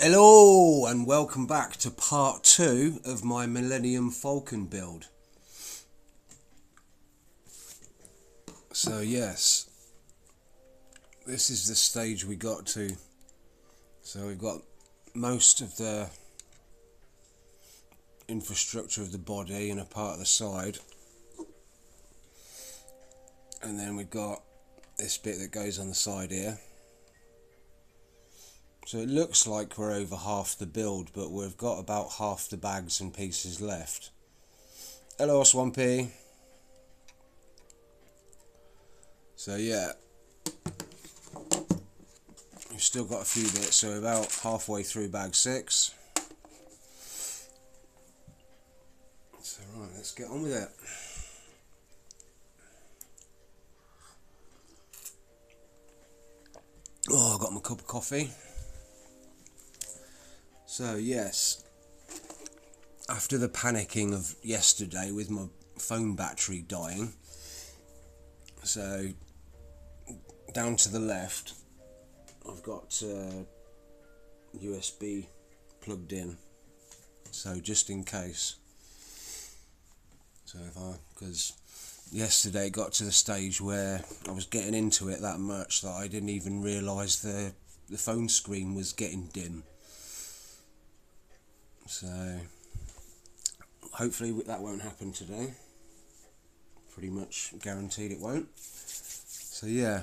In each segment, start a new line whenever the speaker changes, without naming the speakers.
Hello and welcome back to part 2 of my Millenium Falcon build. So yes, this is the stage we got to. So we've got most of the infrastructure of the body and a part of the side, and then we've got this bit that goes on the side here. So it looks like we're over half the build, but we've got about half the bags and pieces left. Hello Swampy. So yeah, we've still got a few bits, so we're about halfway through bag 6. So right, let's get on with it. Oh, I got my cup of coffee. So yes, after the panicking of yesterday with my phone battery dying, so down to the left I've got USB plugged in, so just in case. So because yesterday it got to the stage where I was getting into it that much that I didn't even realise the phone screen was getting dim. So hopefully that won't happen today. Pretty much guaranteed it won't. So yeah.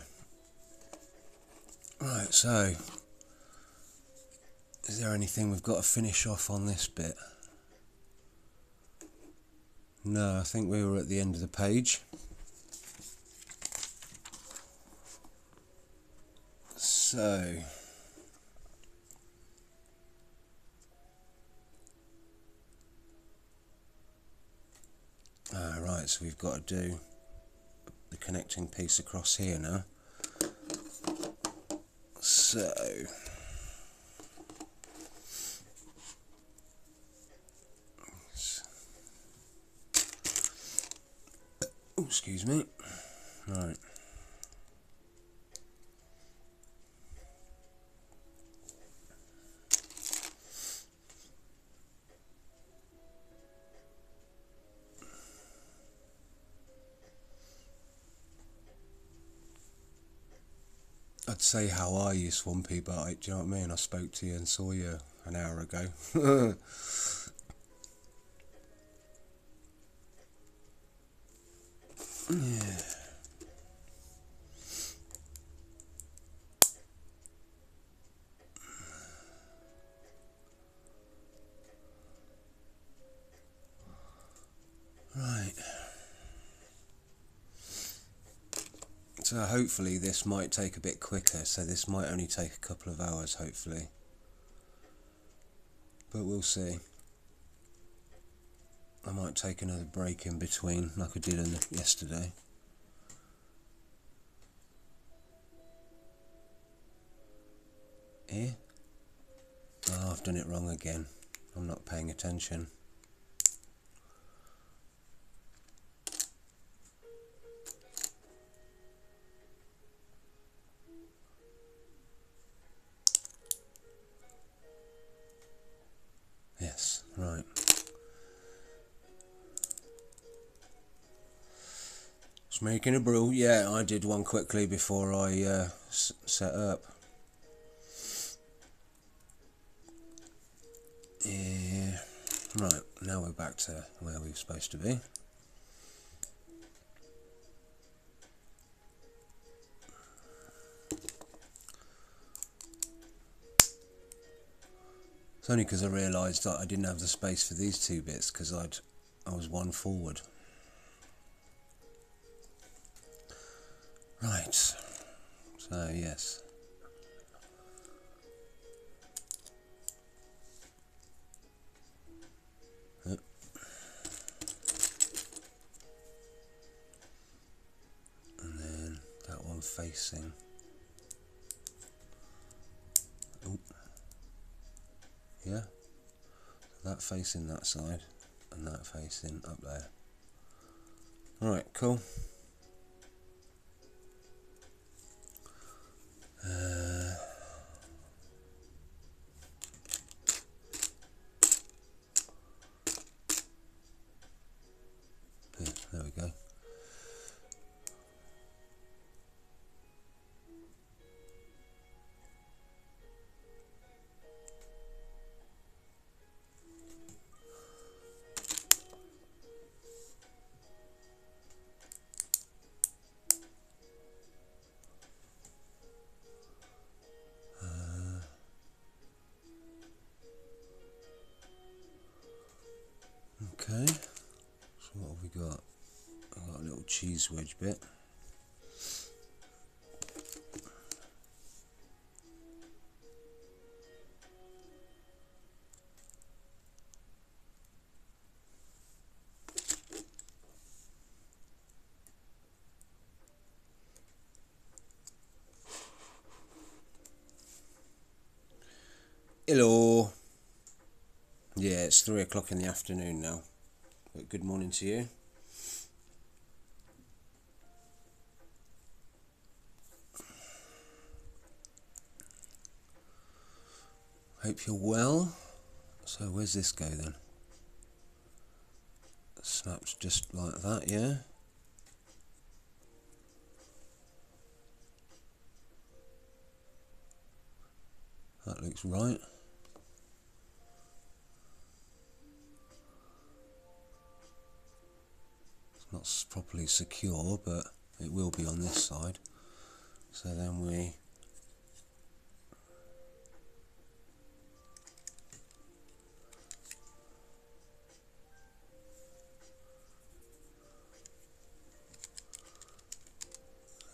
Right, so is there anything we've got to finish off on this bit? No, I think we were at the end of the page. So right, so we've got to do the connecting piece across here now. So oh, excuse me. Right. I'd say how are you, Swampy, but do you know what I mean? I spoke to you and saw you an hour ago. Yeah. Right. So hopefully this might take a bit quicker, so this might only take a couple of hours, hopefully. But we'll see. I might take another break in between, like I did yesterday. Here? Oh, I've done it wrong again. I'm not paying attention. Yes, right. Just making a brew. Yeah, I did one quickly before I set up. Yeah. Right, now we're back to where we were supposed to be. It's only because I realised that I didn't have the space for these two bits because I was one forward. Right. So yes. Yep. And then that one facing. Oop. Yeah. That facing that side and that facing up there. Right, cool. cheese wedge bit. Hello. Yeah, it's 3 o'clock in the afternoon now. But good morning to you. Hope you're well. So where's this go then? Snaps just like that, yeah. That looks right. Not properly secure, but it will be on this side. So then we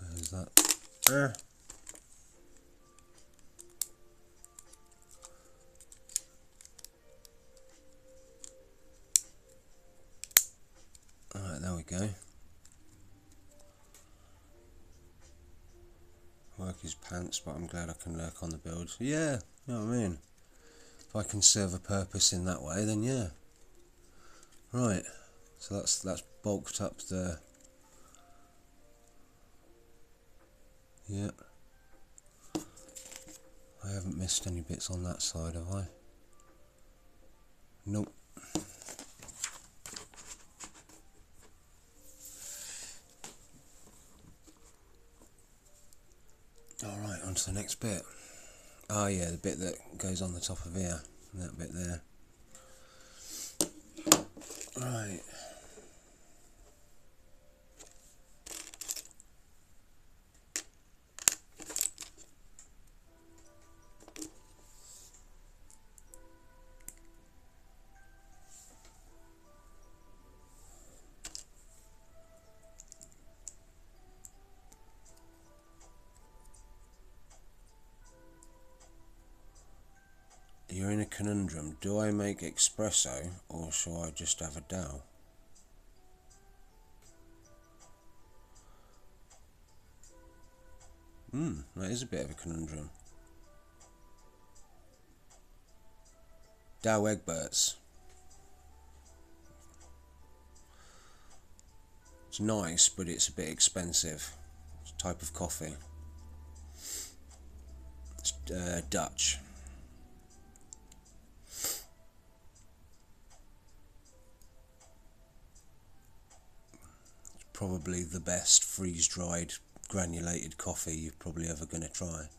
there's that. Alright, there we go. Work his pants, but I'm glad I can lurk on the build. Yeah, you know what I mean? If I can serve a purpose in that way, then yeah. Right, so that's bulked up the... Yeah. I haven't missed any bits on that side, have I? Nope. Alright, on to the next bit. Oh yeah, the bit that goes on the top of here. That bit there. Right. You're in a conundrum. Do I make espresso or shall I just have a Dow? That is a bit of a conundrum. Dow Egberts. It's nice, but it's a bit expensive. It's a type of coffee. It's Dutch. It's probably the best freeze-dried granulated coffee you're probably ever going to try.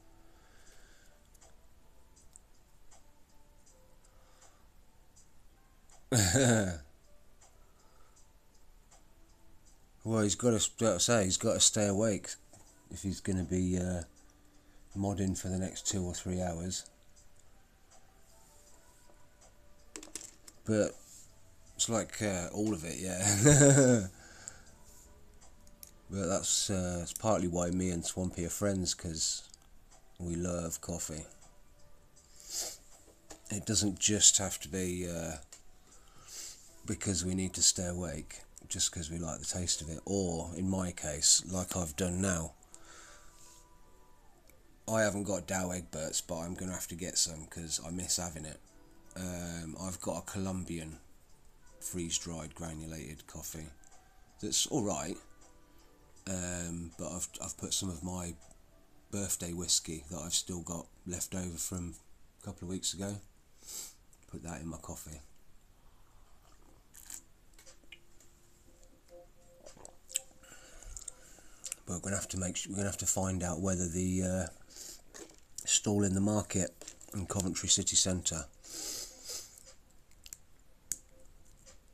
Well, he's got to stay awake if he's going to be modding for the next 2 or 3 hours. But it's like all of it, yeah. But that's partly why me and Swampy are friends, because we love coffee. It doesn't just have to be because we need to stay awake, just because we like the taste of it, or in my case, like I've done now. I haven't got Dow Egberts, but I'm going to have to get some because I miss having it. I've got a Colombian freeze-dried granulated coffee that's alright, but I've put some of my birthday whiskey that I've still got left over from a couple of weeks ago, put that in my coffee. But we're gonna have to find out whether the stall in the market in Coventry city centre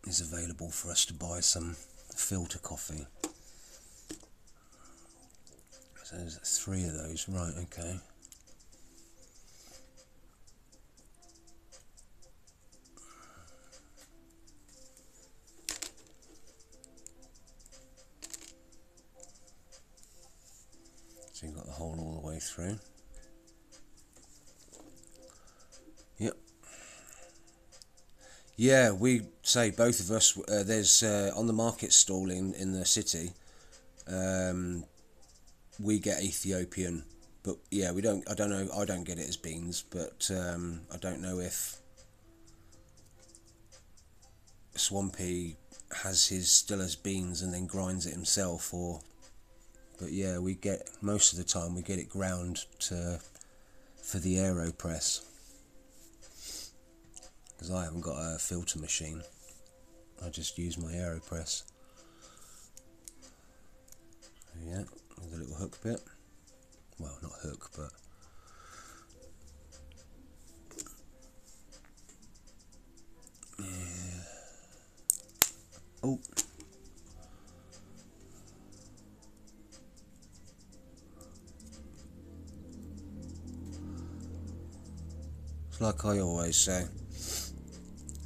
is available for us to buy some filter coffee. So there's 3 of those, right? Okay. So you've got the hole all the way through. Yep. Yeah, we say both of us. There's on the market stall in the city. We get Ethiopian, but yeah, we don't. I don't know. I don't get it as beans, but I don't know if Swampy has his still as beans and then grinds it himself, or. But yeah, we get most of the time we get it ground for the AeroPress, because I haven't got a filter machine. I just use my AeroPress. Yeah, with a little hook bit. Well, not hook, but yeah. Oh. It's like I always say,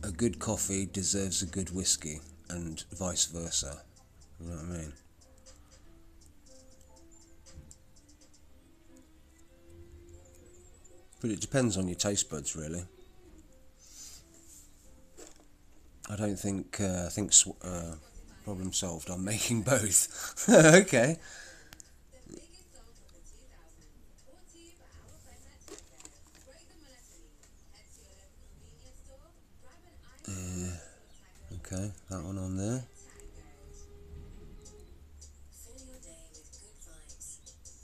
a good coffee deserves a good whiskey, and vice versa. You know what I mean? But it depends on your taste buds, really. I don't think, problem solved. I'm making both. Okay. Okay, that one on there.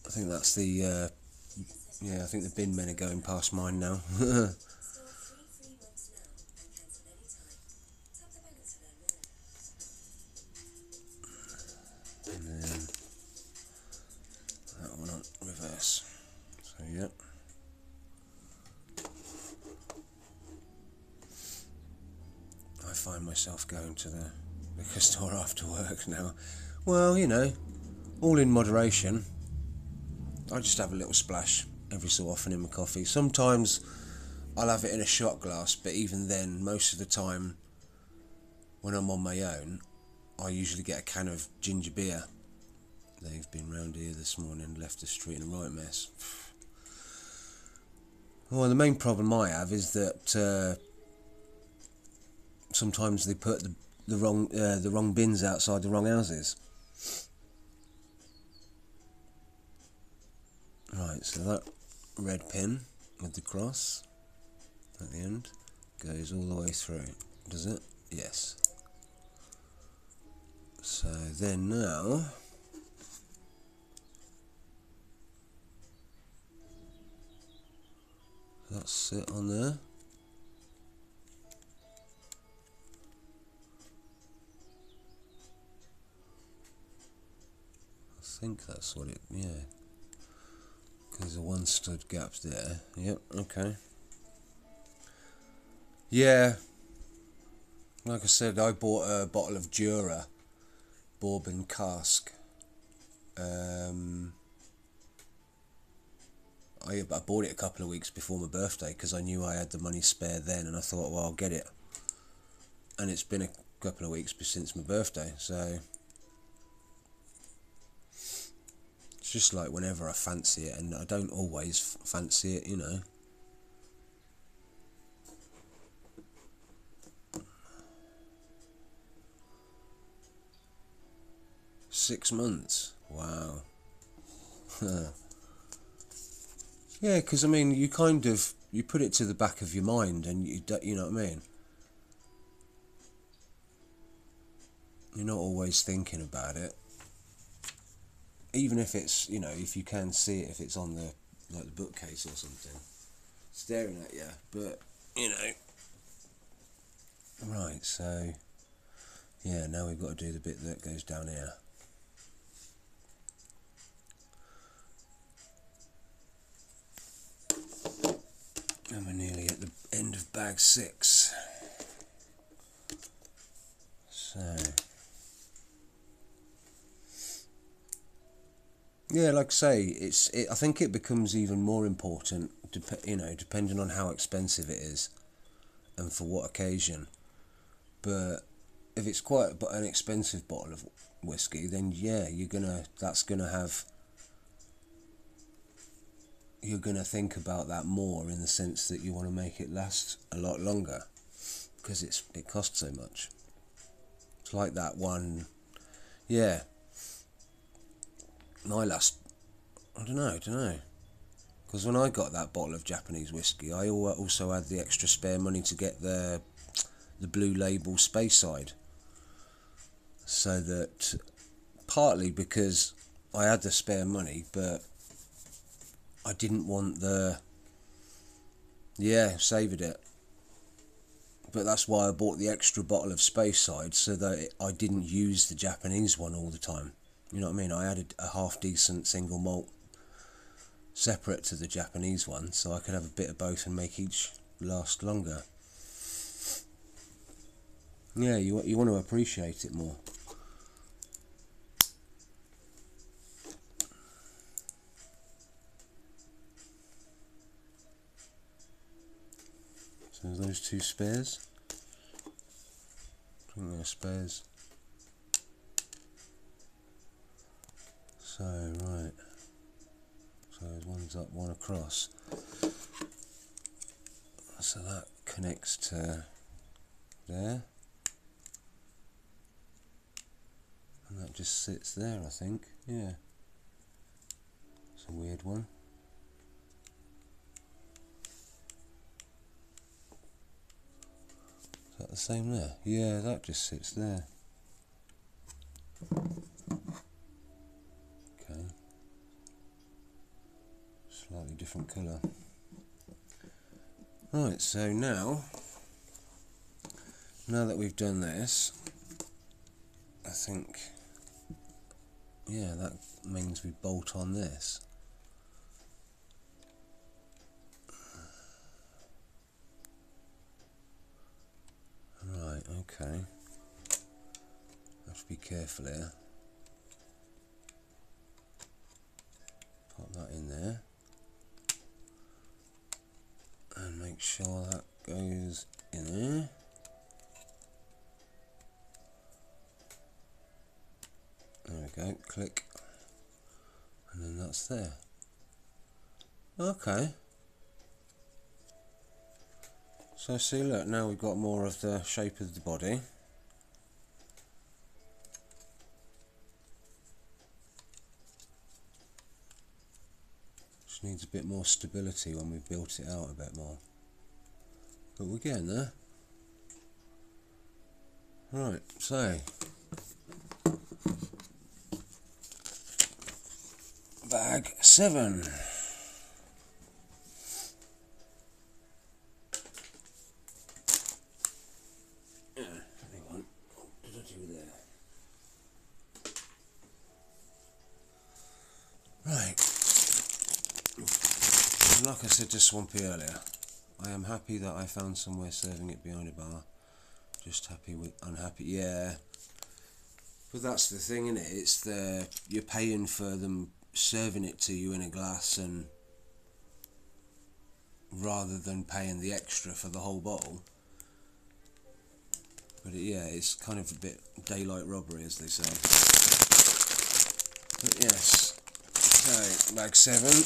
I think that's the, yeah, I think the bin men are going past mine now. And then that one on reverse. So, yep. I find myself going to the liquor store after work now. Well, you know, all in moderation. I just have a little splash every so often in my coffee. Sometimes I'll have it in a shot glass, but even then, most of the time, when I'm on my own, I usually get a can of ginger beer. They've been round here this morning, left the street in a right mess. Well, the main problem I have is that sometimes they put the wrong bins outside the wrong houses. Right, so that red pin with the cross at the end goes all the way through. Does it? Yes. So then now that's it on there. I think that's what it, yeah. There's a one stud gap there. Yep, okay. Yeah. Like I said, I bought a bottle of Jura bourbon cask. I bought it a couple of weeks before my birthday because I knew I had the money spare then, and I thought, well, I'll get it. And it's been a couple of weeks since my birthday, so it's just like whenever I fancy it, and I don't always fancy it, you know. Six months, wow. Yeah, because I mean, you kind of, you put it to the back of your mind, and you know what I mean. You're not always thinking about it, even if it's, you know, if you can see it, if it's on the like the bookcase or something, staring at you. But you know, right. So yeah, now we've got to do the bit that goes down here. And we're nearly at the end of bag 6. So yeah, like I say, I think it becomes even more important, you know, depending on how expensive it is and for what occasion. But if it's quite an expensive bottle of whiskey, then yeah, that's gonna have you're going to think about that more, in the sense that you want to make it last a lot longer, because it costs so much. It's like that one, yeah. My last, I don't know. Because when I got that bottle of Japanese whiskey, I also had the extra spare money to get the Blue Label Speyside. So that, partly because I had the spare money, but I didn't want savoured it. But that's why I bought the extra bottle of Speyside, so that I didn't use the Japanese one all the time. You know what I mean? I added a half decent single malt separate to the Japanese one, so I could have a bit of both and make each last longer. Yeah, you want to appreciate it more. So those two spares. I think they're spares. So, right. So one's up, one across. So that connects to there. And that just sits there, I think. Yeah. It's a weird one. Is that the same there? Yeah, that just sits there. Okay. Slightly different colour. Right, so now that we've done this, I think, yeah, that means we bolt on this. Right, okay. Have to be careful here. Pop that in there. And make sure that goes in there. There we go, click. And then that's there. Okay. So see, look, now we've got more of the shape of the body. Just needs a bit more stability when we've built it out a bit more. But we're getting there. Right, so bag 7. Hang on, what did I do there? Right. Like I said to Swampy earlier, I am happy that I found somewhere serving it behind a bar. Just unhappy, yeah. But that's the thing, innit? It's you're paying for them serving it to you in a glass, and rather than paying the extra for the whole bottle. But yeah, it's kind of a bit daylight robbery, as they say. But yes, so bag 7.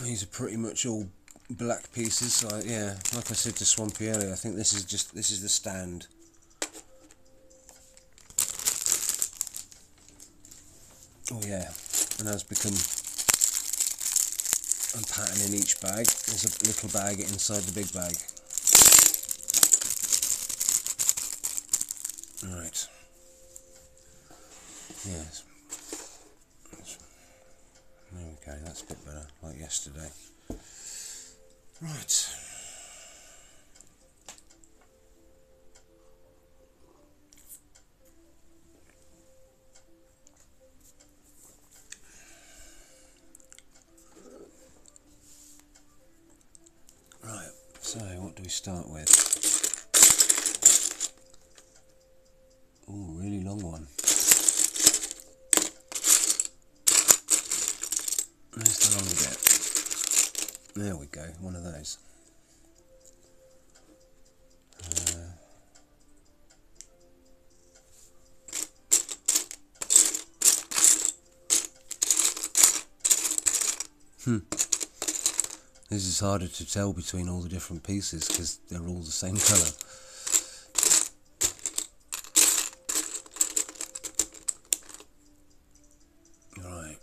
These are pretty much all black pieces. So yeah, like I said to Swampy earlier, I think this is the stand. Oh yeah, and as become, I'm patterning each bag. There's a little bag inside the big bag. Right. Yes. There we go, that's a bit better, like yesterday. Right. Right, so what do we start with? Ooh, really long one. Where's the long bit? There we go, one of those. This is harder to tell between all the different pieces because they're all the same colour. Right,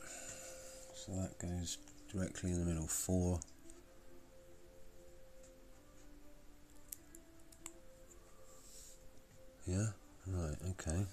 so that goes directly in the middle, 4. Yeah, right, okay.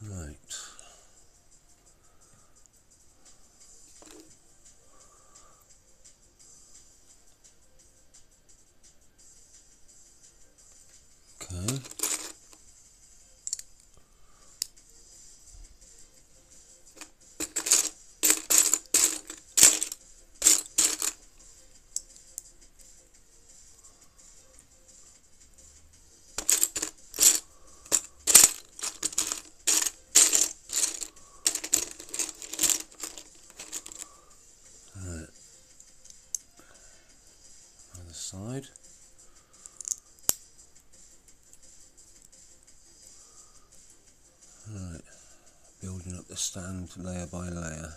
Right. Okay. Right. Other side. Right. Building up the stand layer by layer.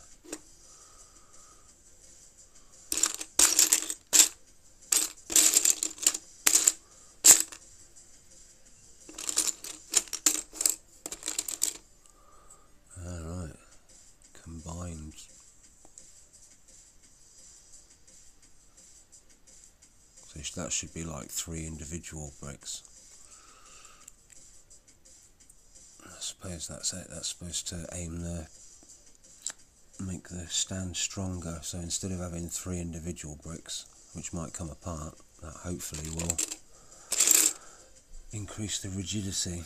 Alright. Combined. So that should be like 3 individual bricks. I suppose that's it. That's supposed to make the stand stronger. So instead of having 3 individual bricks, which might come apart, that hopefully will increase the rigidity.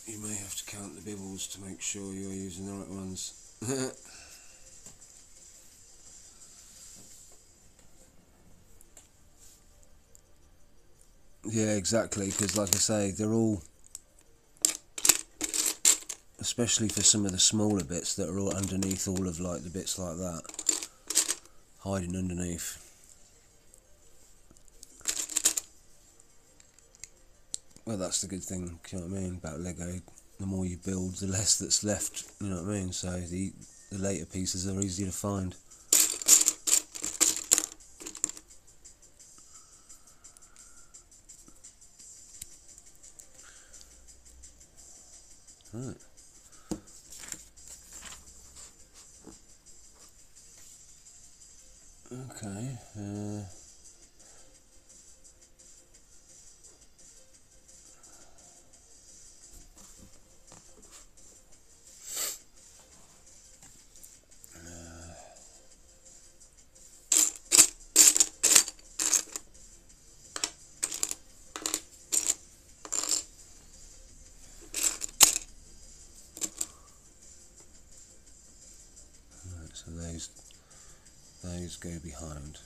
You may have to count the bibbles to make sure you're using the right ones. Yeah, exactly, because like I say, they're all, especially for some of the smaller bits that are all underneath all of like the bits like that, hiding underneath. Well, that's the good thing, you know what I mean, about Lego. The more you build, the less that's left, you know what I mean, so the later pieces are easier to find. Right. Okay. Right, so those go behind.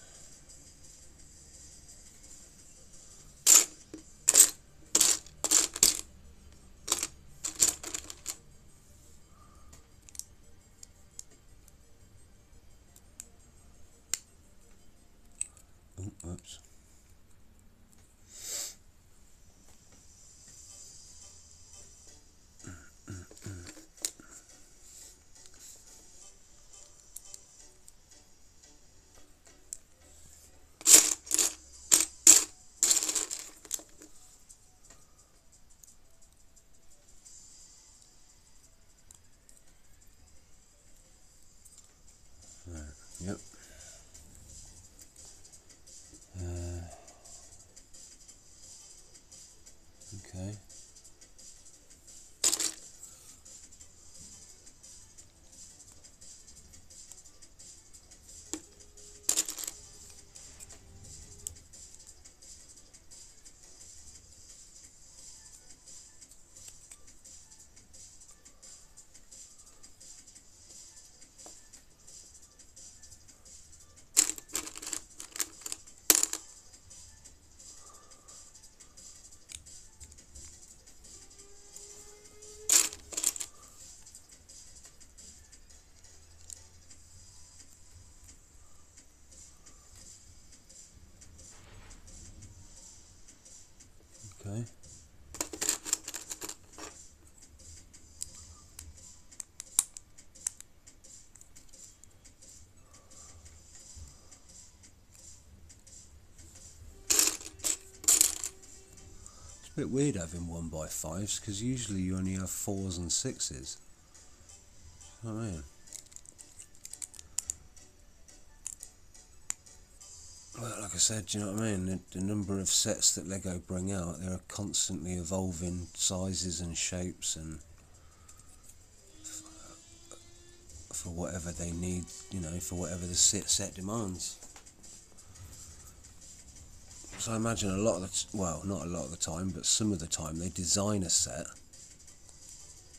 Oops. Right. Yep. Okay. bit weird having 1x5s, because usually you only have 4s and 6s. You know what I mean? Well, like I said, do you know what I mean? The number of sets that Lego bring out, they're constantly evolving sizes and shapes and for whatever they need, you know, for whatever the set demands. So I imagine a lot of the, well, not a lot of the time, but some of the time they design a set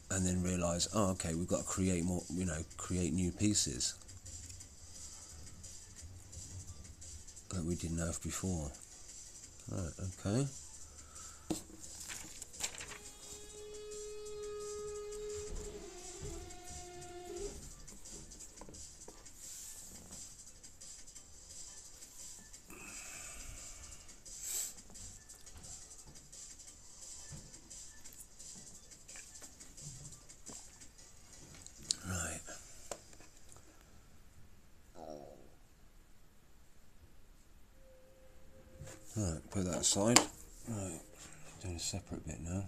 and then realise, oh, okay, we've got to create more, you know, create new pieces that we didn't have before. Right, okay. Right. Right, put that aside. Right, doing a separate bit now.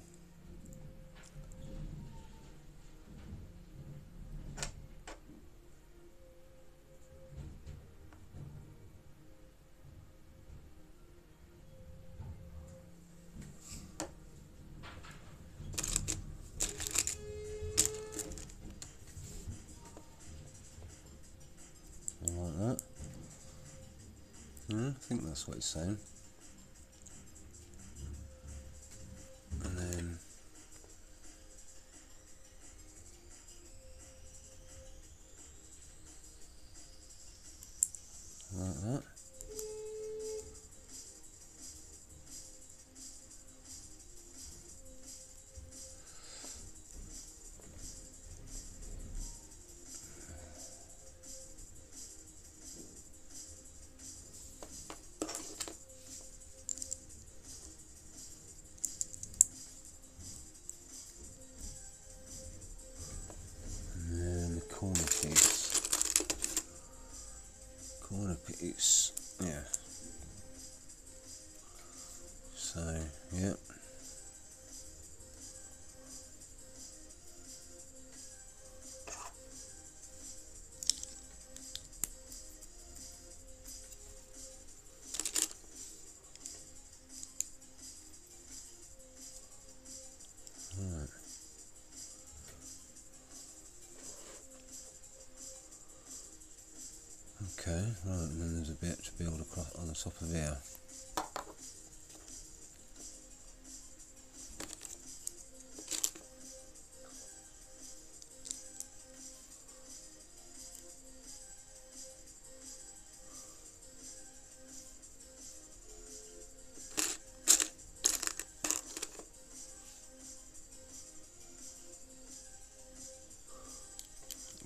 Like that. Yeah, I think that's what it's saying. And then like that. Corner piece, yeah. So, yeah. Right. Okay, right, and then there's a bit to build across on the top of here.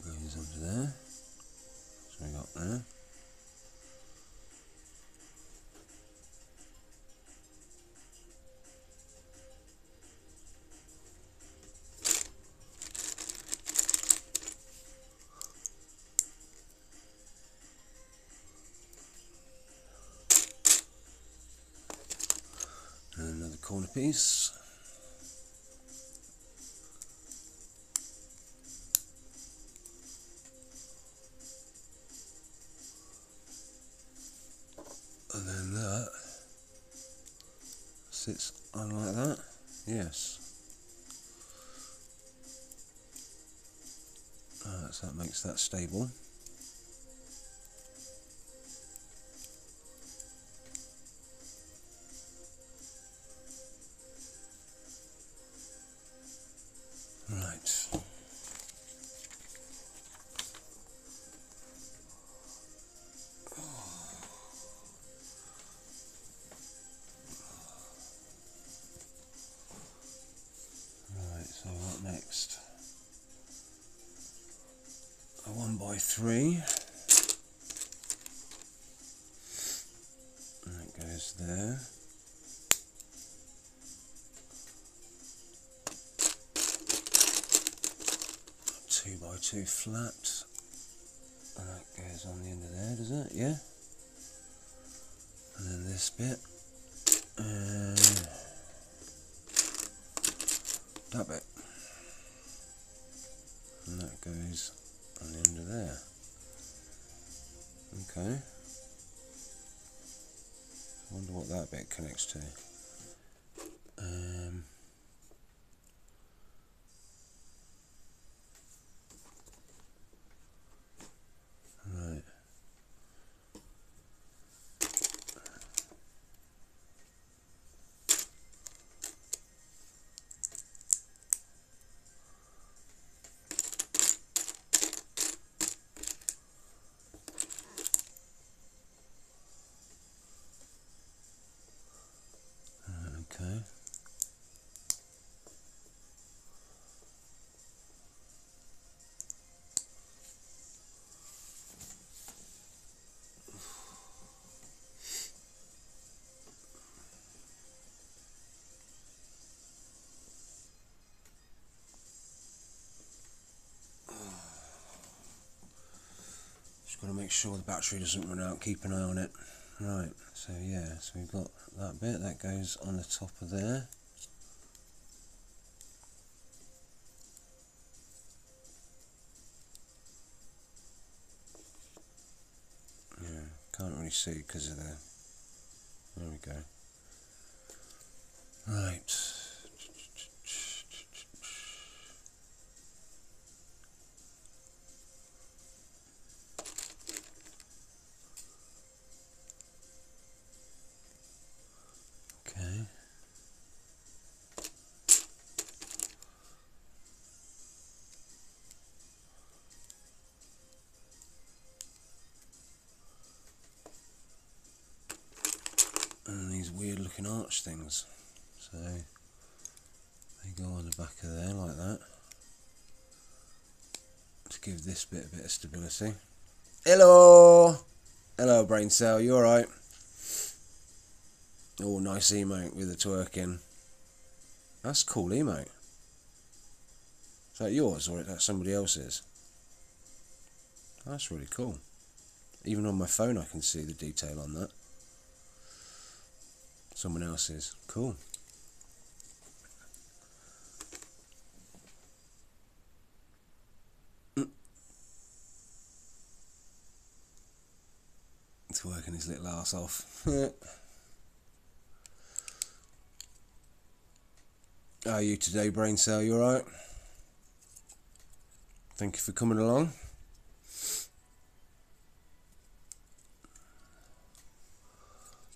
Goes under there. So we got there. And another corner piece. And then that sits on like that. Yes. So that makes that stable. Right. Right, so what next? A 1x3. And that goes there. 2x2 flat. And that goes on the end of there, does it? Yeah. And then this bit. That bit. And that goes on the end of there. Okay. I wonder what that bit connects to. Right. Okay. Just got to make sure the battery doesn't run out, keep an eye on it. Right, so yeah, so we've got that bit, that goes on the top of there. Yeah, can't really see because of the... There we go. Right. Okay. And these weird looking arch things. So they go on the back of there like that. To give this bit a bit of stability. Hello! Hello brain cell, you alright? Oh, nice emote with the twerking. That's cool emote. Is that yours or is that somebody else's? That's really cool. Even on my phone I can see the detail on that. Someone else's. Cool. It's working his little arse off. How are you today, brain cell? You alright? Thank you for coming along.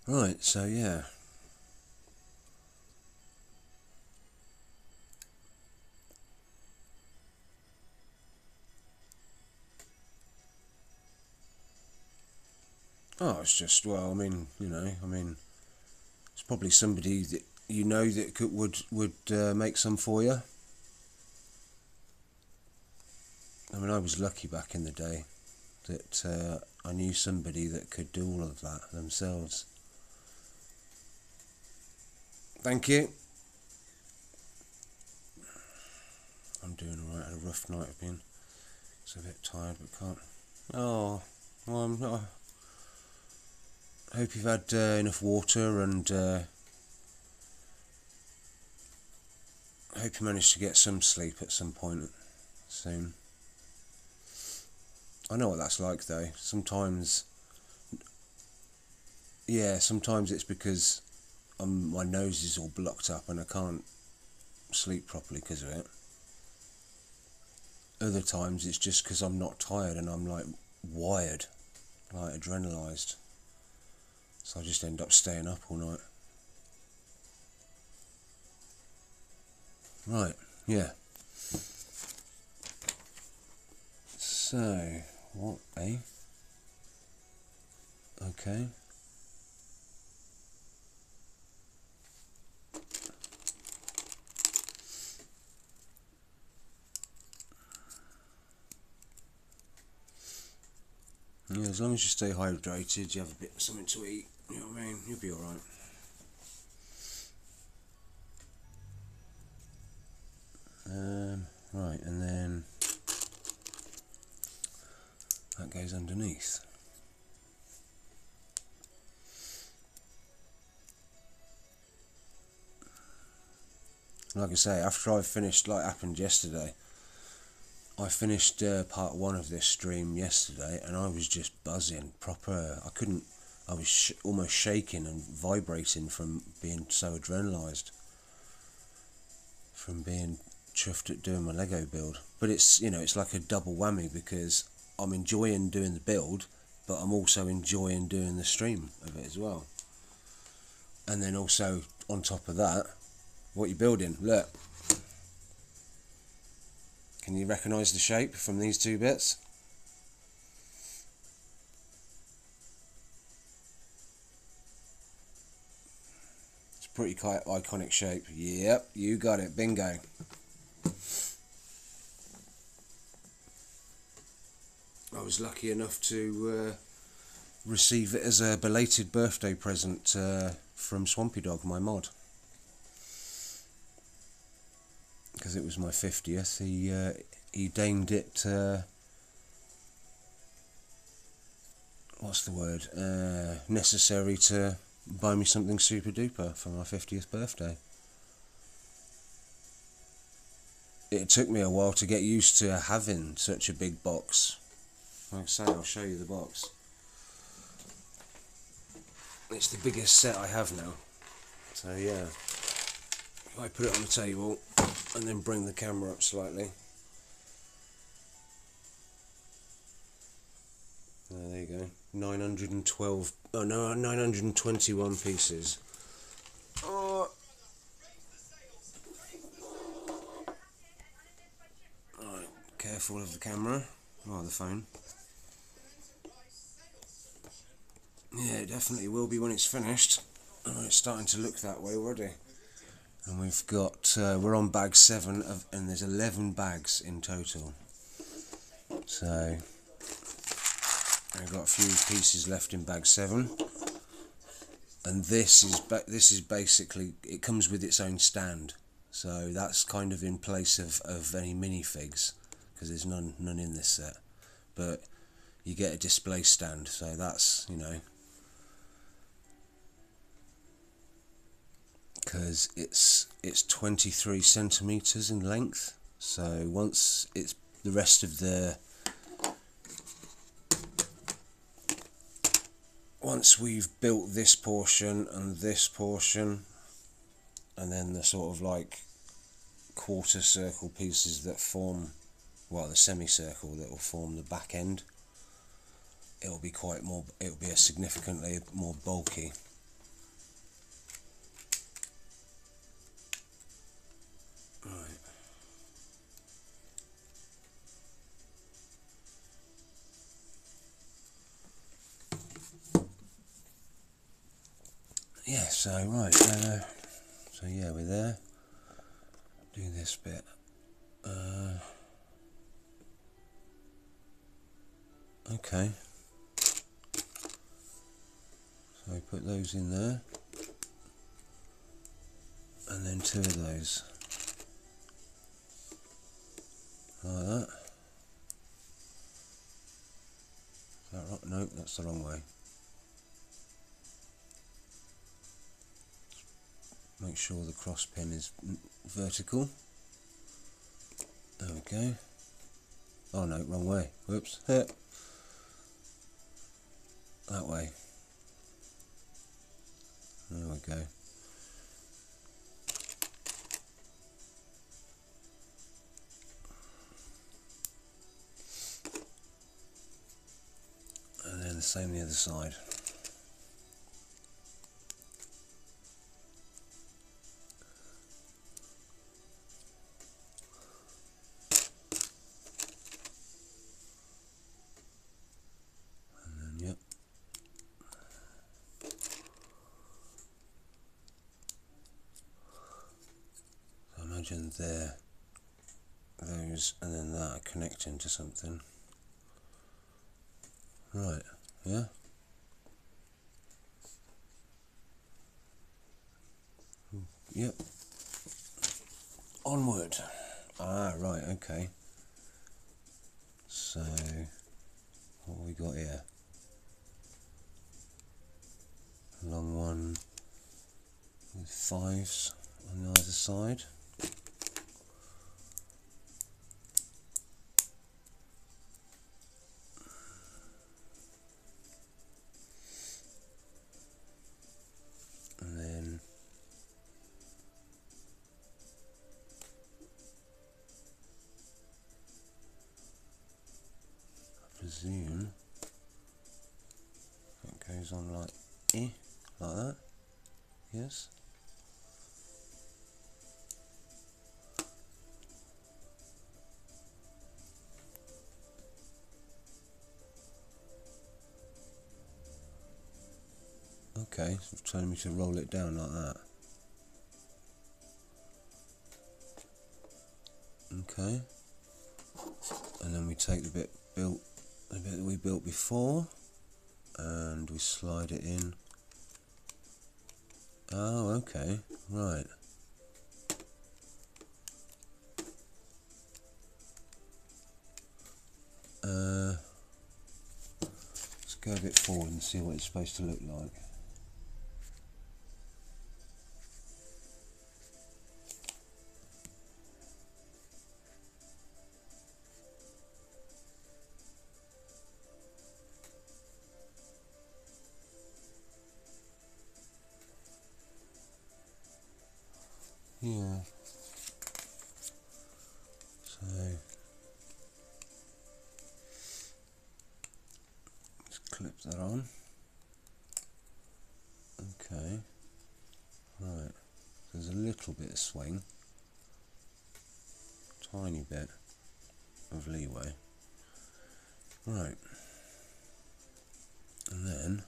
Right, so yeah. Oh, it's just, well, I mean, you know, it's probably somebody that you know that would make some for you. I mean, I was lucky back in the day that I knew somebody that could do all of that themselves. Thank you. I'm doing alright. Had a rough night. I've been a bit tired, but can't. Oh, well, I'm not. I hope you've had enough water and I hope you manage to get some sleep at some point soon. I know what that's like though. Sometimes, yeah, sometimes it's because my nose is all blocked up and I can't sleep properly because of it. Other times it's just because I'm not tired and I'm like wired, like adrenalised. So I just end up staying up all night. Right, yeah. So, what, eh? Okay. Yeah, as long as you stay hydrated, you have a bit of something to eat, you know what I mean, you'll be alright. Right, and then that goes underneath. Like I say, after I finished, like happened yesterday, I finished part 1 of this stream yesterday, and I was just buzzing, proper. I was almost shaking and vibrating from being so adrenalised, from being chuffed at doing my Lego build. But it's, you know, it's like a double whammy, because I'm enjoying doing the build, but I'm also enjoying doing the stream of it as well. And then also on top of that, what you're building, look. Can you recognise the shape from these two bits? It's a pretty iconic shape. Yep, you got it, bingo. I was lucky enough to receive it as a belated birthday present from Swampy Dog, my mod. Because it was my 50th, he deemed it, what's the word, necessary to buy me something super duper for my 50th birthday. It took me a while to get used to having such a big box. Like I say, I'll show you the box. It's the biggest set I have now. So yeah, if I put it on the table and then bring the camera up slightly. There you go. 921 pieces. Oh. Alright, careful of the camera. Oh, the phone. Yeah, it definitely will be when it's finished. Oh, it's starting to look that way already. And we've got, we're on bag 7, and there's 11 bags in total. So, I've got a few pieces left in bag 7. And this is basically, it comes with its own stand. So that's kind of in place of any minifigs, because there's none in this set. But you get a display stand, so that's, you know, because it's 23 centimeters in length. So once it's the rest of the, once we've built this portion and this portion, and then the sort of like quarter circle pieces that form, well, the semicircle that will form the back end, it'll be a significantly more bulky. Right. Yeah, so right, so yeah, we're there. Do this bit. Okay. So put those in there, and then 2 of those, like that. Is that right? No, that's the wrong way. Make sure the cross pin is vertical. There we go. Oh no, wrong way. Whoops. That way. There we go. And then the same the other side. And then, yep. So imagine there, those, and then that are connecting to something. Right, yeah. Yep. Onward. Ah, right, okay. So, what have we got here? Long one with 5s on the other side. goes on like that. Yes. Okay, so it's telling me to roll it down like that. Okay. And then we take the bit that we built before, and we slide it in. Oh, okay, right. Let's go a bit forward and see what it's supposed to look like. Yeah. So let's clip that on. Okay. Right. There's a little bit of swing. Tiny bit of leeway. Right. And then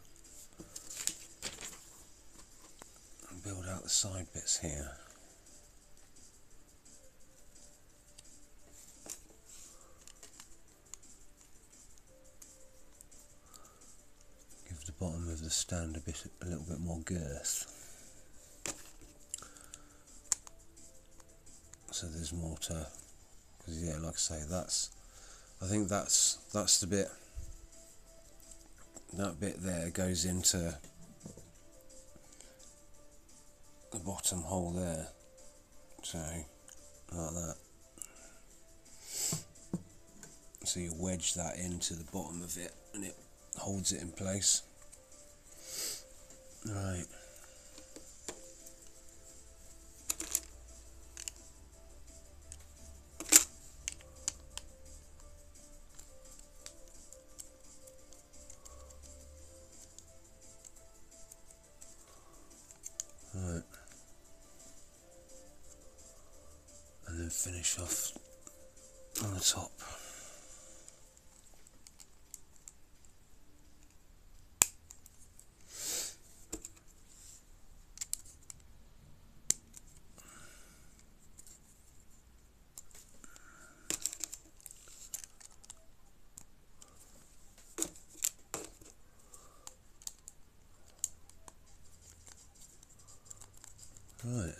build out the side bits here. Give the bottom of the stand a little bit more girth. So there's more to, because yeah, like I say, I think that's the bit. That bit there goes into the bottom hole there. So like that. So you wedge that into the bottom of it, and it holds it in place. Right. Right. And then finish off on the top. Right.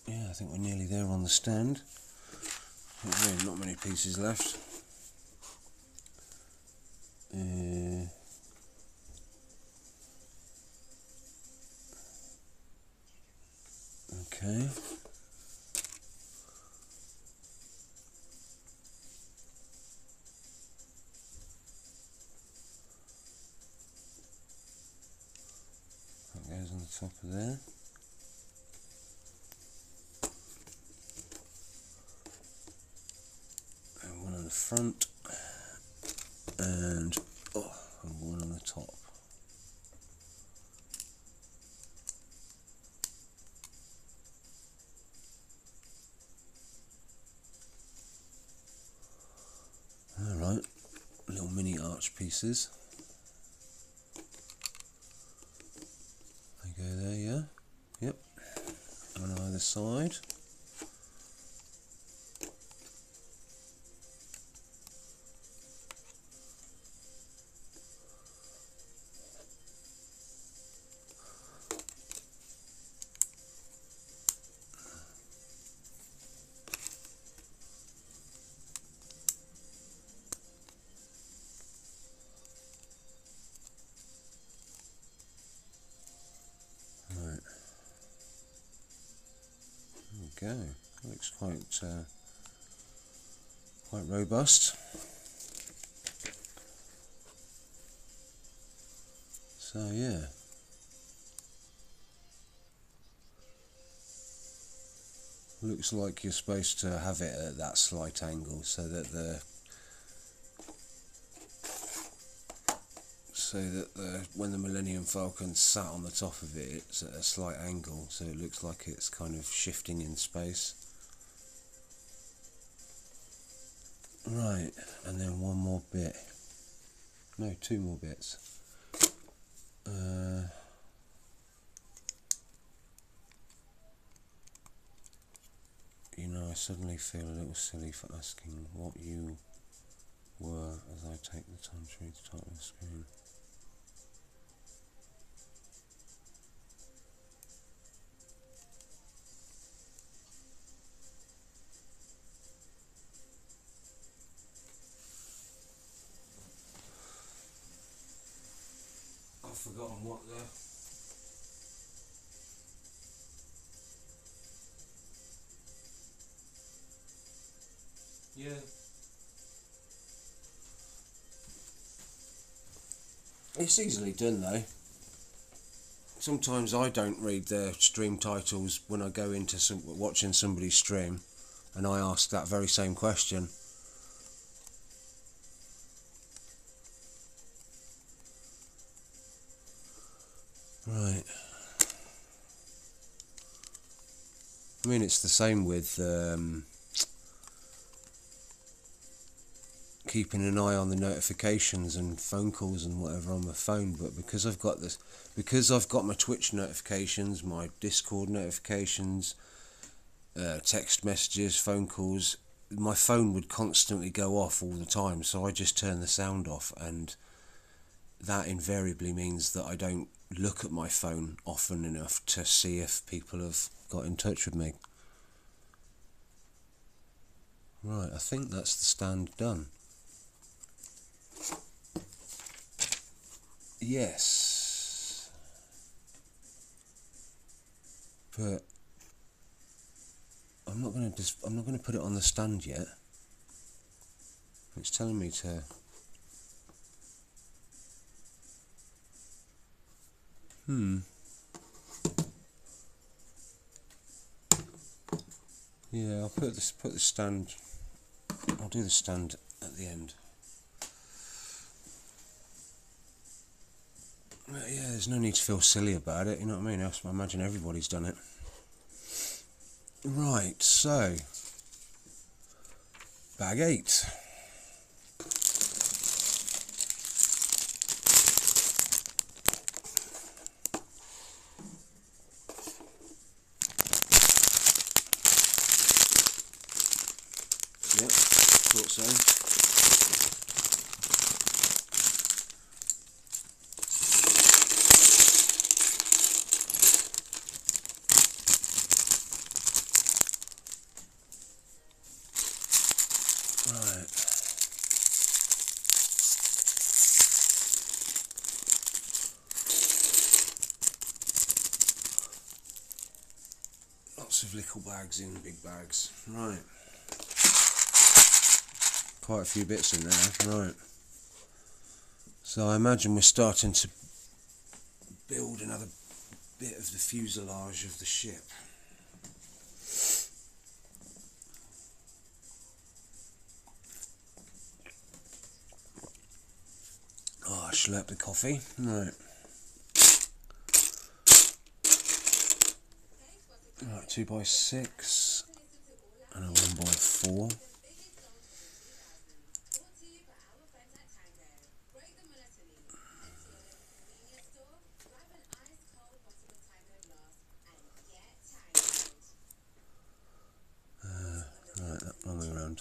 I think we're nearly there on the stand. There's not many pieces left. Okay. That goes on the top of there. And one on the front. And one on the top. Alright, little mini arch pieces. They go there, yeah? Yep. On either side. Go. Looks quite robust. So yeah. looks like you're supposed to have it at that slight angle so that when the Millenium Falcon sat on the top of it, it's at a slight angle, so it looks like it's kind of shifting in space. Right, and then one more bit. No, two more bits. You know, I suddenly feel a little silly for asking what you were as I take the time to read the title of the screen. I've forgotten what the... Yeah. It's easily done though. Sometimes I don't read the stream titles when I go into watching somebody's stream, and I ask that very same question. Right. I mean, it's the same with keeping an eye on the notifications and phone calls and whatever on my phone, but because I've got my Twitch notifications, my Discord notifications, text messages, phone calls, my phone would constantly go off all the time, so I just turn the sound off, and that invariably means that I don't look at my phone often enough to see if people have got in touch with me. Right, I think that's the stand done. Yes, but I'm not going to put it on the stand yet. It's telling me to. Yeah, I'll put the stand. I'll do the stand at the end. Yeah, there's no need to feel silly about it, you know what I mean? I imagine everybody's done it. Right, so bag 8. Yep, thought so. Right. Lots of little bags in big bags. Right. Quite a few bits in there. Right. So I imagine we're starting to build another bit of the fuselage of the ship. Oh, I slurped the coffee. Right. Right, 2x6 and a 1x4. Right, that wrong way around.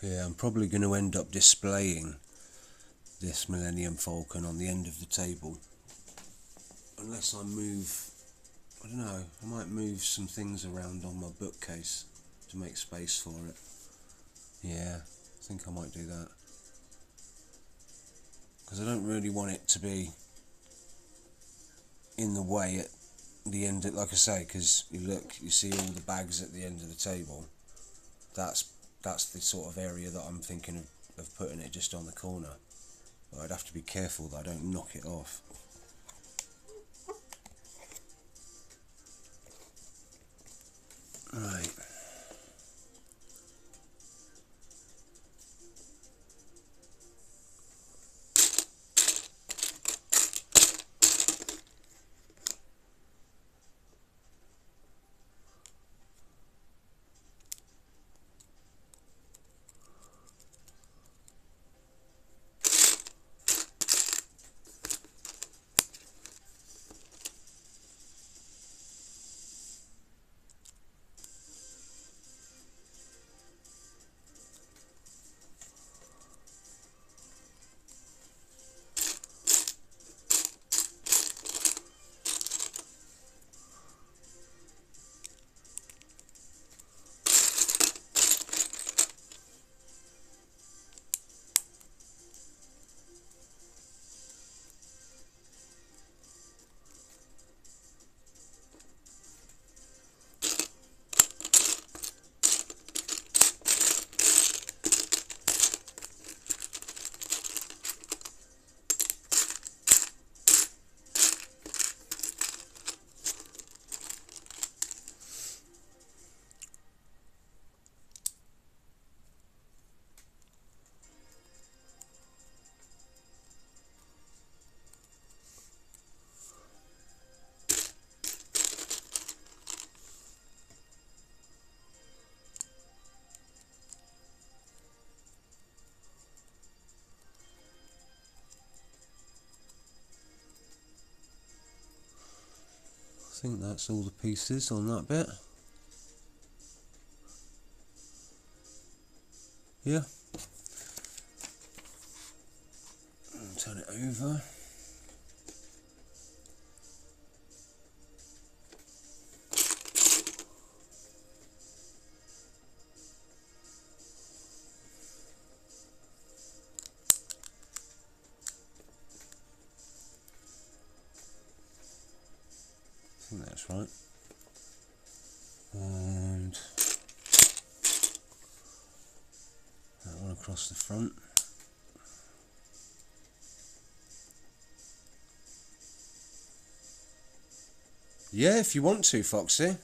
Yeah, I'm probably going to end up displaying this Millennium Falcon on the end of the table. Unless I move, I don't know, I might move some things around on my bookcase to make space for it. Yeah, I think I might do that. Because I don't really want it to be in the way at the end, like I say, because you see all the bags at the end of the table. That's the sort of area that I'm thinking of putting it, just on the corner. But I'd have to be careful that I don't knock it off. Right. I think that's all the pieces on that bit. Yeah. Turn it over. I think that's right. And that one across the front. Yeah, if you want to, Foxy.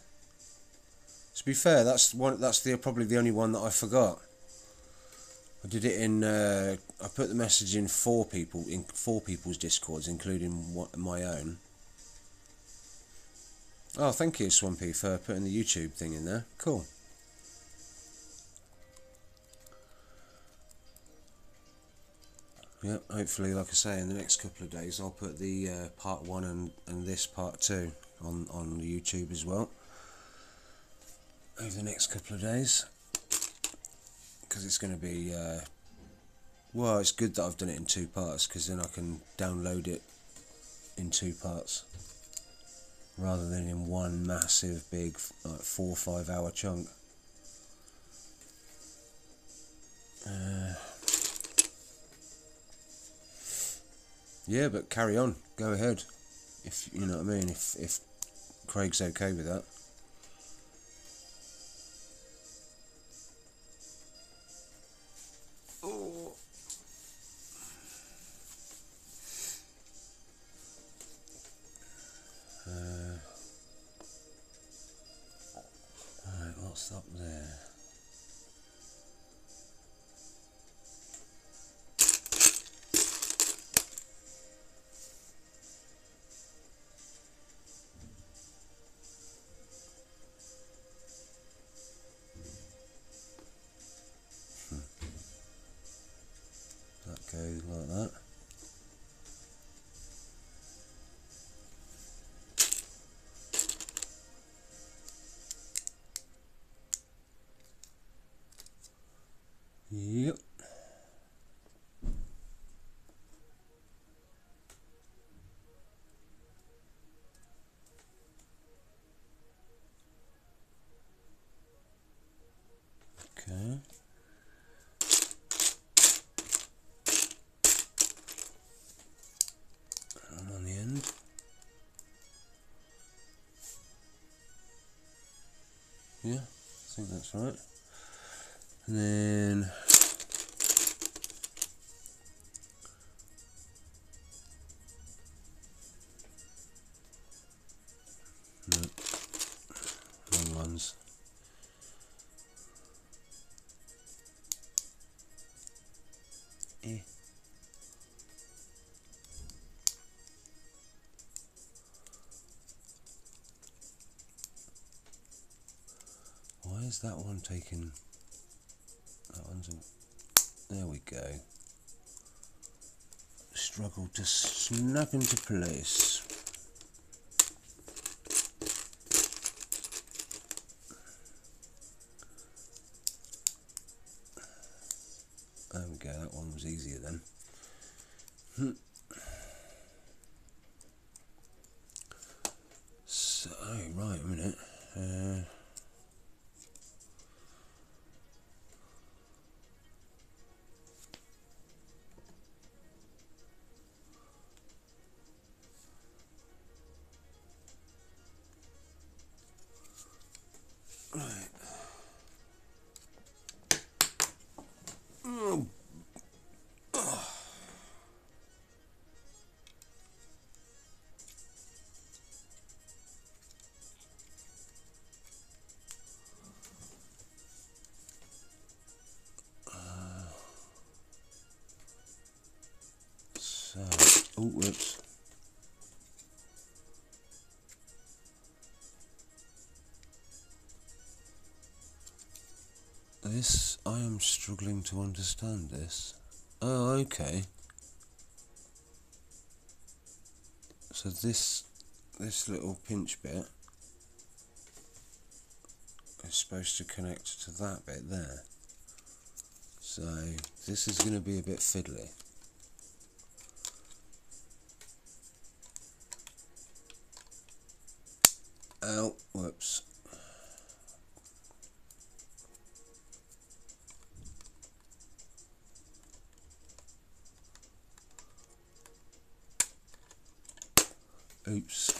To be fair, that's probably the only one that I forgot. I did it in. I put the message in four people's discords, including my own. Oh, thank you, Swampy, for putting the YouTube thing in there. Cool. Yep, hopefully, like I say, in the next couple of days, I'll put the part 1 and this part 2 on YouTube as well. Over the next couple of days. Because it's going to be... well, it's good that I've done it in 2 parts, because then I can download it in 2 parts. Rather than in one massive, big, like 4 or 5 hour chunk. Yeah, but carry on. Go ahead. If you know what I mean. If Craig's okay with that. Oh. Alright, what's up there? That goes like that. Yeah, I think that's right. And then no, wrong ones. Why is that one taking? That one's. There we go. Struggle to snap into place. There we go. That one was easier then. So, right, a minute. Right. Oh. Oh. So, oh, whoops. This, I am struggling to understand this. Oh, okay. So this little pinch bit is supposed to connect to that bit there. So this is going to be a bit fiddly. Ow, whoops. Oops.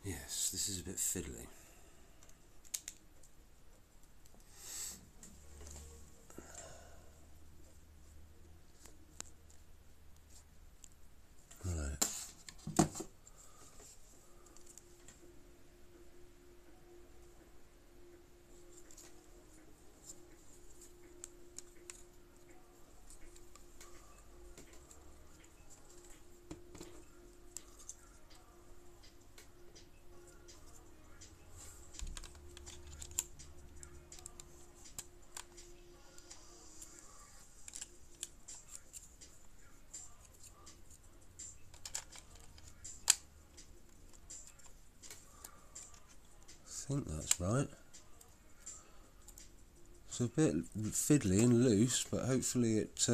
Yes, this is a bit fiddly. Right. I think that's right. It's a bit fiddly and loose, but hopefully it,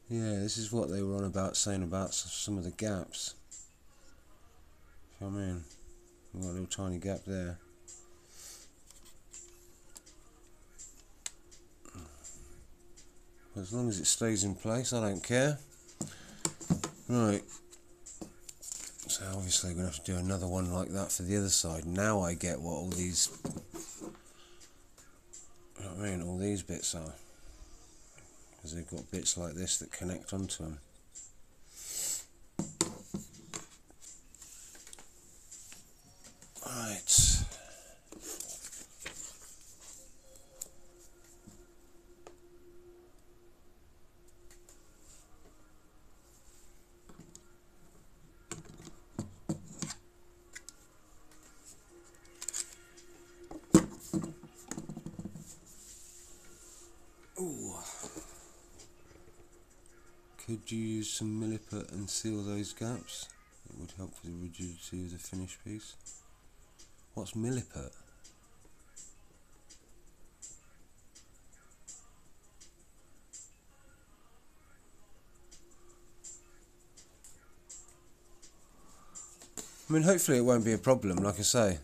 yeah, this is what they were on about, saying about some of the gaps. You know what I mean? We've got a little tiny gap there. As long as it stays in place, I don't care. Right. So obviously we're going to have to do another one like that for the other side. Now I get what all these, you know what I mean, all these bits are. Because they've got bits like this that connect onto them. Right. Ooh. Could you use some milliput and seal those gaps? It would help with the rigidity of the finished piece. What's milliput? I mean, hopefully it won't be a problem, like I say.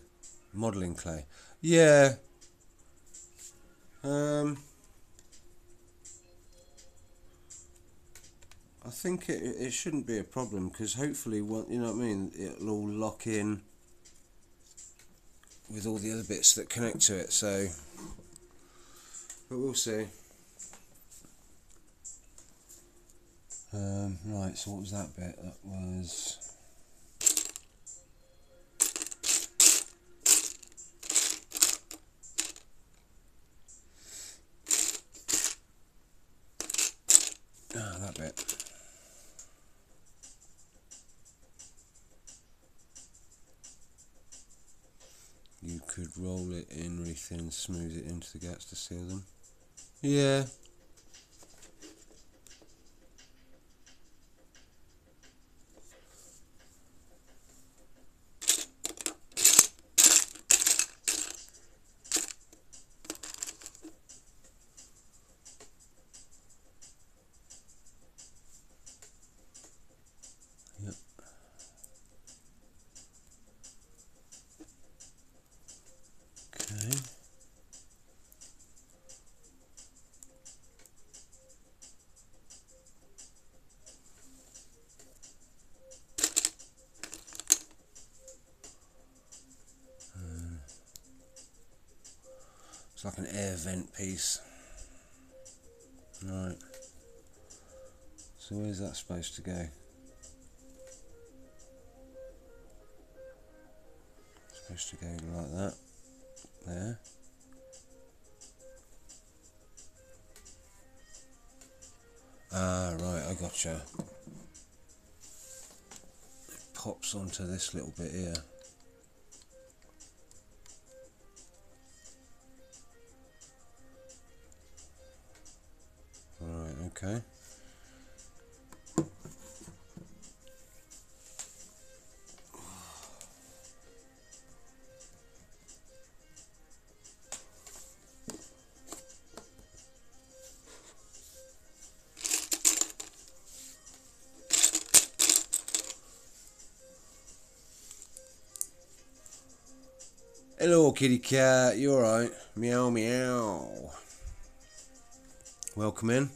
Modelling clay. Yeah. I think it shouldn't be a problem, because hopefully, you know what I mean, it'll all lock in with all the other bits that connect to it, so, but we'll see. Right, so what was that bit? That was... that bit. You could roll it in really thin, smooth it into the gaps to seal them. Yeah. Yep. Okay. It's like an air vent piece. Right. So where's that supposed to go? It's supposed to go like that. There. Ah, right, I gotcha. It pops onto this little bit here. Right, okay. Hello, kitty cat. You alright? Meow, meow. Welcome in.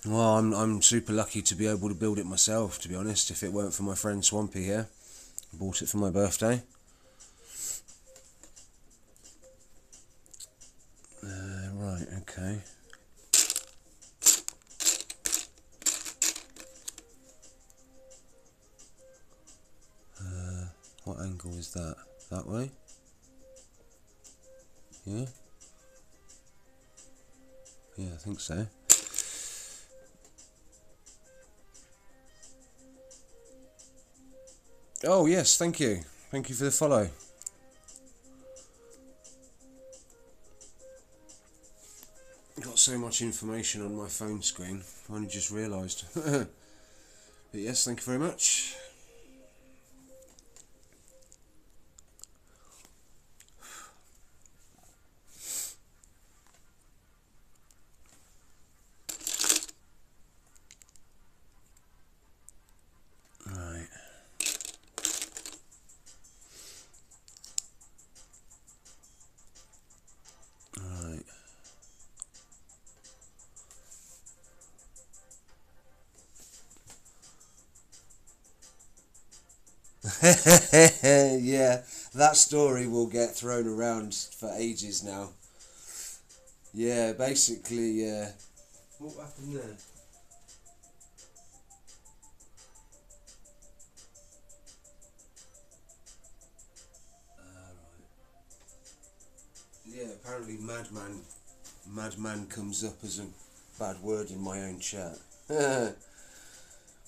Well, I'm super lucky to be able to build it myself, to be honest. If it weren't for my friend Swampy here, I bought it for my birthday. Right, okay. What angle is that? That way? Yeah? Yeah, I think so. Oh yes, thank you. Thank you for the follow. Got so much information on my phone screen, I only just realised. But yes, thank you very much. Right. Right. Yeah, that story will get thrown around for ages now. Yeah, basically, what happened there? Right. Yeah, apparently Madman comes up as a bad word in my own chat.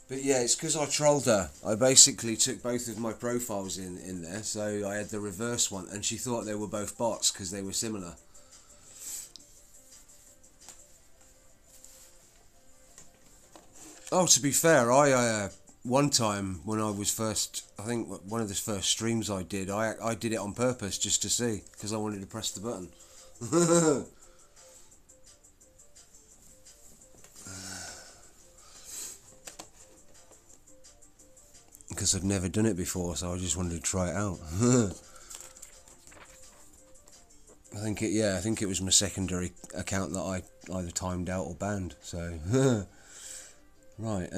But yeah, it's because I trolled her. I basically took both of my profiles in there, so I had the reverse one, and she thought they were both bots because they were similar. Oh, to be fair, I one time when I was first, I think one of the first streams I did it on purpose just to see, because I wanted to press the button. Because I'd never done it before, so I just wanted to try it out. I think it was my secondary account that I either timed out or banned. So right,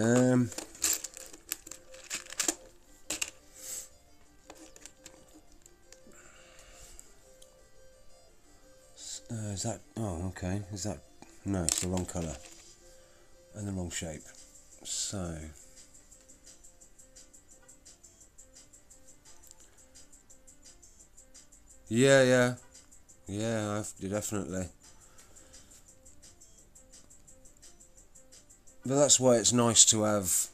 is that? Oh, okay. Is that? No, it's the wrong colour and the wrong shape. So. Yeah, definitely. But that's why it's nice to have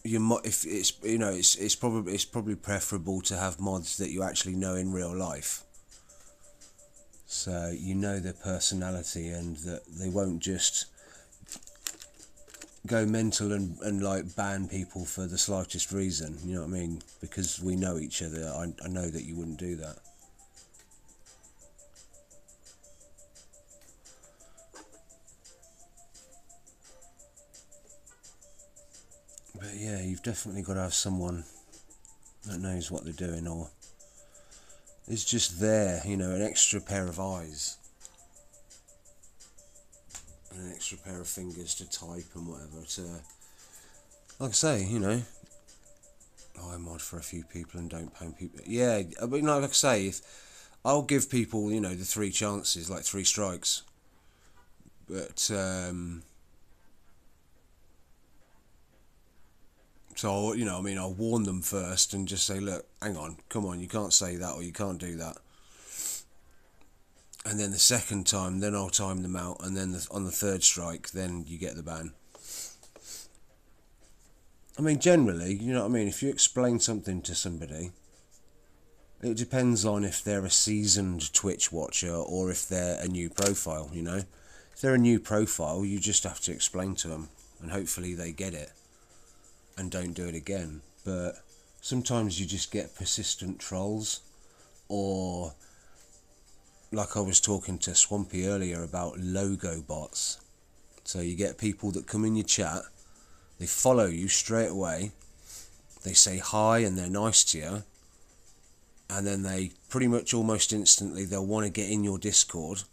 if it's it's probably preferable to have mods that you actually know in real life. So you know their personality and that they won't just go mental and like ban people for the slightest reason. You know what I mean? Because we know each other. I know that you wouldn't do that. But yeah, you've definitely got to have someone that knows what they're doing, or is just there, an extra pair of eyes and an extra pair of fingers to type and whatever. To, like I say, I mod for a few people and don't pay people. Yeah, I mean, like I say, if I'll give people, the 3 chances, like 3 strikes, but so I'll warn them first and just say, look, hang on, come on, you can't say that or you can't do that. And then the second time, then I'll time them out, and then on the 3rd strike, then you get the ban. I mean, generally, if you explain something to somebody, it depends on if they're a seasoned Twitch watcher or if they're a new profile, If they're a new profile, you just have to explain to them, and hopefully they get it and don't do it again. But sometimes you just get persistent trolls, or like I was talking to Swampy earlier about logo bots. So you get people that come in your chat, they follow you straight away, they say hi and they're nice to you, and then they pretty much almost instantly they'll want to get in your Discord,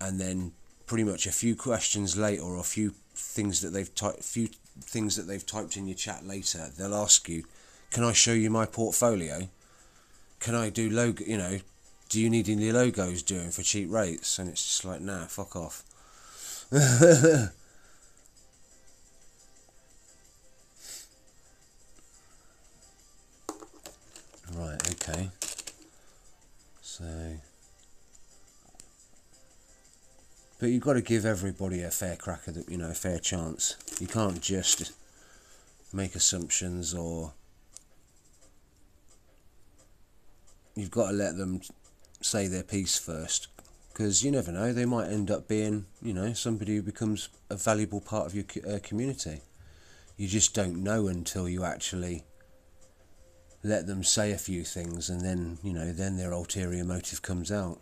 and then pretty much a few questions later, or a few things that they've typed in your chat later, they'll ask you, can I show you my portfolio? Can I do logo, do you need any logos doing for cheap rates? And it's just like, nah, fuck off. Right, okay. So, but you've got to give everybody a fair crack at the, a fair chance. You can't just make assumptions, or you've got to let them say their piece first, because you never know, they might end up being, somebody who becomes a valuable part of your community. You just don't know until you actually let them say a few things, and then, then their ulterior motive comes out.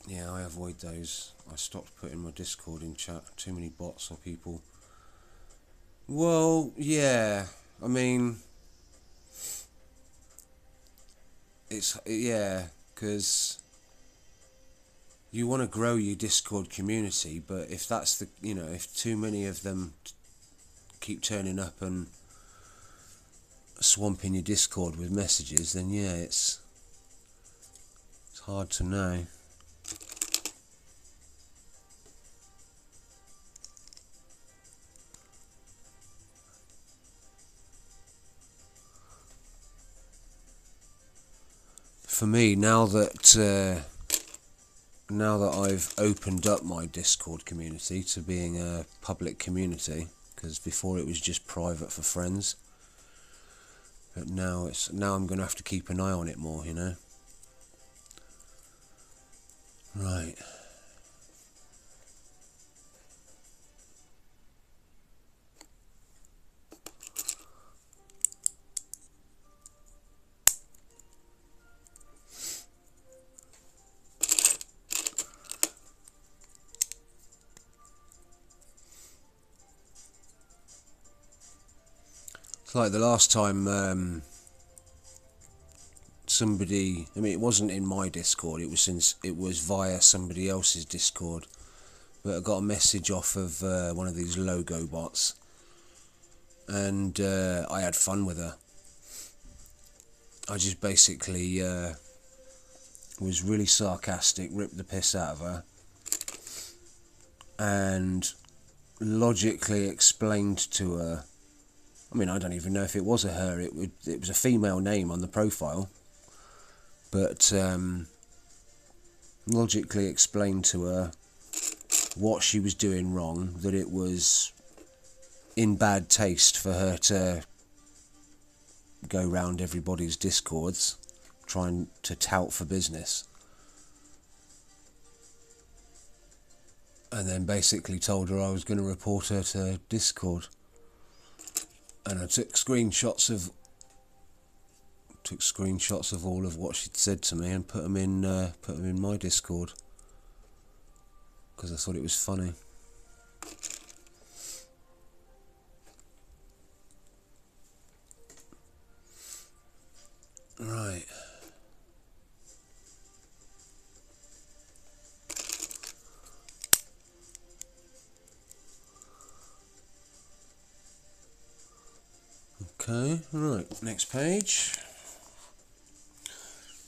Yeah, I avoid those. I stopped putting my Discord in chat. Too many bots or people. Well, yeah, I mean, because you want to grow your Discord community, but if that's the, if too many of them keep turning up and swamping your Discord with messages, then yeah, it's hard to know. For me, now that I've opened up my Discord community to being a public community, because before it was just private for friends, but now I'm going to have to keep an eye on it more, Right. It's like the last time somebody, I mean, it wasn't in my Discord, it was via somebody else's Discord, but I got a message off of one of these logo bots, and I had fun with her. I just basically was really sarcastic, ripped the piss out of her, and logically explained to her, I mean, I don't even know if it was a her, it was a female name on the profile, but logically explained to her what she was doing wrong, that it was in bad taste for her to go round everybody's Discords trying to tout for business, and then basically told her I was going to report her to Discord, and I took screenshots of all of what she'd said to me and put them in my Discord because I thought it was funny. Right. Okay, right, next page.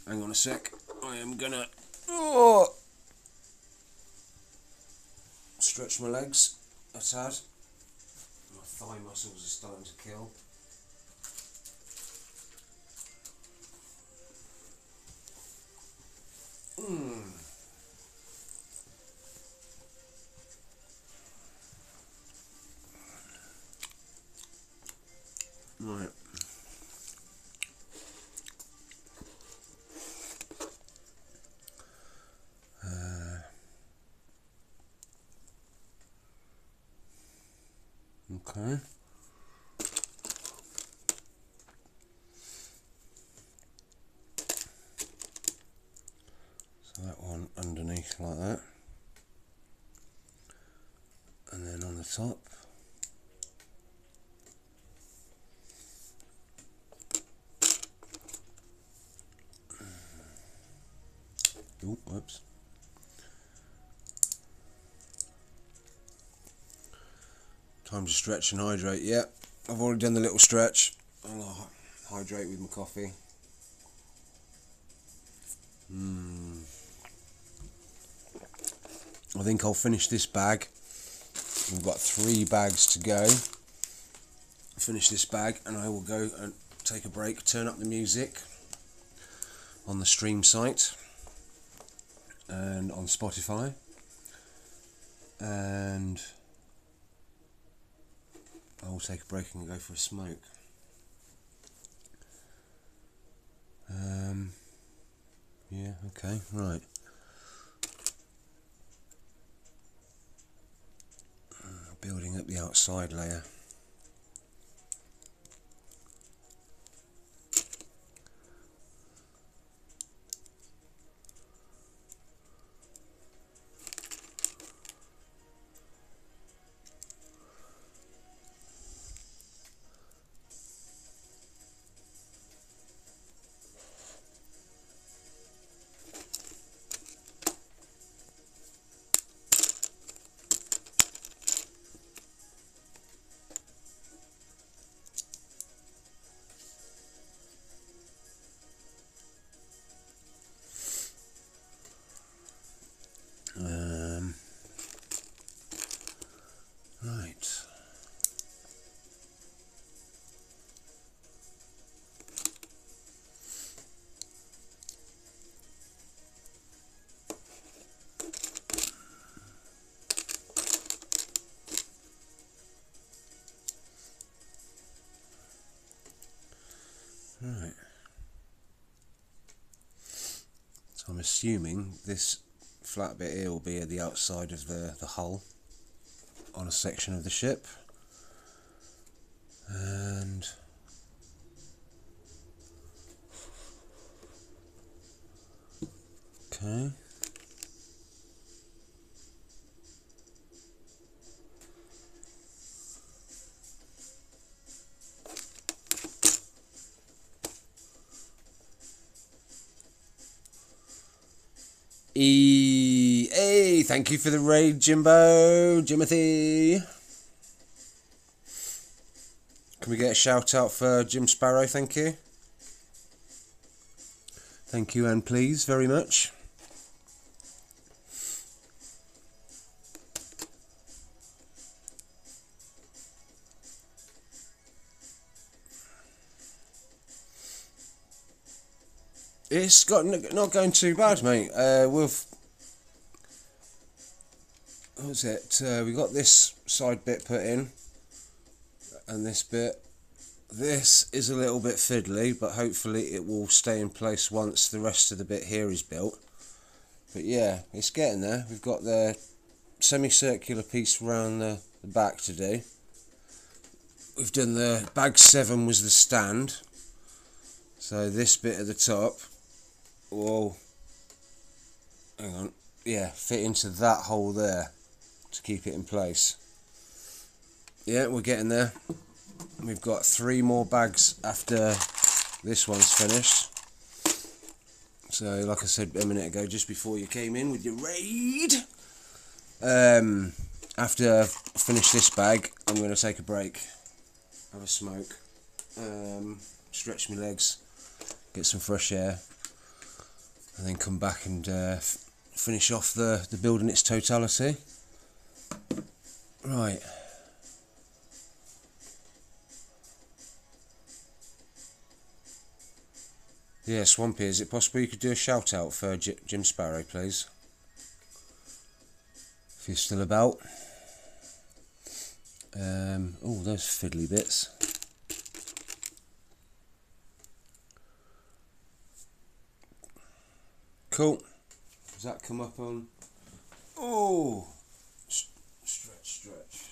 Hang on a sec. I am gonna stretch my legs a tad. My thigh muscles are starting to kill. Right. Okay. So that one underneath like that, and then on the top. Oh, whoops. Time to stretch and hydrate. Yeah, I've already done the little stretch. I'll hydrate with my coffee. I think I'll finish this bag. We've got 3 bags to go. Finish this bag and I will go and take a break, turn up the music on the stream site and on Spotify, and I will take a break and go for a smoke. Yeah, okay, right. Building up the outside layer. Right. Right. So I'm assuming this flat bit here will be at the outside of the hull on a section of the ship. And okay. Hey, thank you for the raid, Jimbo, Jimothy. Can we get a shout out for Jim Sparrow? Thank you. Thank you and please very much. It's got not going too bad, mate. What was it? We got this side bit put in, and this bit. This is a little bit fiddly, but hopefully it will stay in place once the rest of the bit here is built. But yeah, it's getting there. We've got the semicircular piece around the back to do. We've done the bag 7 was the stand. So this bit at the top will, hang on, yeah, fit into that hole there to keep it in place. Yeah, we're getting there. We've got 3 more bags after this one's finished. So like I said a minute ago, just before you came in with your raid, after I finish this bag, I'm going to take a break, have a smoke, stretch my legs, get some fresh air, and then come back and finish off the build in its totality. Right. Yeah, Swampy, is it possible you could do a shout out for Jim Sparrow, please? If you're still about. Oh, those fiddly bits. Cool. Does that come up on? Oh! Stretch.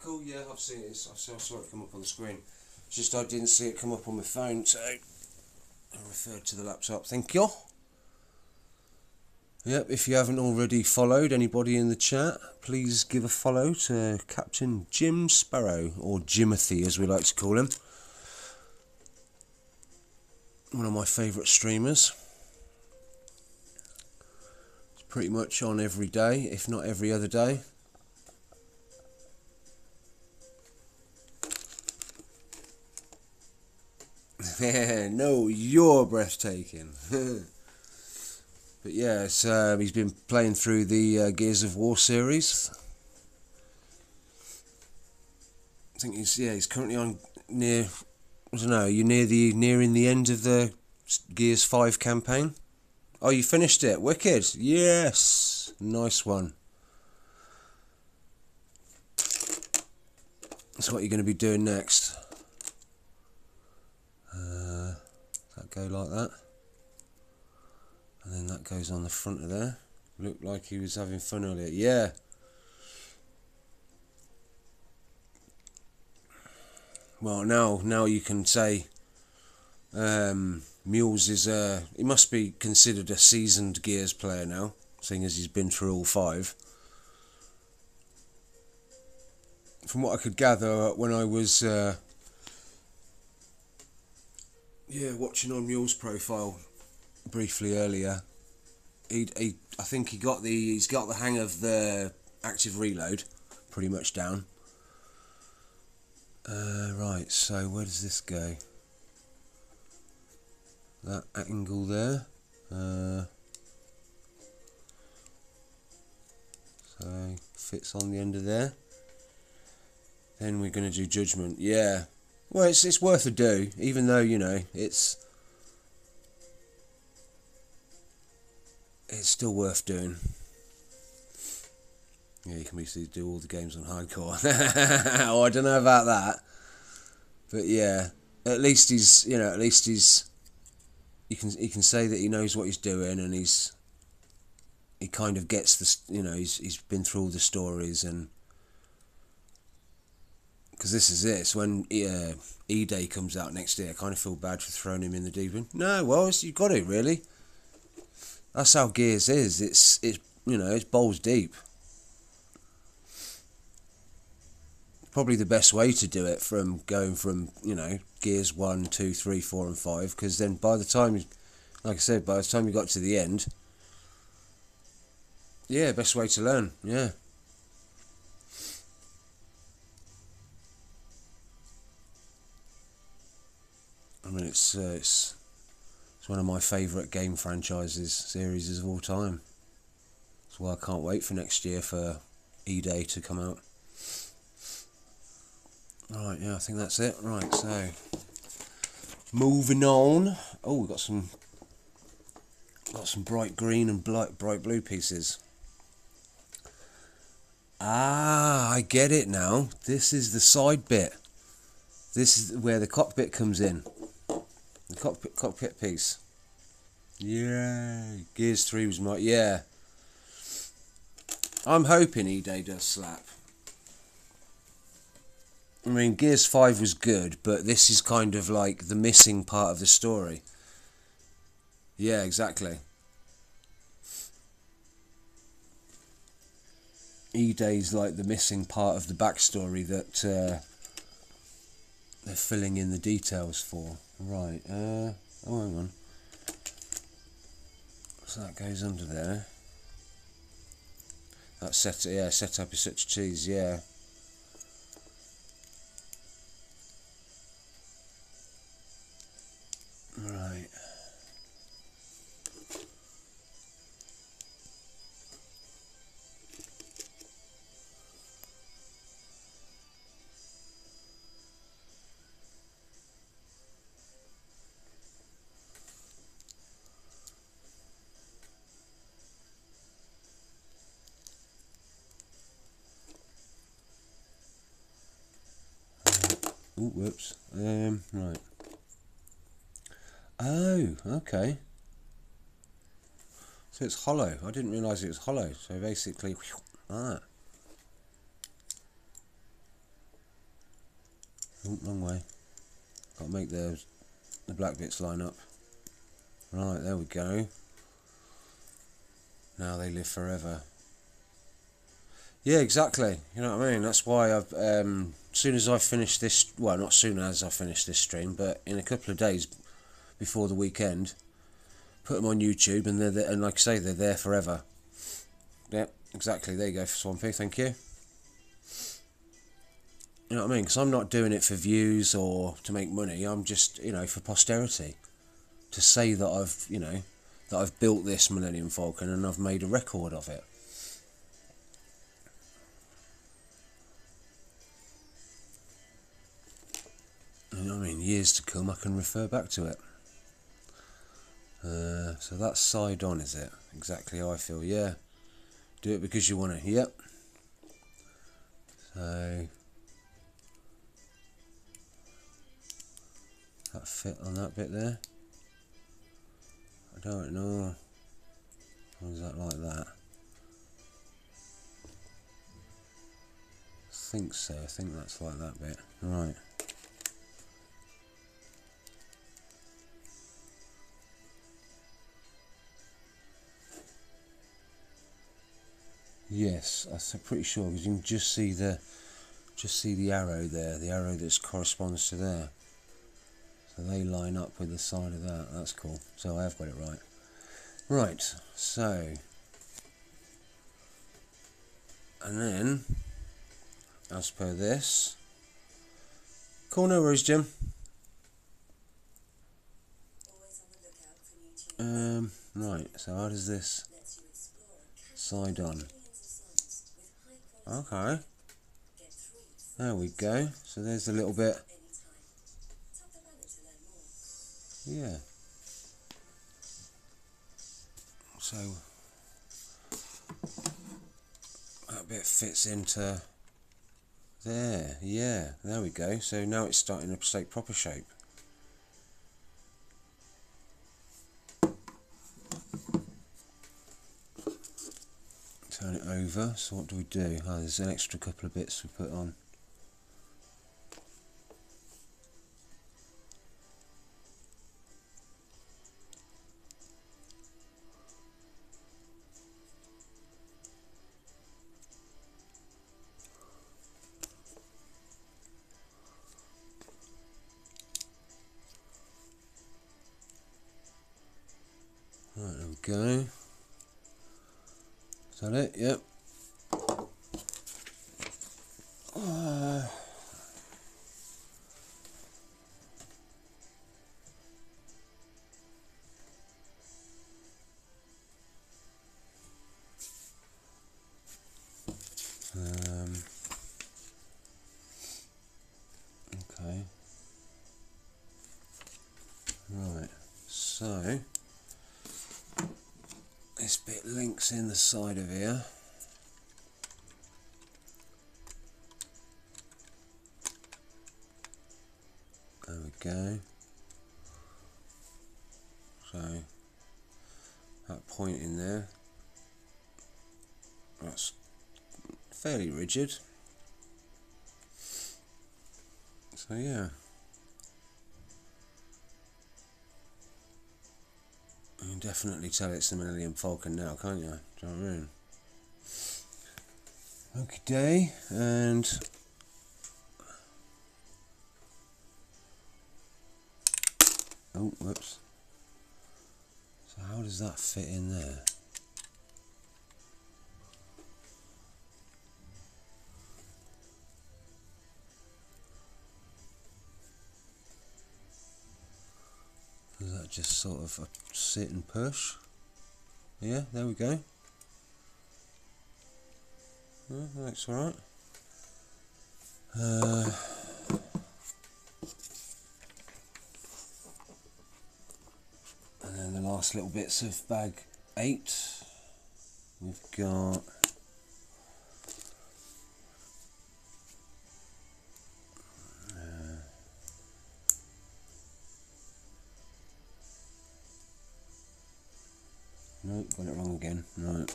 Cool, yeah, I've seen it. I saw it come up on the screen. It's just I didn't see it come up on my phone, so I referred to the laptop. Thank you. Yep, if you haven't already followed anybody in the chat, please give a follow to Captain Jim Sparrow, or Jimothy as we like to call him. One of my favourite streamers. It's pretty much on every day, if not every other day. No, you're breathtaking. But yeah, he's been playing through the Gears of War series. I think he's currently on near, I don't know, you're nearing the end of the Gears 5 campaign? Oh, you finished it, wicked, yes, nice one. That's what you're going to be doing next. That go like that, and then that goes on the front of there. Looked like he was having fun earlier. Yeah. Well, now you can say Mules is he must be considered a seasoned Gears player now, seeing as he's been through all 5. From what I could gather when I was watching on Mule's profile briefly earlier, I think he's got the hang of the active reload pretty much down. Right, so where does this go? That angle there. So fits on the end of there. Then we're going to do judgment. Yeah. Well, it's worth a do, even though, you know, it's still worth doing. Yeah, you can basically do all the games on hardcore. Oh, I don't know about that, but yeah, at least he's, you know, he can say that he knows what he's doing, and he kind of gets the, you know, he's been through all the stories, and because this is it. It's when E-Day comes out next year. I kind of feel bad for throwing him in the deep end. No, well, you've got to, really. That's how Gears is. It's you know, it's balls deep. probably the best way to do it, from going from, you know, gears 1, 2, 3, 4 and 5, because then by the time, like I said, by the time you got to the end, yeah, best way to learn, yeah. I mean, it's one of my favourite game series of all time. That's why I can't wait for next year for E-Day to come out. Right, yeah, I think that's it. Right, so moving on. Oh, we've got some bright green and bright blue pieces. Ah, I get it now. This is the side bit. This is where the cockpit comes in. The cockpit piece. Yay! Gears 3 was my... yeah. I'm hoping E-Day does slap. I mean, Gears 5 was good, but this is kind of like the missing part of the story. Yeah, exactly. E-Day's like the missing part of the backstory that they're filling in the details for. Right, oh, hang on. So that goes under there. That setup is such a cheese, yeah. Right. Ooh, whoops. Right. Oh, okay. So it's hollow. I didn't realise it was hollow. So basically, ah. Ooh, wrong way. Got to make the black bits line up. Right, there we go. Now they live forever. Yeah, exactly. You know what I mean? That's why I've, as soon as I finish this, well, not soon as I finish this stream, but in a couple of days before the weekend, put them on YouTube, and they're there, and like I say, they're there forever. Yep, exactly. There you go, Swampy. Thank you. You know what I mean? Because I'm not doing it for views or to make money. I'm just, you know, for posterity, to say that I've, you know, that I've built this Millennium Falcon and I've made a record of it. You know what I mean? Years to come, I can refer back to it. So that's side on, is it? Exactly how I feel, yeah. Do it because you want to, yep. So, that fit on that bit there? I don't know. Or is that like that? I think so, I think that's like that bit. Right. Yes, I'm pretty sure, because you can just see the arrow there, the arrow that corresponds to there. So they line up with the side of that. That's cool. So I have got it right. Right. So, and then, as per this, cool, no worries, Jim. Right. So how does this side on? Okay, there we go. So there's a little bit, yeah. So that bit fits into there, yeah, there we go. So now it's starting to take proper shape. Turn it over, so what do we do? Oh, there's an extra couple of bits we put on. go. Is that it? Yep. Okay. Right. So this bit links in the side of here. There we go. So that point in there, that's fairly rigid. So yeah, you can definitely tell it's the Millenium Falcon now, can't you? Do you know what I mean? Okay, and oh, whoops. So how does that fit in there? Does that just sort of sit and push? Yeah, there we go. Yeah, that's alright. And then the last little bits of bag 8. We've got no, got it wrong again. Right.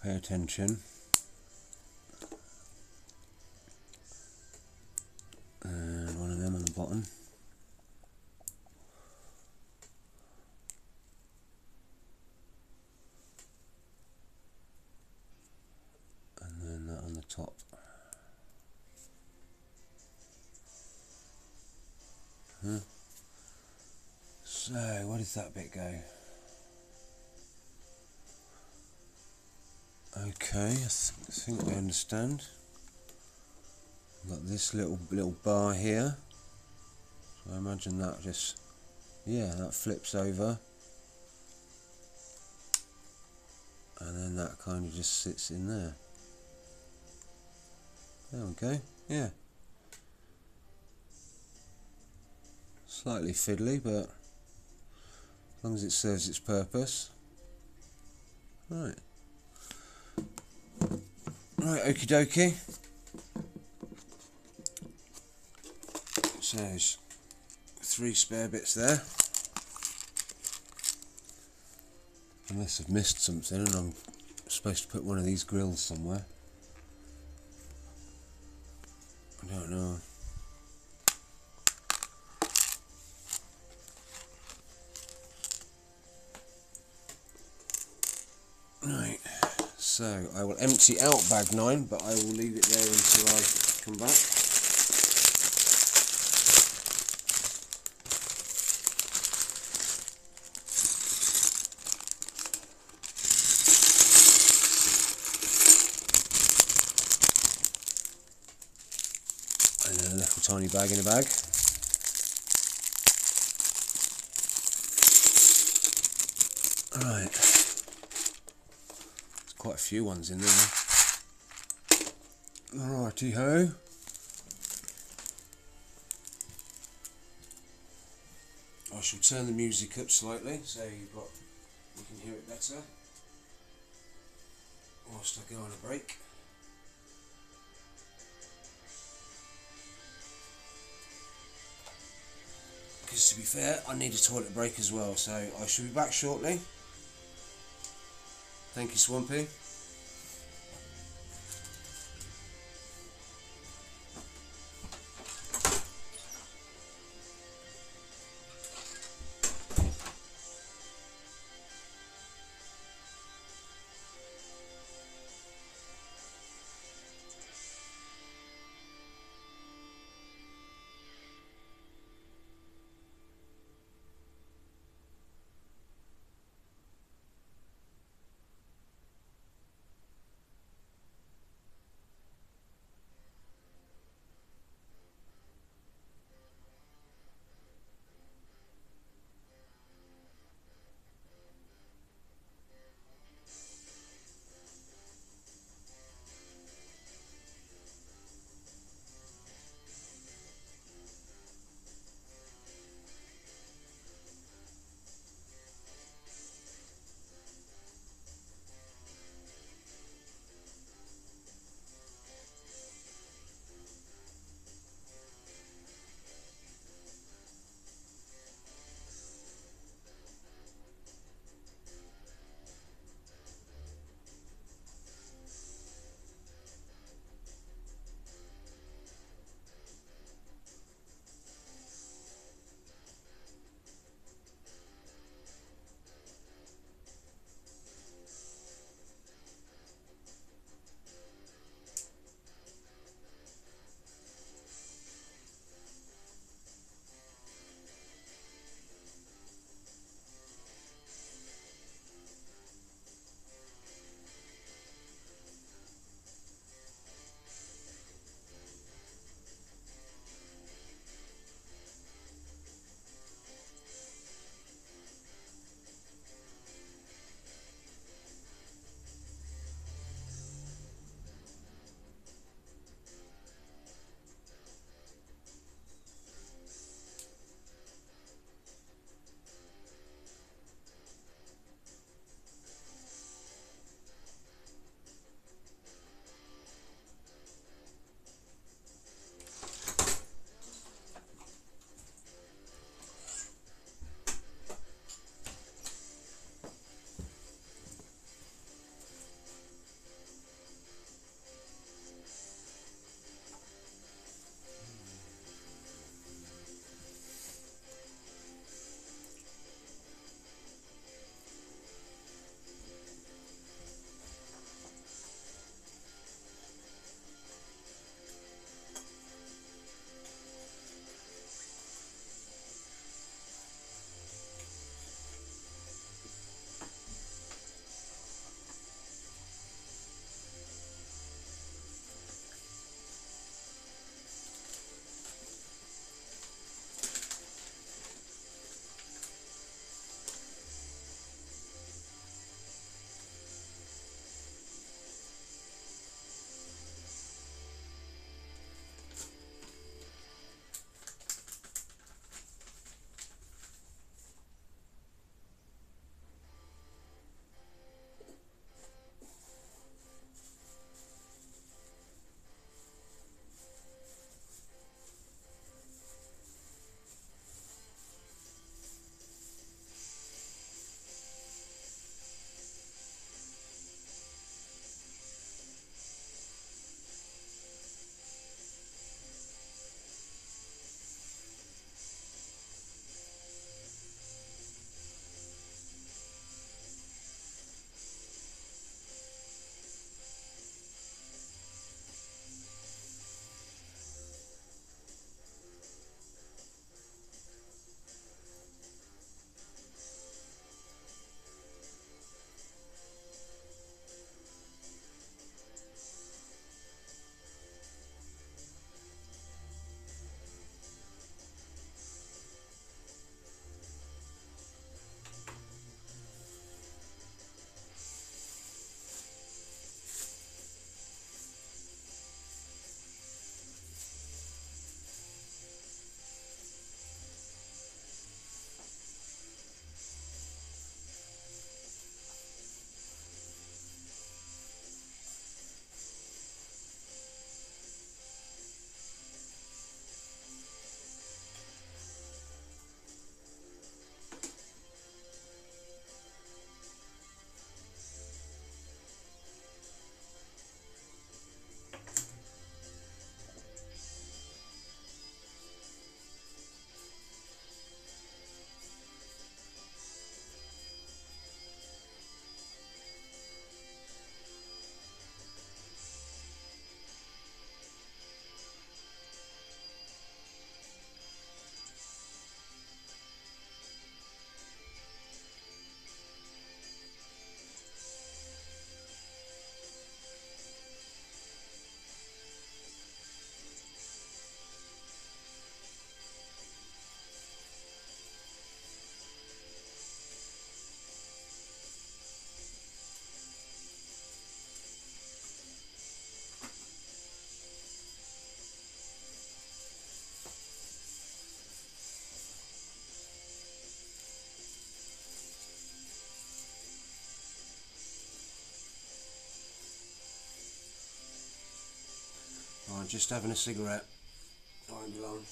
Pay attention. And one of them on the bottom. And then that on the top. Huh? So, where does that bit go? Okay, I think I understand. Got this little bar here. So I imagine that just, yeah, that flips over. And then that kind of just sits in there. There we go, yeah. Slightly fiddly, but as long as it serves its purpose. Right. Right, okie dokie. So there's 3 spare bits there. Unless I've missed something and I'm supposed to put one of these grills somewhere. I don't know. Right, so I will empty out bag 9, but I will leave it there until I come back. And then a little tiny bag in a bag. Right. Quite a few ones in there. Righty ho. I shall turn the music up slightly so you can hear it better whilst I go on a break. Because to be fair, I need a toilet break as well, so I shall be back shortly. Thank you, Swampy. I'm just having a cigarette. I won't be long.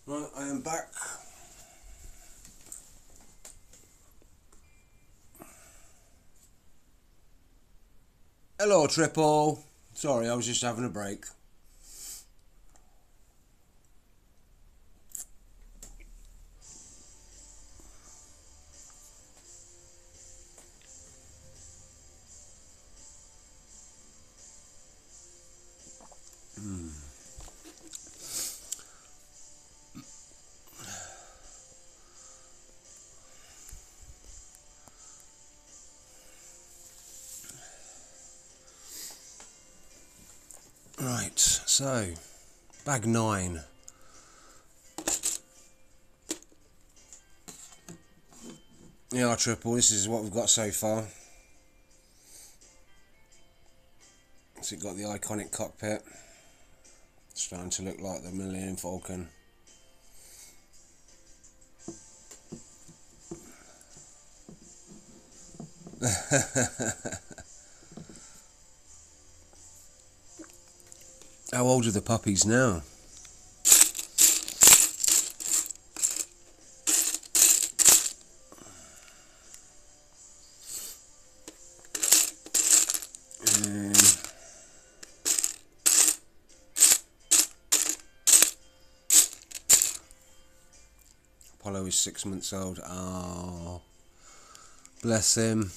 Right, I am back. Hello, Triple. Sorry, I was just having a break. Right, so bag 9. Yeah, Triple, this is what we've got so far. So it got the iconic cockpit, Starting to look like the Millenium Falcon. How old are the puppies now? Apollo is 6 months old. Oh, bless him.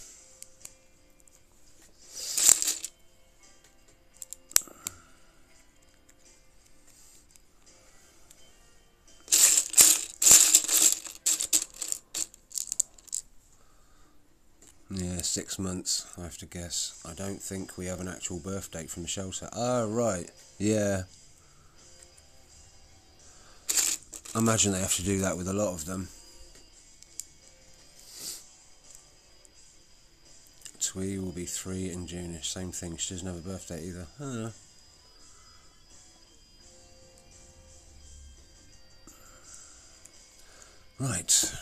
Yeah, 6 months, I have to guess. I don't think we have an actual birth date from the shelter. Oh, right. Yeah. I imagine they have to do that with a lot of them. Twee will be 3 in June. Same thing, she doesn't have a birthday either. Huh. Right.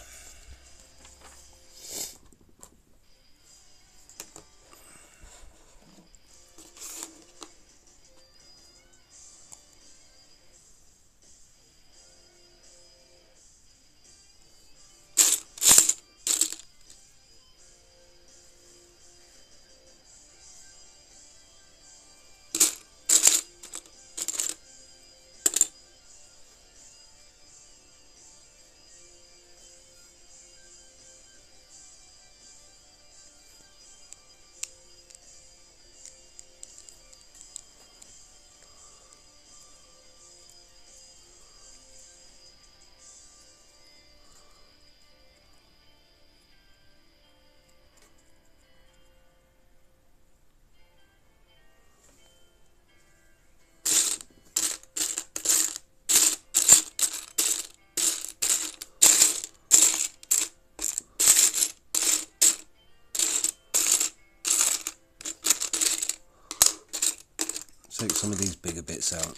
Take some of these bigger bits out.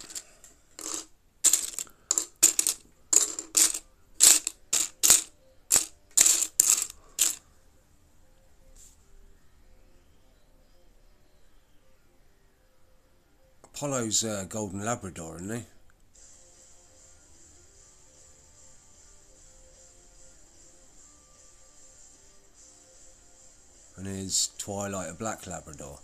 Apollo's a golden Labrador, isn't he? And is Twilight a black Labrador?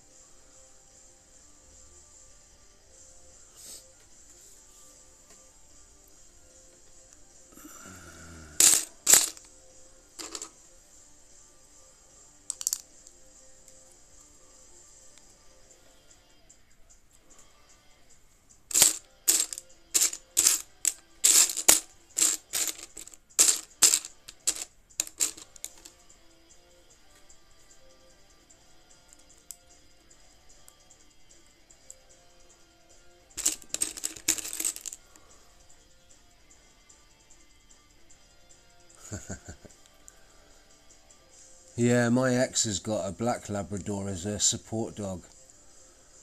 Yeah, my ex has got a black Labrador as a support dog.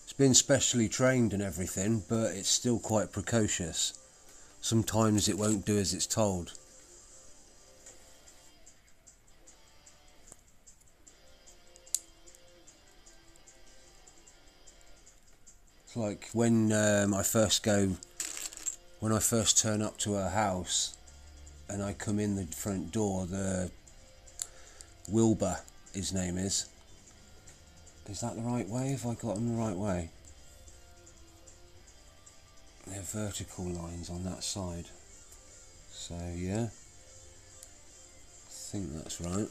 It's been specially trained and everything, but it's still quite precocious. Sometimes it won't do as it's told. It's like when I first turn up to her house and I come in the front door, the Wilbur, his name is. Is that the right way? Have I got him the right way? They're vertical lines on that side. So yeah, I think that's right.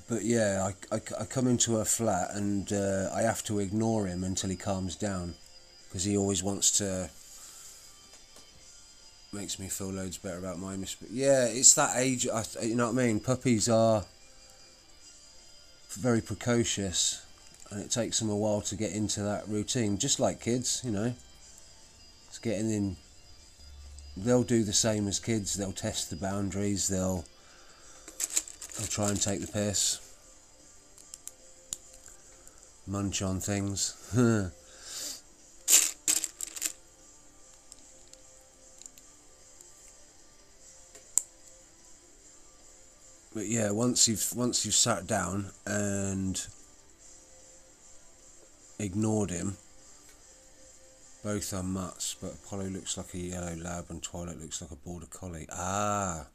But yeah, I come into her flat and I have to ignore him until he calms down, because he always wants to. Makes me feel loads better about my but yeah, it's that age. You know what I mean? Puppies are very precocious, and it takes them a while to get into that routine. Just like kids, you know. It's getting in. They'll do the same as kids. They'll test the boundaries. They'll try and take the piss. munch on things. But yeah, once you've sat down and ignored him, both are mutts, but Apollo looks like a yellow lab and Twilight looks like a border collie. Ah.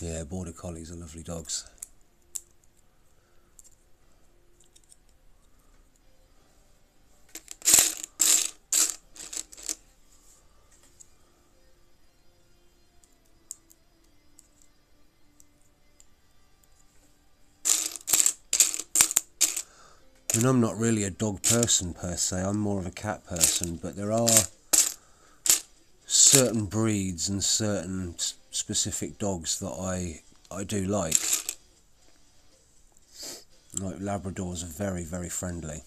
Yeah, border collies are lovely dogs. I mean, I'm not really a dog person per se, I'm more of a cat person, but there are certain breeds and certain specific dogs that I do like. Like Labradors are very, very friendly.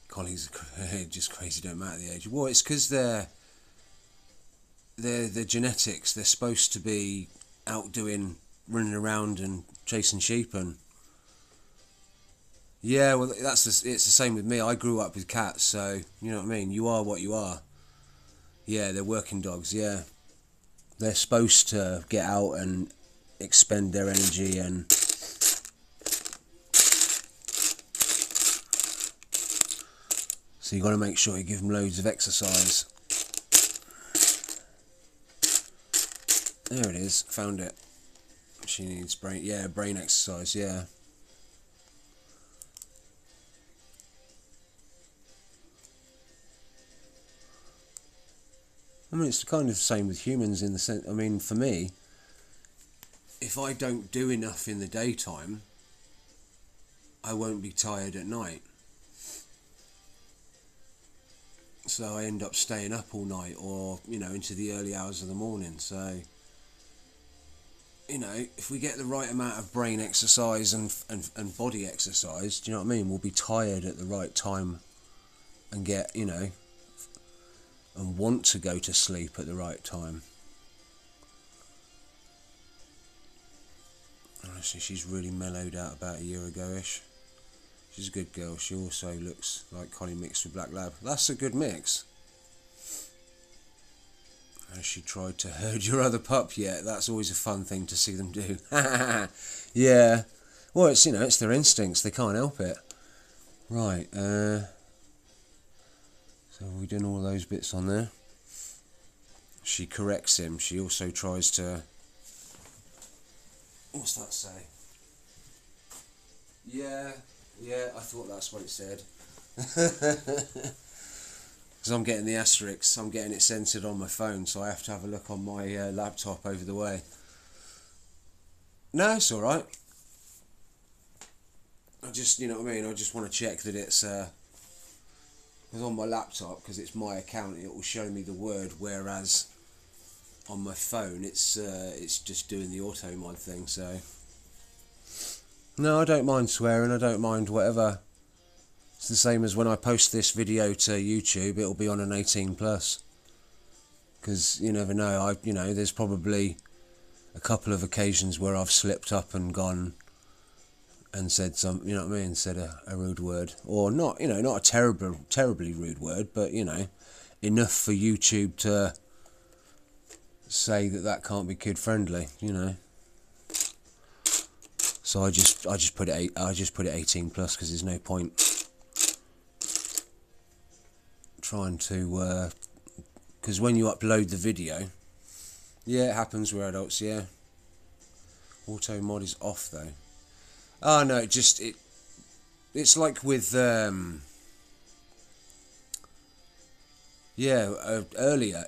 Collies are just crazy, don't matter the age. Well, it's because they're genetics. They're supposed to be out running around and chasing sheep and... Yeah, well, it's the same with me. I grew up with cats, so, you know what I mean? You are what you are. Yeah, they're working dogs, yeah. They're supposed to get out and expend their energy and... So you got to make sure you give them loads of exercise. There it is, found it. She needs brain exercise, yeah. I mean, it's kind of the same with humans in the sense, I mean, for me, if I don't do enough in the daytime, I won't be tired at night. So I end up staying up all night or, you know, into the early hours of the morning. So, you know, if we get the right amount of brain exercise and body exercise, do you know what I mean? We'll be tired at the right time and get, you know, and want to go to sleep at the right time. Honestly, she's really mellowed out about a year ago-ish. She's a good girl. She also looks like Collie mixed with Black Lab. That's a good mix. Has she tried to herd your other pup yet? That's always a fun thing to see them do. Yeah. Well, it's, you know, it's their instincts. They can't help it. Right. So we've done all those bits on there. She corrects him. She also tries to... What's that say? Yeah, I thought that's what it said. Because I'm getting the asterisks, I'm getting it censored on my phone, so I have to have a look on my laptop over the way. No, it's alright. I just, you know what I mean, I just want to check that it's... Because on my laptop, because it's my account, it will show me the word, whereas on my phone it's just doing the auto mod thing. So no, I don't mind swearing, I don't mind whatever. It's the same as when I post this video to YouTube, it'll be on an 18 plus, because you never know. You know, there's probably a couple of occasions where I've slipped up and gone and said some, you know what I mean, said a rude word, or not, you know, not a terribly rude word, but you know, enough for YouTube to say that can't be kid friendly, you know. So I just put it 18 plus, because there's no point trying to, because when you upload the video, yeah, it happens, we're adults, yeah. Auto mod is off though. Oh no, it's like with earlier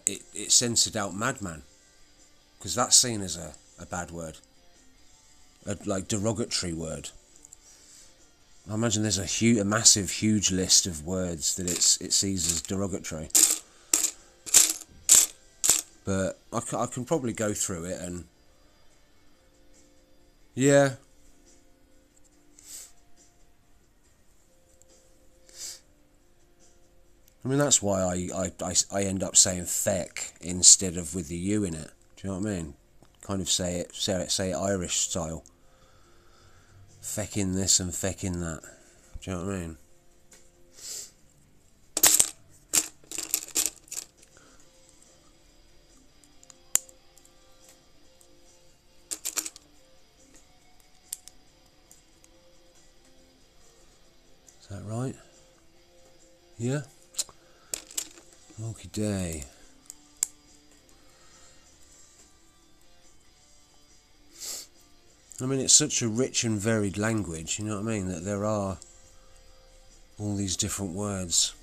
it censored out Madman, because that's seen as a bad word, like derogatory word. I imagine there's a massive, huge list of words that it sees as derogatory. But I can probably go through it and yeah. I mean, that's why I end up saying feck instead of with the U in it. Do you know what I mean? Kind of say it Irish style. Fecking this and fecking that. Do you know what I mean? Is that right? Yeah? Okie day. I mean, it's such a rich and varied language, you know what I mean, that there are all these different words.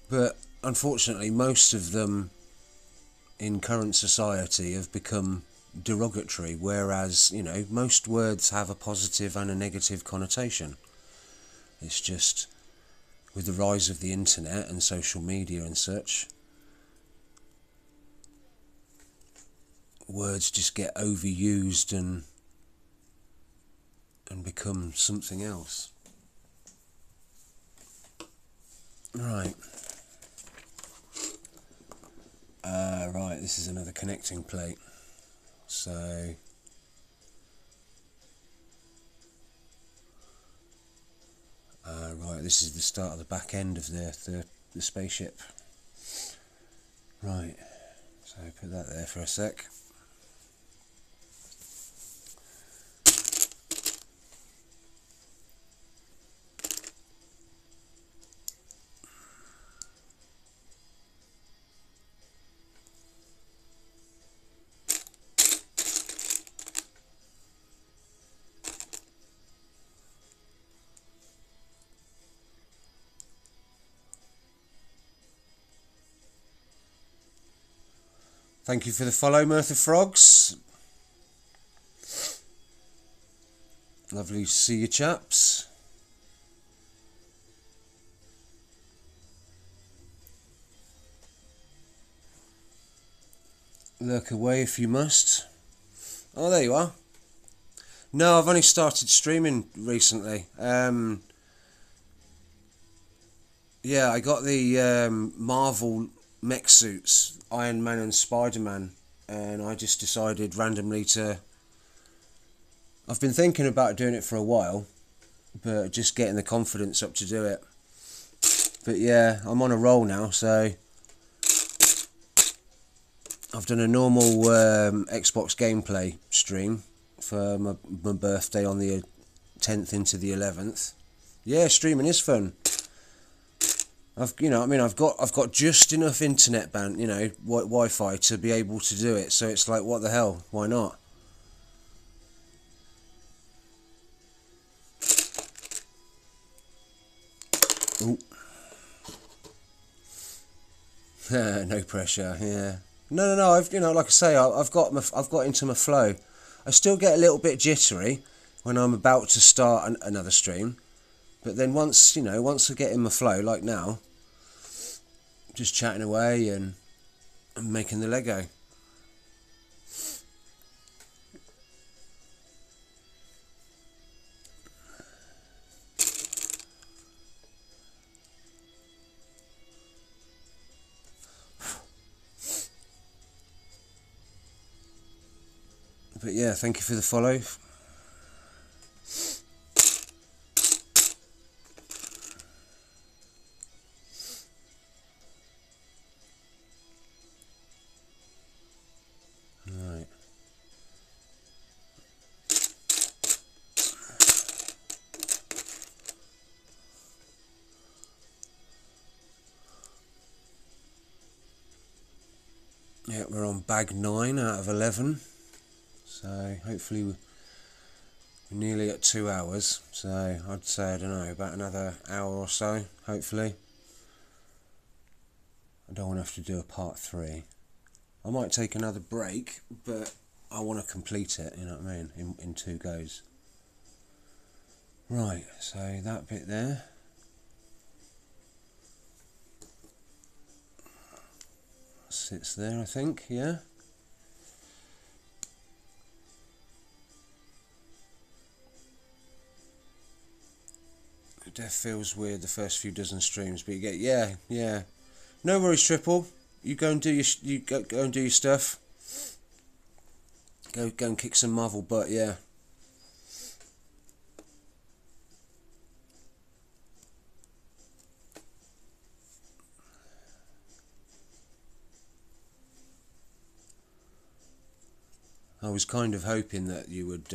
But unfortunately, most of them in current society have become derogatory, whereas, you know, most words have a positive and a negative connotation. It's just, with the rise of the internet and social media and such, words just get overused and become something else. Right. Right, this is another connecting plate. So right, this is the start of the back end of the spaceship. Right, so put that there for a sec. Thank you for the follow, Mirth of Frogs. Lovely to see you, chaps. Lurk away if you must. Oh, there you are. No, I've only started streaming recently. Yeah, I got the Marvel mech suits, Iron Man and Spider-Man, and I just decided randomly to... I've been thinking about doing it for a while, but just getting the confidence up to do it. But yeah, I'm on a roll now, so... I've done a normal Xbox gameplay stream for my birthday on the 10th into the 11th. Yeah, streaming is fun. I've got just enough internet band, Wi-Fi to be able to do it. So it's like, what the hell? Why not? Ooh. No pressure. Yeah. No. I've like I say, I've got into my flow. I still get a little bit jittery when I'm about to start another stream, but then once I get in my flow, like now, just chatting away and making the Lego. But yeah, thank you for the follow. Right. Yeah, we're on bag 9 out of 11. So hopefully we're nearly at 2 hours. So I'd say, I don't know, about another hour or so, hopefully. I don't want to have to do a part 3. I might take another break, but I want to complete it, you know what I mean, in 2 goes. Right, so that bit there. Sits there, I think, yeah. Death feels weird the first few dozen streams, but you get yeah. No worries, Triple. You go and do your stuff. Go and kick some Marvel butt, yeah. I was kind of hoping that you would,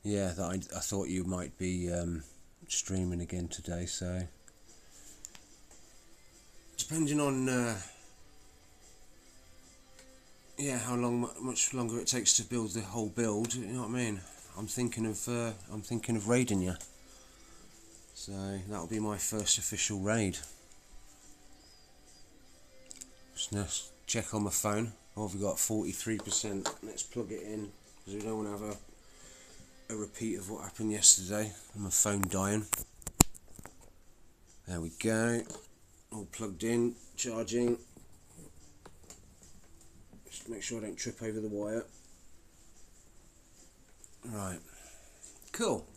yeah, that I thought you might be streaming again today, so depending on yeah, how much longer it takes to build the whole build, you know what I mean? I'm thinking of raiding you, so that'll be my first official raid. Just now check on my phone. Oh, we've got 43%. Let's plug it in because we don't want to have a repeat of what happened yesterday. And my phone dying. There we go. All plugged in, charging. Just make sure I don't trip over the wire. Right. Cool.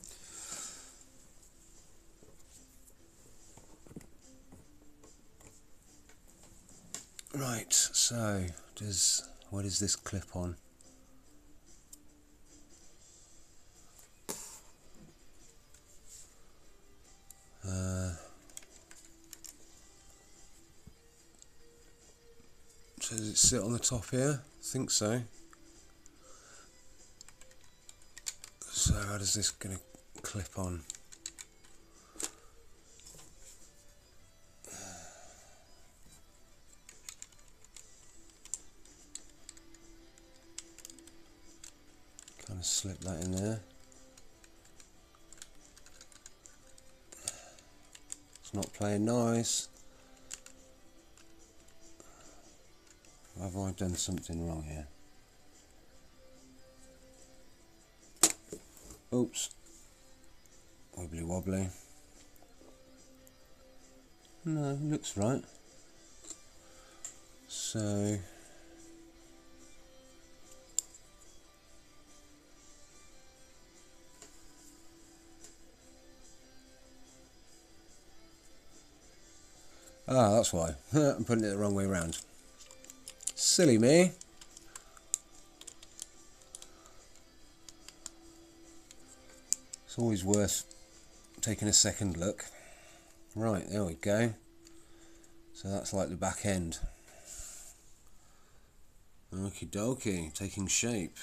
Right, so what is this clip on? So does it sit on the top here? I think so. So how does this gonna clip on? Kind of slip that in there. It's not playing nice. Have I done something wrong here? Oops. Wobbly wobbly. No, it looks right. So that's why. I'm putting it the wrong way around. Silly me. It's always worth taking a second look. Right, there we go. So that's like the back end. Okie dokie, taking shape.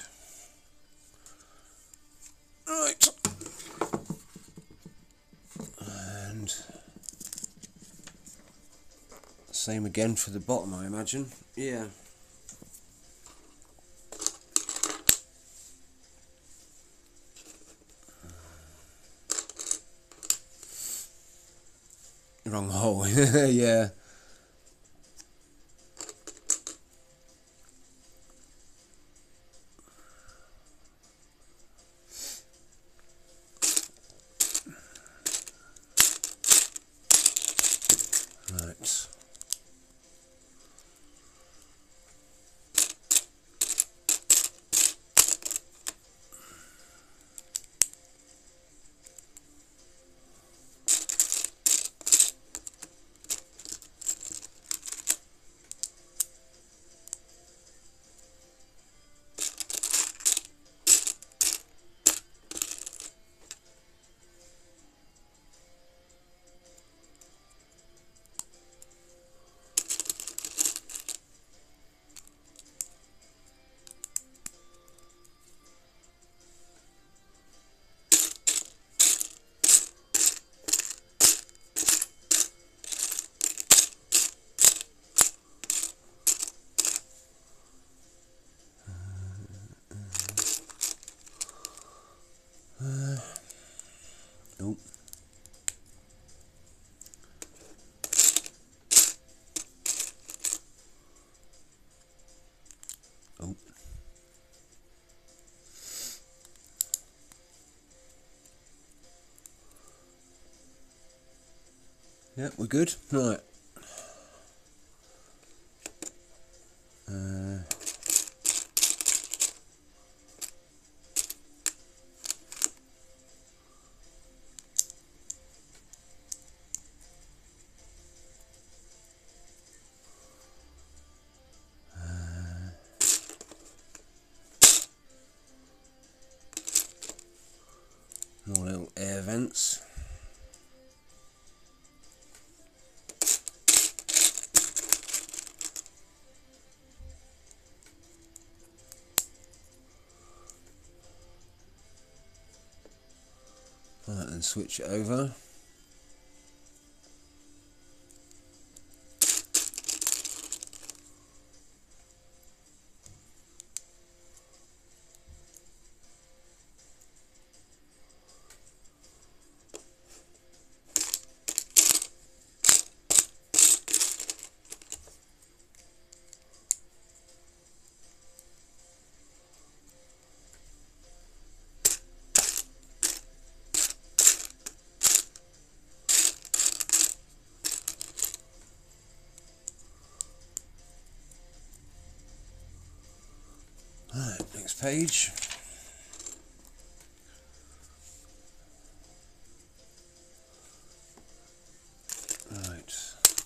Right. And same again for the bottom, I imagine. Yeah. Wrong hole. Yeah. Right. Nope. Oh. Yeah, we're good. Right. events. Right, then switch it over. Right, next page. Right.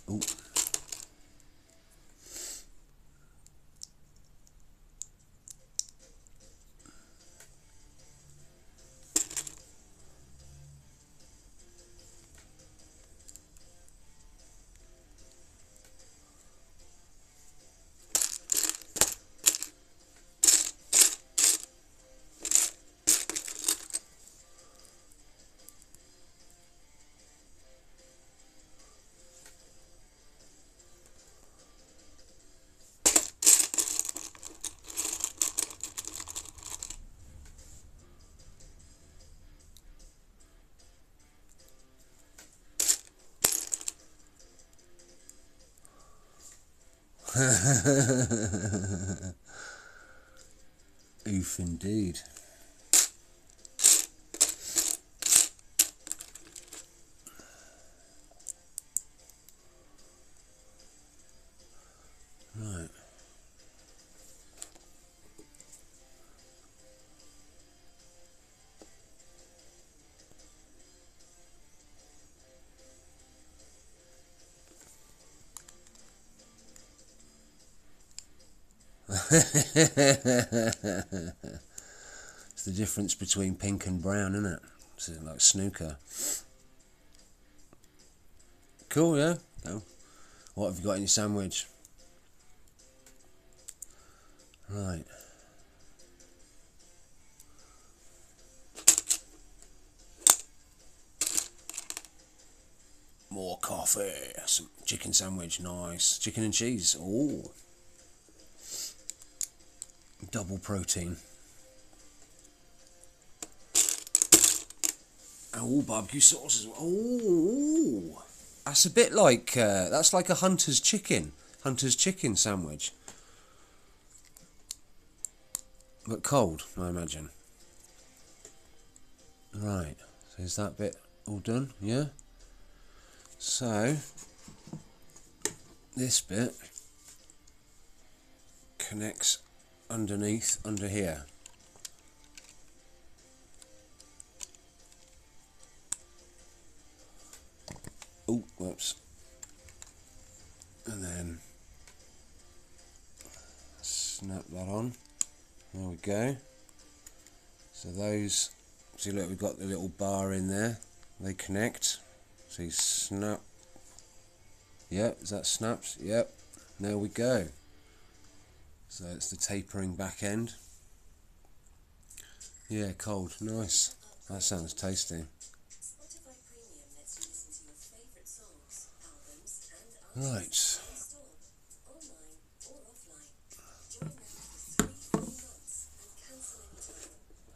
Ooh. Oof indeed. Right. It's the difference between pink and brown, isn't it? It's like snooker. Cool, yeah? No. What have you got in your sandwich? Right. More coffee. Some chicken sandwich, nice. Chicken and cheese. Oh. Double protein. Oh, barbecue sauce as well. Oh, that's a bit like that's like a Hunter's chicken sandwich, but cold, I imagine. Right, so is that bit all done? Yeah. So this bit connects underneath under here. Oh, whoops. And then snap that on. There we go. So those, see, look, we've got the little bar in there. They connect. So you snap. Yep, is that snaps? Yep. There we go. So it's the tapering back end. Yeah, cold. Nice. That sounds tasty. Right.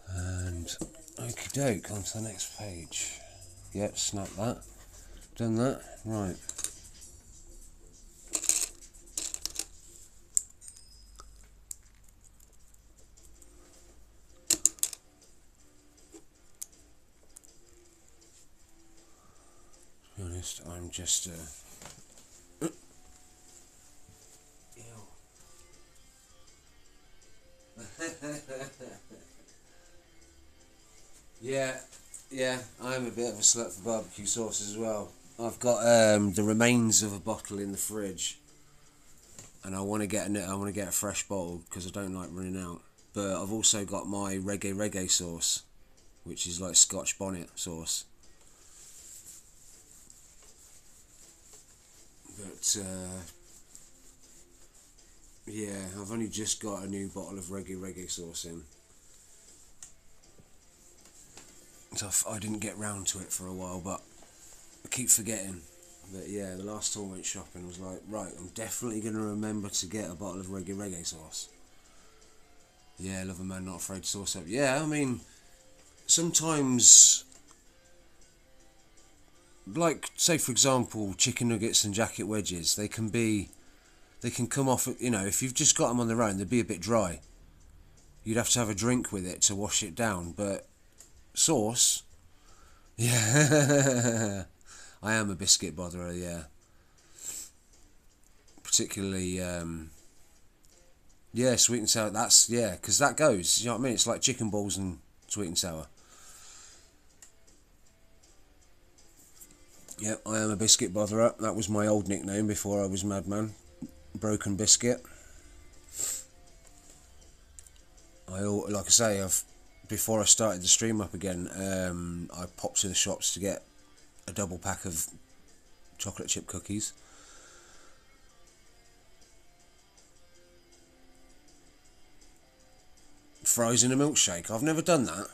And okie doke, on to the next page. Yep, snap that. Done that. Right. To be honest, I'm just yeah, I'm a bit of a slut for barbecue sauce as well. I've got the remains of a bottle in the fridge, and I want to get a fresh bottle because I don't like running out. But I've also got my reggae sauce, which is like Scotch bonnet sauce. But yeah, I've only just got a new bottle of reggae sauce in, so I didn't get round to it for a while, but I keep forgetting. But yeah, the last time I went shopping was like, right, I'm definitely going to remember to get a bottle of reggae sauce. Yeah, love a man not afraid to sauce up. Yeah, I mean, sometimes, like, say for example, chicken nuggets and jacket wedges, they can come off, you know, if you've just got them on their own, they'd be a bit dry. You'd have to have a drink with it to wash it down, but sauce, yeah, I am a biscuit botherer, yeah. Particularly, yeah, sweet and sour, that's, yeah, because that goes, you know what I mean? It's like chicken balls and sweet and sour. Yep, I am a biscuit botherer. That was my old nickname before I was Madman. Broken Biscuit. Like I say, before I started the stream up again, I popped to the shops to get a double pack of chocolate chip cookies. Fries in a milkshake. I've never done that,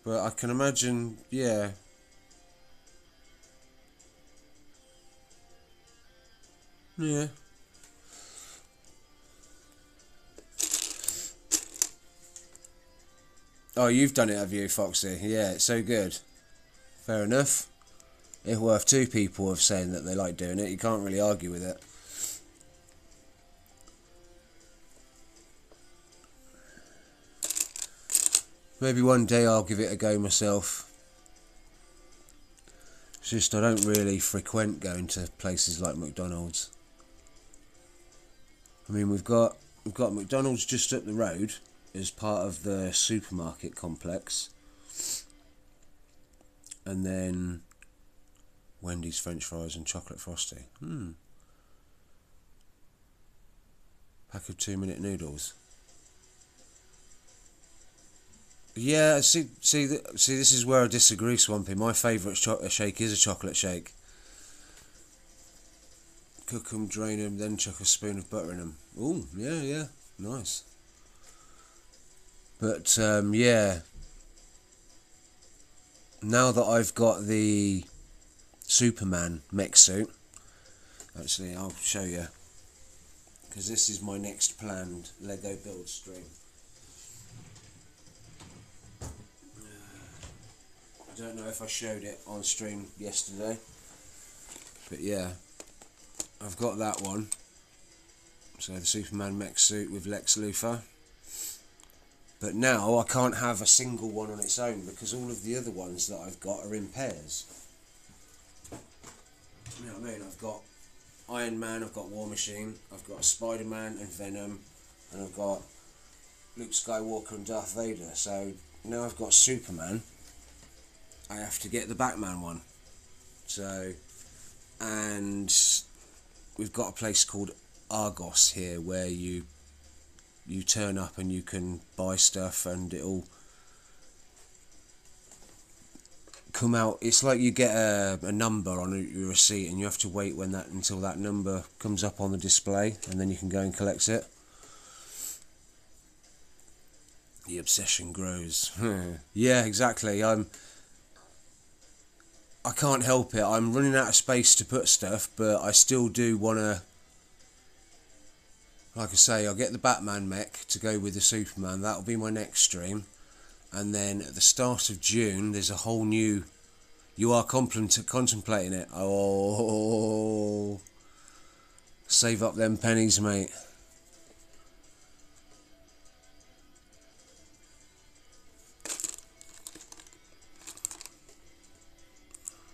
but I can imagine, yeah. Yeah. Oh, you've done it, have you, Foxy? Yeah, it's so good. Fair enough. If worth two people have saying that they like doing it, you can't really argue with it. Maybe one day I'll give it a go myself. It's just I don't really frequent going to places like McDonald's. I mean, we've got McDonald's just up the road as part of the supermarket complex, and then Wendy's French fries and chocolate frosty. Pack of 2-minute noodles. Yeah, see, this is where I disagree, Swampy. My favourite shake is a chocolate shake. Cook 'em, drain 'em, then chuck a spoon of butter in 'em. Ooh, yeah, nice. But, yeah. Now that I've got the Superman mech suit, actually, I'll show you, because this is my next planned Lego build stream. I don't know if I showed it on stream yesterday, but yeah, I've got that one. So the Superman mech suit with Lex Luthor. But now I can't have a single one on its own because all of the other ones that I've got are in pairs. You know what I mean? I've got Iron Man, I've got War Machine, I've got Spider-Man and Venom, and I've got Luke Skywalker and Darth Vader. So now I've got Superman, I have to get the Batman one. So, and we've got a place called Argos here where you turn up and you can buy stuff and it'll come out. It's like you get a number on your receipt and you have to wait until that number comes up on the display, and then you can go and collect it. The obsession grows. Yeah, exactly. I can't help it. I'm running out of space to put stuff, but I still do want to, like I say, I'll get the Batman mech to go with the Superman. That'll be my next stream. And then at the start of June, there's a whole new... You are contemplating it. Oh, save up them pennies, mate.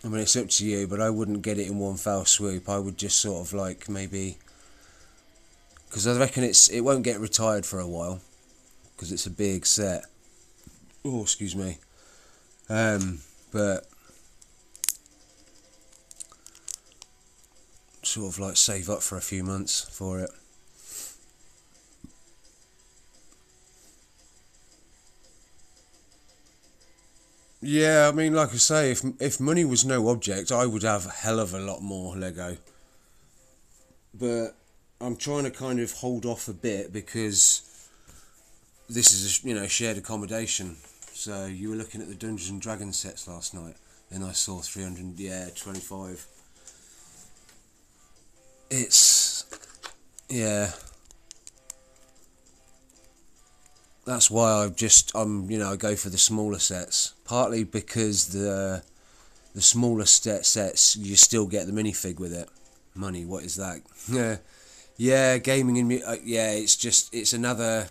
I mean, it's up to you, but I wouldn't get it in one foul swoop. I would just sort of like maybe... Because I reckon it won't get retired for a while. Because it's a big set. Oh, excuse me. But... sort of like save up for a few months for it. Yeah, I mean, like I say, if money was no object, I would have a hell of a lot more Lego. But I'm trying to kind of hold off a bit because this is shared accommodation. So you were looking at the Dungeons and Dragons sets last night, and I saw 325. It's yeah. That's why I go for the smaller sets. Partly because the smaller sets you still get the minifig with it. Money, what is that? Yeah, yeah, gaming and yeah. It's another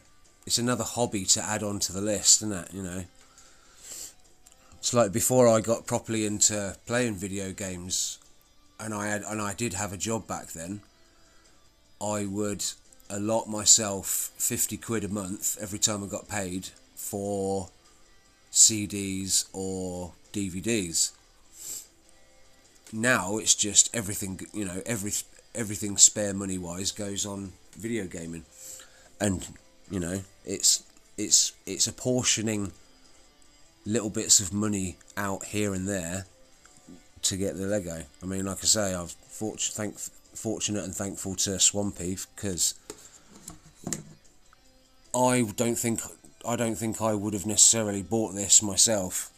hobby to add on to the list, isn't it? It's like before I got properly into playing video games, and I did have a job back then. I would allot myself 50 quid a month every time I got paid for CDs or DVDs. Now it's just everything, everything spare money wise goes on video gaming, and it's apportioning little bits of money out here and there to get the Lego. I mean, like I say, I'm fortunate and thankful to Swampy, because I don't think I would have necessarily bought this myself.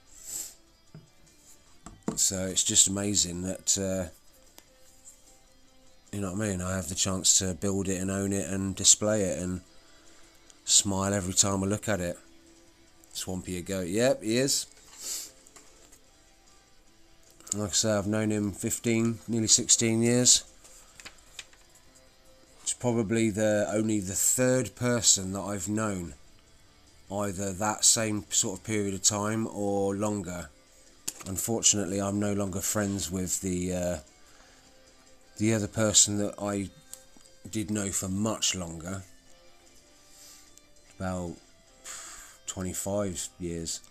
So it's just amazing that you know what I mean. I have the chance to build it and own it and display it and smile every time I look at it. Swampy a goat. Yep, he is. Like I say, I've known him 15, nearly 16 years. It's probably only the third person that I've known either that same sort of period of time or longer. Unfortunately, I'm no longer friends with the other person that I did know for much longer, about 25 years.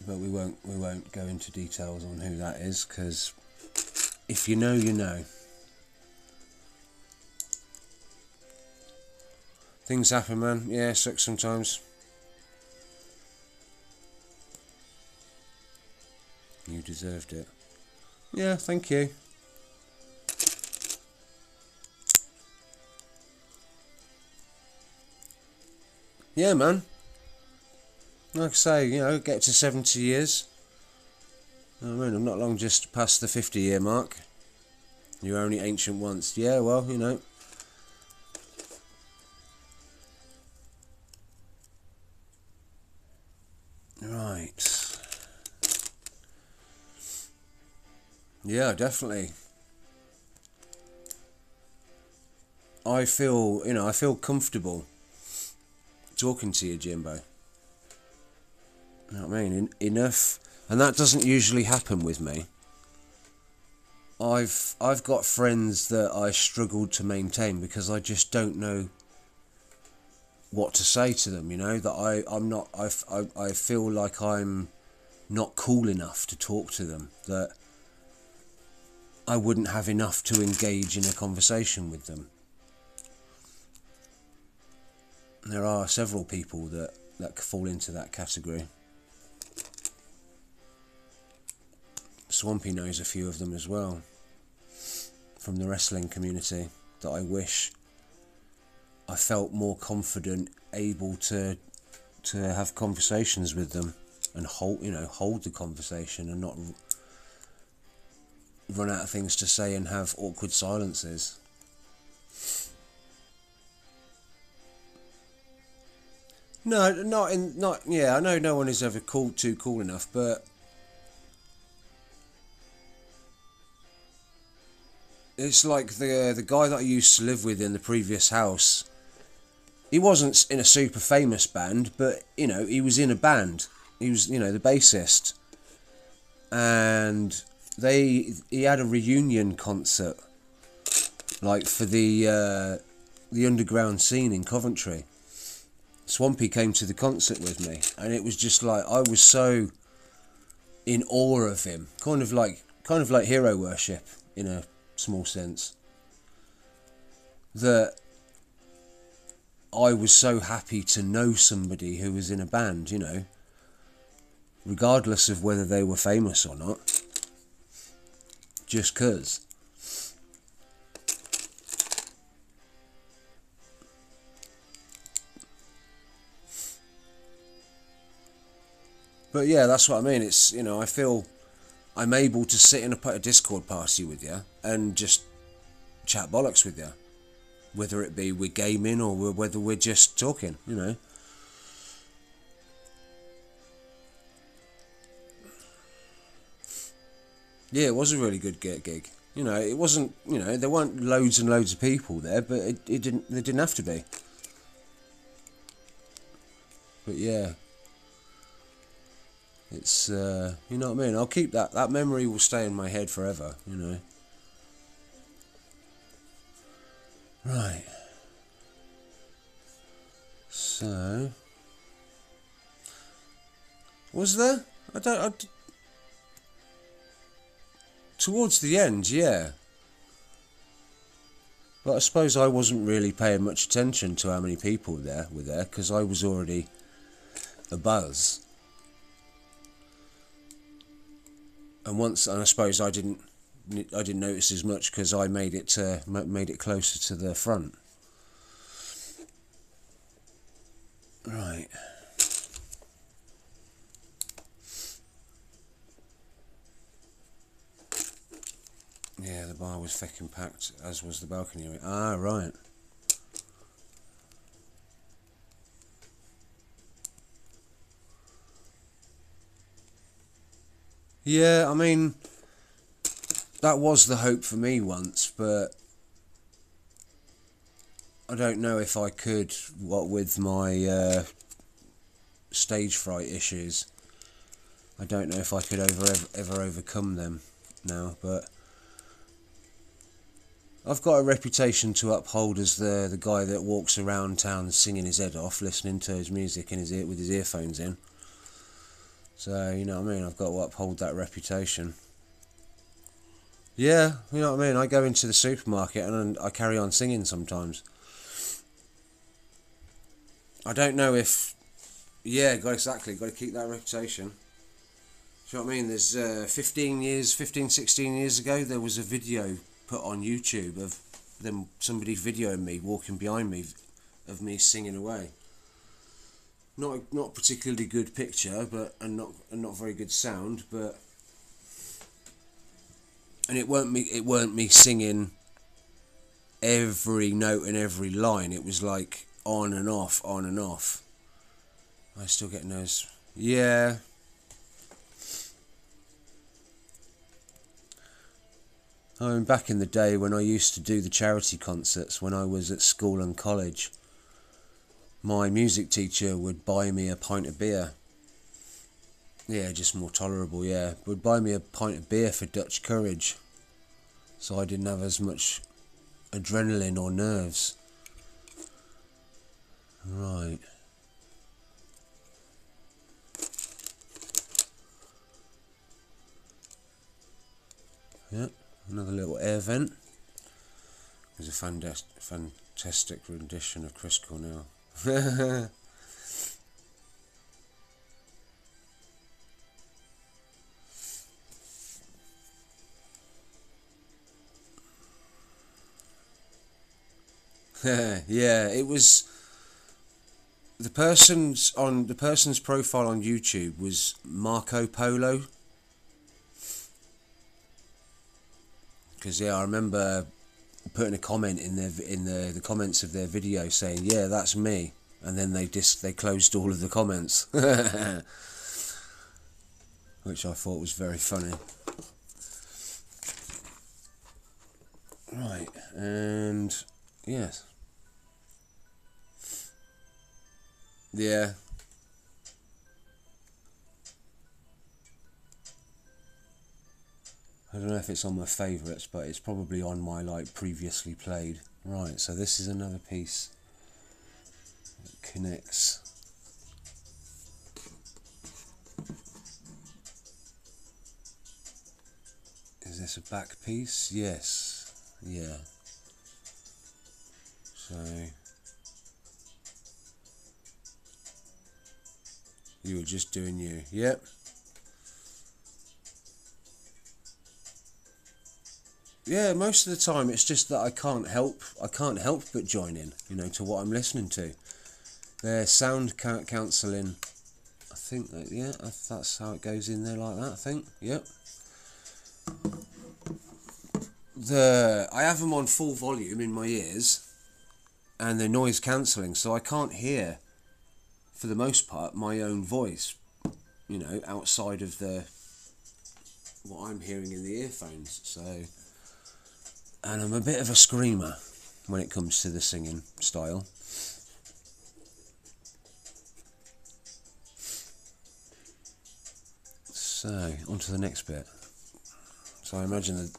But we won't go into details on who that is, because if you know, you know. Things happen, man. Yeah, sucks sometimes. You deserved it. Yeah, thank you. Yeah, man. Like I say, get to 70 years. I mean, I'm not long just past the 50-year mark. You're only ancient once. Yeah, well, Right. Yeah, definitely. I feel comfortable talking to you, Jimbo. You know what I mean? Enough, and that doesn't usually happen with me. I've got friends that I struggled to maintain because I just don't know what to say to them. That I'm not. I feel like I'm not cool enough to talk to them. That I wouldn't have enough to engage in a conversation with them. There are several people that fall into that category. Swampy knows a few of them as well, from the wrestling community, that I wish I felt more confident, able to have conversations with them and hold the conversation and not run out of things to say and have awkward silences. No, yeah, I know no one is ever too cool enough, but it's like the guy that I used to live with in the previous house. He wasn't in a super famous band, but he was in a band. He was the bassist, and he had a reunion concert, like for the underground scene in Coventry. Swampy came to the concert with me, and it was just like I was so in awe of him, kind of like hero worship in a small sense, that I was so happy to know somebody who was in a band, regardless of whether they were famous or not, just 'cause. But yeah, that's what I mean. It's, you know, I feel I'm able to sit in a Discord party with you and just chat bollocks with you, whether it be we're gaming or whether we're just talking, you know. Yeah, it was a really good gig. You know, it wasn't, you know, there weren't loads and loads of people there, but it didn't have to be. But yeah, it's, you know what I mean? I'll keep that memory will stay in my head forever, you know. Right. So, was there? Towards the end, yeah. But I suppose I wasn't really paying much attention to how many people were there, because I was already abuzz. And I suppose I didn't notice as much because I made it closer to the front. Right. Yeah, the bar was fucking packed, as was the balcony area. Ah, right. Yeah, I mean, that was the hope for me once, but I don't know if I could, what with my stage fright issues. I don't know if I could ever overcome them now, but I've got a reputation to uphold as the guy that walks around town singing his head off, listening to his music in his ear with his earphones in. So, you know what I mean, I've got to uphold that reputation. Yeah, you know what I mean, I go into the supermarket and I carry on singing sometimes. I don't know if... Yeah, exactly, got to keep that reputation. Do you know what I mean? There's 16 years ago, there was a video put on YouTube of somebody videoing me, walking behind me, of me singing away. Not particularly good picture, but and not very good sound, but and it weren't me singing every note and every line. It was like on and off, on and off. I still get those. Yeah. I mean, back in the day when I used to do the charity concerts when I was at school and college, my music teacher would buy me a pint of beer. Yeah, just more tolerable, yeah. Would buy me a pint of beer for Dutch courage, so I didn't have as much adrenaline or nerves. Right. Yep, another little air vent. There's a fantastic rendition of Chris Cornell. Yeah, it was the person's profile on YouTube was Marco Polo. Because yeah, I remember putting a comment in the comments of their video saying, "Yeah, that's me," and then they closed all of the comments, which I thought was very funny. Right, and yes, yeah. I don't know if it's on my favourites, but it's probably on my like previously played. Right, so this is another piece that connects. Is this a back piece? Yes. Yeah. So you were just doing you. Yep. yeah, most of the time it's just that I can't help but join in, you know, to what I'm listening to. Their sound cancelling, I think that, yeah, that's how it goes in there like that, I think, yep. I have them on full volume in my ears, and they're noise cancelling, so I can't hear, for the most part, my own voice, you know, outside of what I'm hearing in the earphones, so... And I'm a bit of a screamer when it comes to the singing style. So, on to the next bit. So I imagine that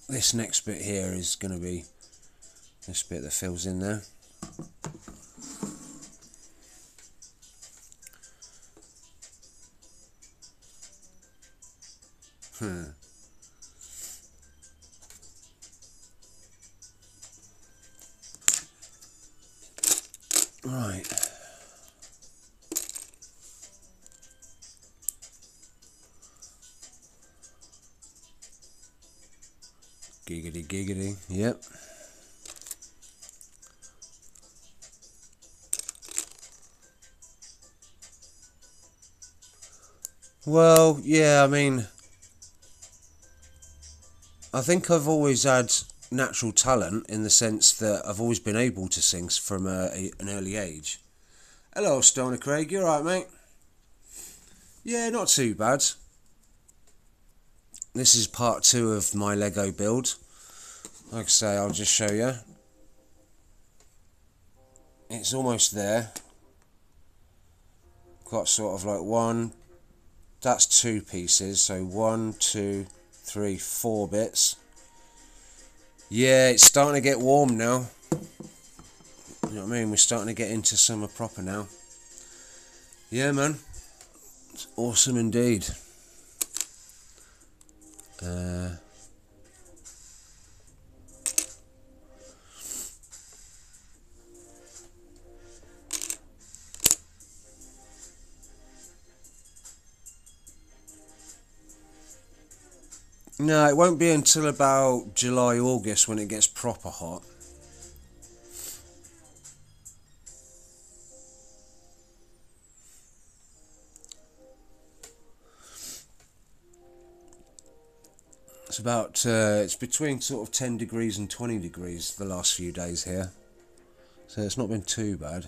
this next bit here is going to be this bit that fills in there. Right. Giggity giggity, yep. Well, yeah, I mean, I think I've always had natural talent in the sense that I've always been able to sing from an early age. Hello, Stoner Craig, you alright, mate? Yeah, not too bad. This is part 2 of my Lego build. Like I say, I'll just show you. It's almost there. Got sort of like one, that's 2 pieces, so 1, 2, 3, 4 bits. Yeah, it's starting to get warm now. You know what I mean? We're starting to get into summer proper now. Yeah, man. It's awesome indeed. No, it won't be until about July, August when it gets proper hot. It's between sort of 10 degrees and 20 degrees the last few days here. So it's not been too bad.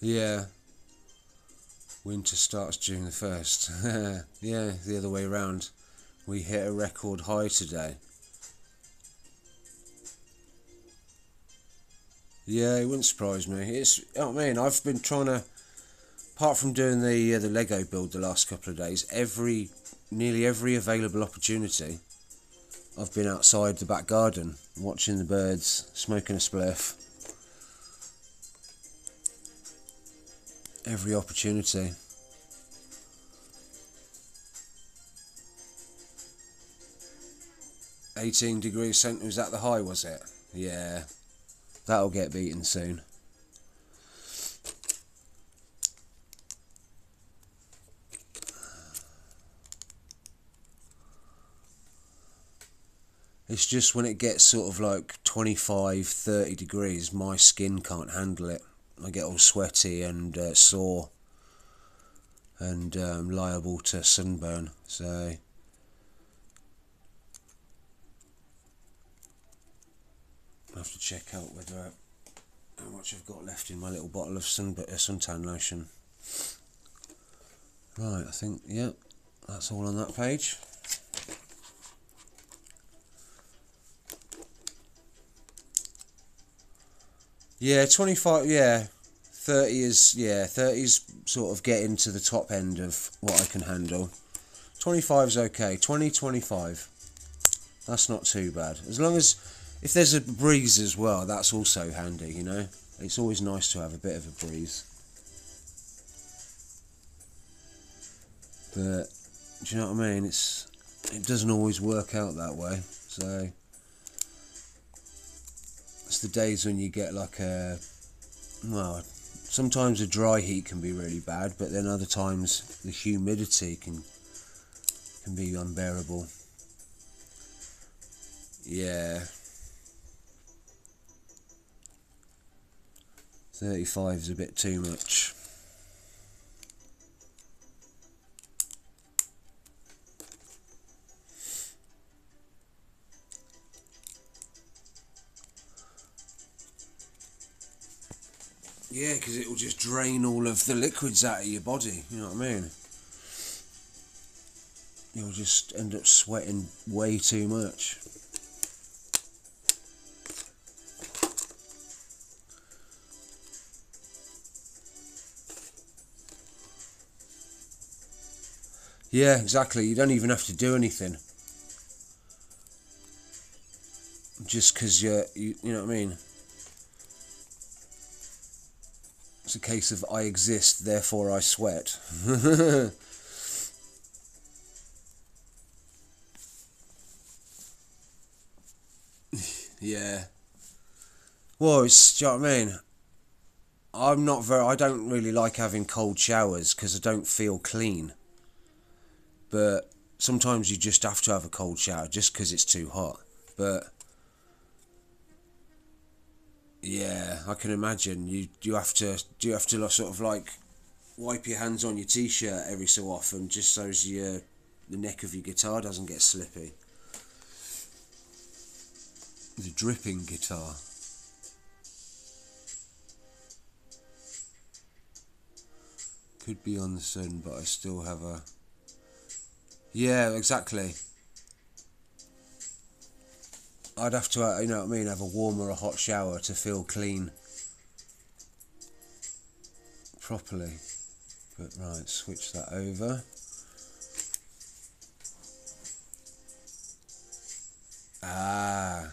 Yeah. Winter starts June the 1st. Yeah, the other way around. We hit a record high today. Yeah, it wouldn't surprise me. It's, you know what I mean, I've been trying to, apart from doing the Lego build the last couple of days, nearly every available opportunity, I've been outside the back garden, watching the birds, smoking a spliff. Every opportunity. $18 degrees centigrade, was that the high, was it? Yeah. That'll get beaten soon. It's just when it gets sort of like 25, 30 degrees, my skin can't handle it. I get all sweaty and sore and liable to sunburn. So I have to check out whether how much I've got left in my little bottle of suntan lotion. Right, I think, yep, that's all on that page. Yeah, 25, yeah, 30 is, yeah, 30's sort of getting to the top end of what I can handle. 25's okay, 20, 25, that's not too bad. As long as, if there's a breeze as well, that's also handy, you know. It's always nice to have a bit of a breeze. But, do you know what I mean? It doesn't always work out that way, so that's the days when you get like a, well, sometimes a dry heat can be really bad, but then other times the humidity can be unbearable. Yeah. 35 is a bit too much. Yeah, because it will just drain all of the liquids out of your body, you know what I mean? You'll just end up sweating way too much. Yeah, exactly. You don't even have to do anything. Just because you know what I mean? It's a case of I exist, therefore I sweat. Yeah. Well, it's, do you know what I mean? I don't really like having cold showers because I don't feel clean. But sometimes you just have to have a cold shower just because it's too hot. But yeah, I can imagine you have to sort of like wipe your hands on your t-shirt every so often just so as the neck of your guitar doesn't get slippy. The dripping guitar. Could be on the sun, but I still have a... Yeah, exactly. I'd have to, you know what I mean, have a warm or a hot shower to feel clean properly. But right, switch that over. Ah.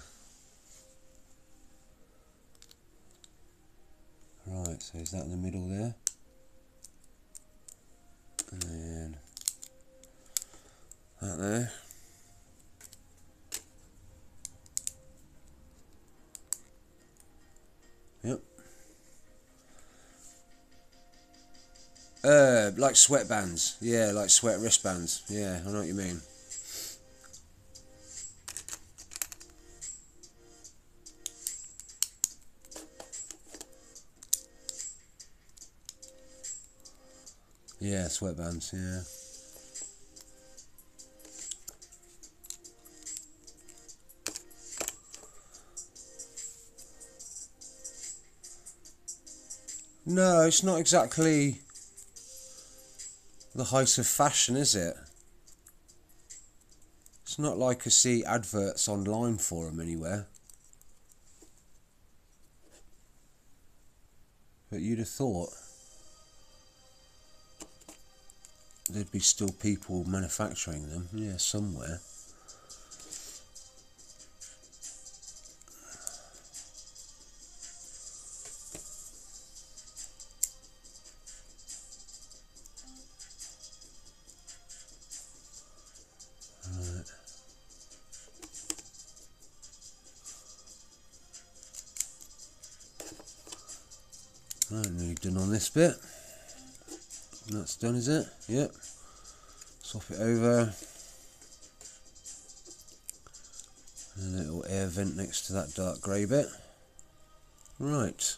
Right, so is that in the middle there? And then that there. Yep. Like sweatbands. Yeah, like sweat wristbands. Yeah, I know what you mean. Yeah, sweatbands, yeah. No, it's not exactly the height of fashion, is it? It's not like I see adverts online for them anywhere. But you'd have thought there'd be still people manufacturing them, yeah, somewhere. Right, nearly done on this bit. That's done, is it? Yep. Swap it over. And a little air vent next to that dark grey bit. Right.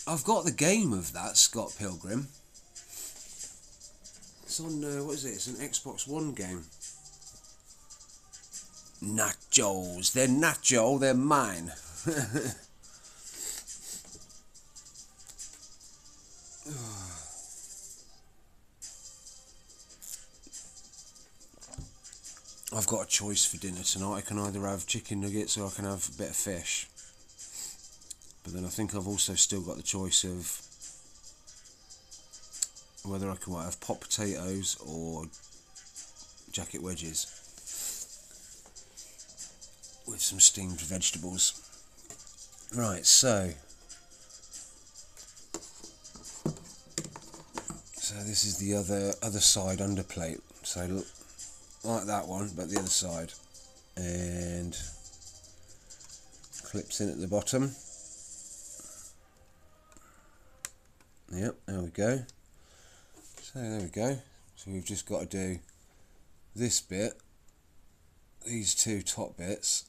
I've got the game of that, Scott Pilgrim. It's on, what is it? It's an Xbox One game. Nachos. They're nacho, they're mine. I've got a choice for dinner tonight. I can either have chicken nuggets or I can have a bit of fish. But then I think I've also still got the choice of whether I can have pot potatoes or jacket wedges with some steamed vegetables. Right, so this is the other side underplate. So like that one, but the other side, and clips in at the bottom. Yep, there we go. So there we go. So we've just got to do this bit, these two top bits,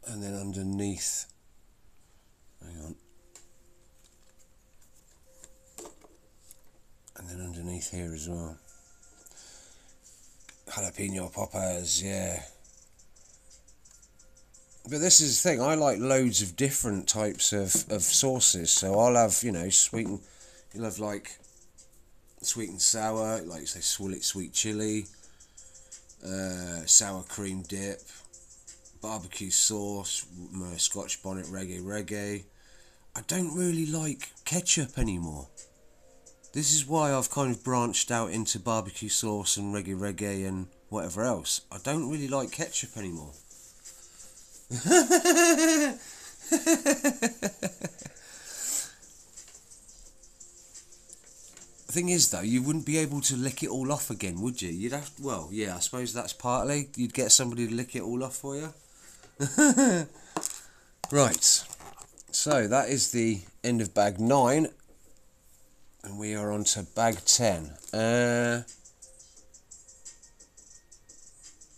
and then underneath, hang on, and then underneath here as well. Jalapeno poppers, yeah. But this is the thing, I like loads of different types of sauces, so I'll have, you know, you'll have like sweet and sour, like you say, sweet chili, sour cream dip, barbecue sauce, Scotch bonnet, reggae. I don't really like ketchup anymore. This is why I've kind of branched out into barbecue sauce and reggae and whatever else. I don't really like ketchup anymore. The thing is though, you wouldn't be able to lick it all off again, would you? You'd have, well, yeah, I suppose that's partly, you'd get somebody to lick it all off for you. Right, so that is the end of bag 9, and we are on to bag 10.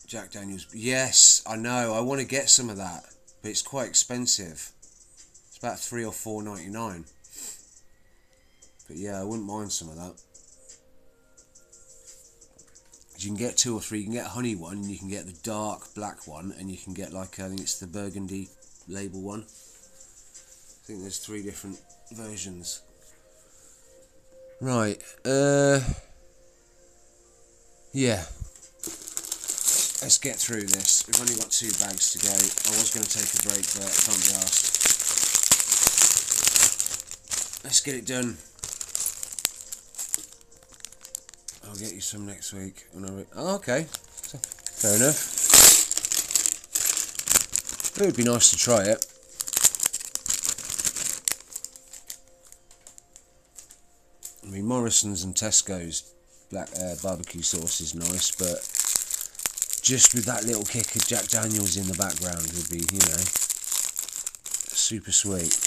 Jack Daniels, yes, I know, I want to get some of that, but it's quite expensive. It's about $3 or $4.99. But yeah, I wouldn't mind some of that. You can get 2 or 3, you can get a honey one, and you can get the dark black one, and you can get like, I think it's the burgundy label one. I think there's 3 different versions. Right, yeah. Let's get through this. We've only got 2 bags to go. I was going to take a break, but I can't be asked. Let's get it done. I'll get you some next week. Oh, okay. Fair enough. It would be nice to try it. I mean, Morrison's and Tesco's black barbecue sauce is nice, but just with that little kick of Jack Daniels in the background would be, you know, super sweet.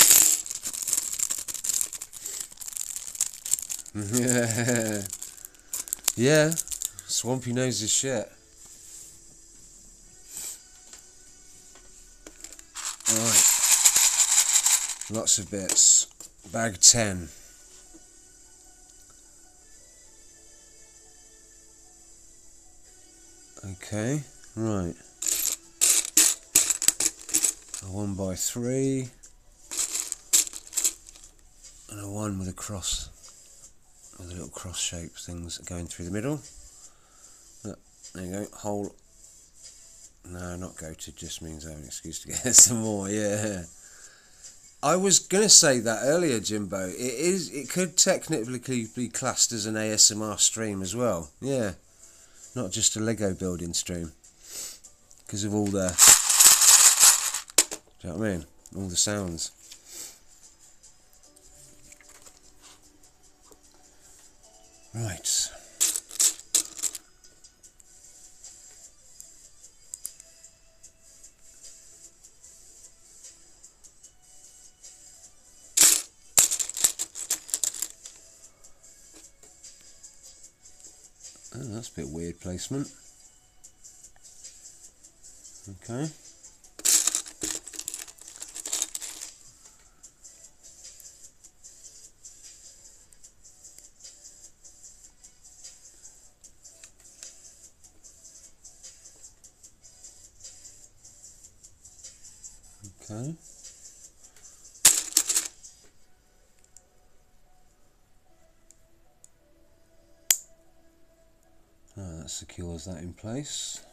Yeah. Yeah, Swampy knows his shit. Alright. Lots of bits. Bag 10. Okay, right. A 1x3. And a 1 with a cross. With the little cross shaped things going through the middle. Look, there you go, hole. No, not goated, just means I have an excuse to get some more, yeah. I was going to say that earlier, Jimbo. It could technically be classed as an ASMR stream as well, yeah. Not just a Lego building stream. Because of all the, do you know what I mean? All the sounds. Right. Oh, that's a bit weird placement. Okay. Okay. Oh, that secures that in place.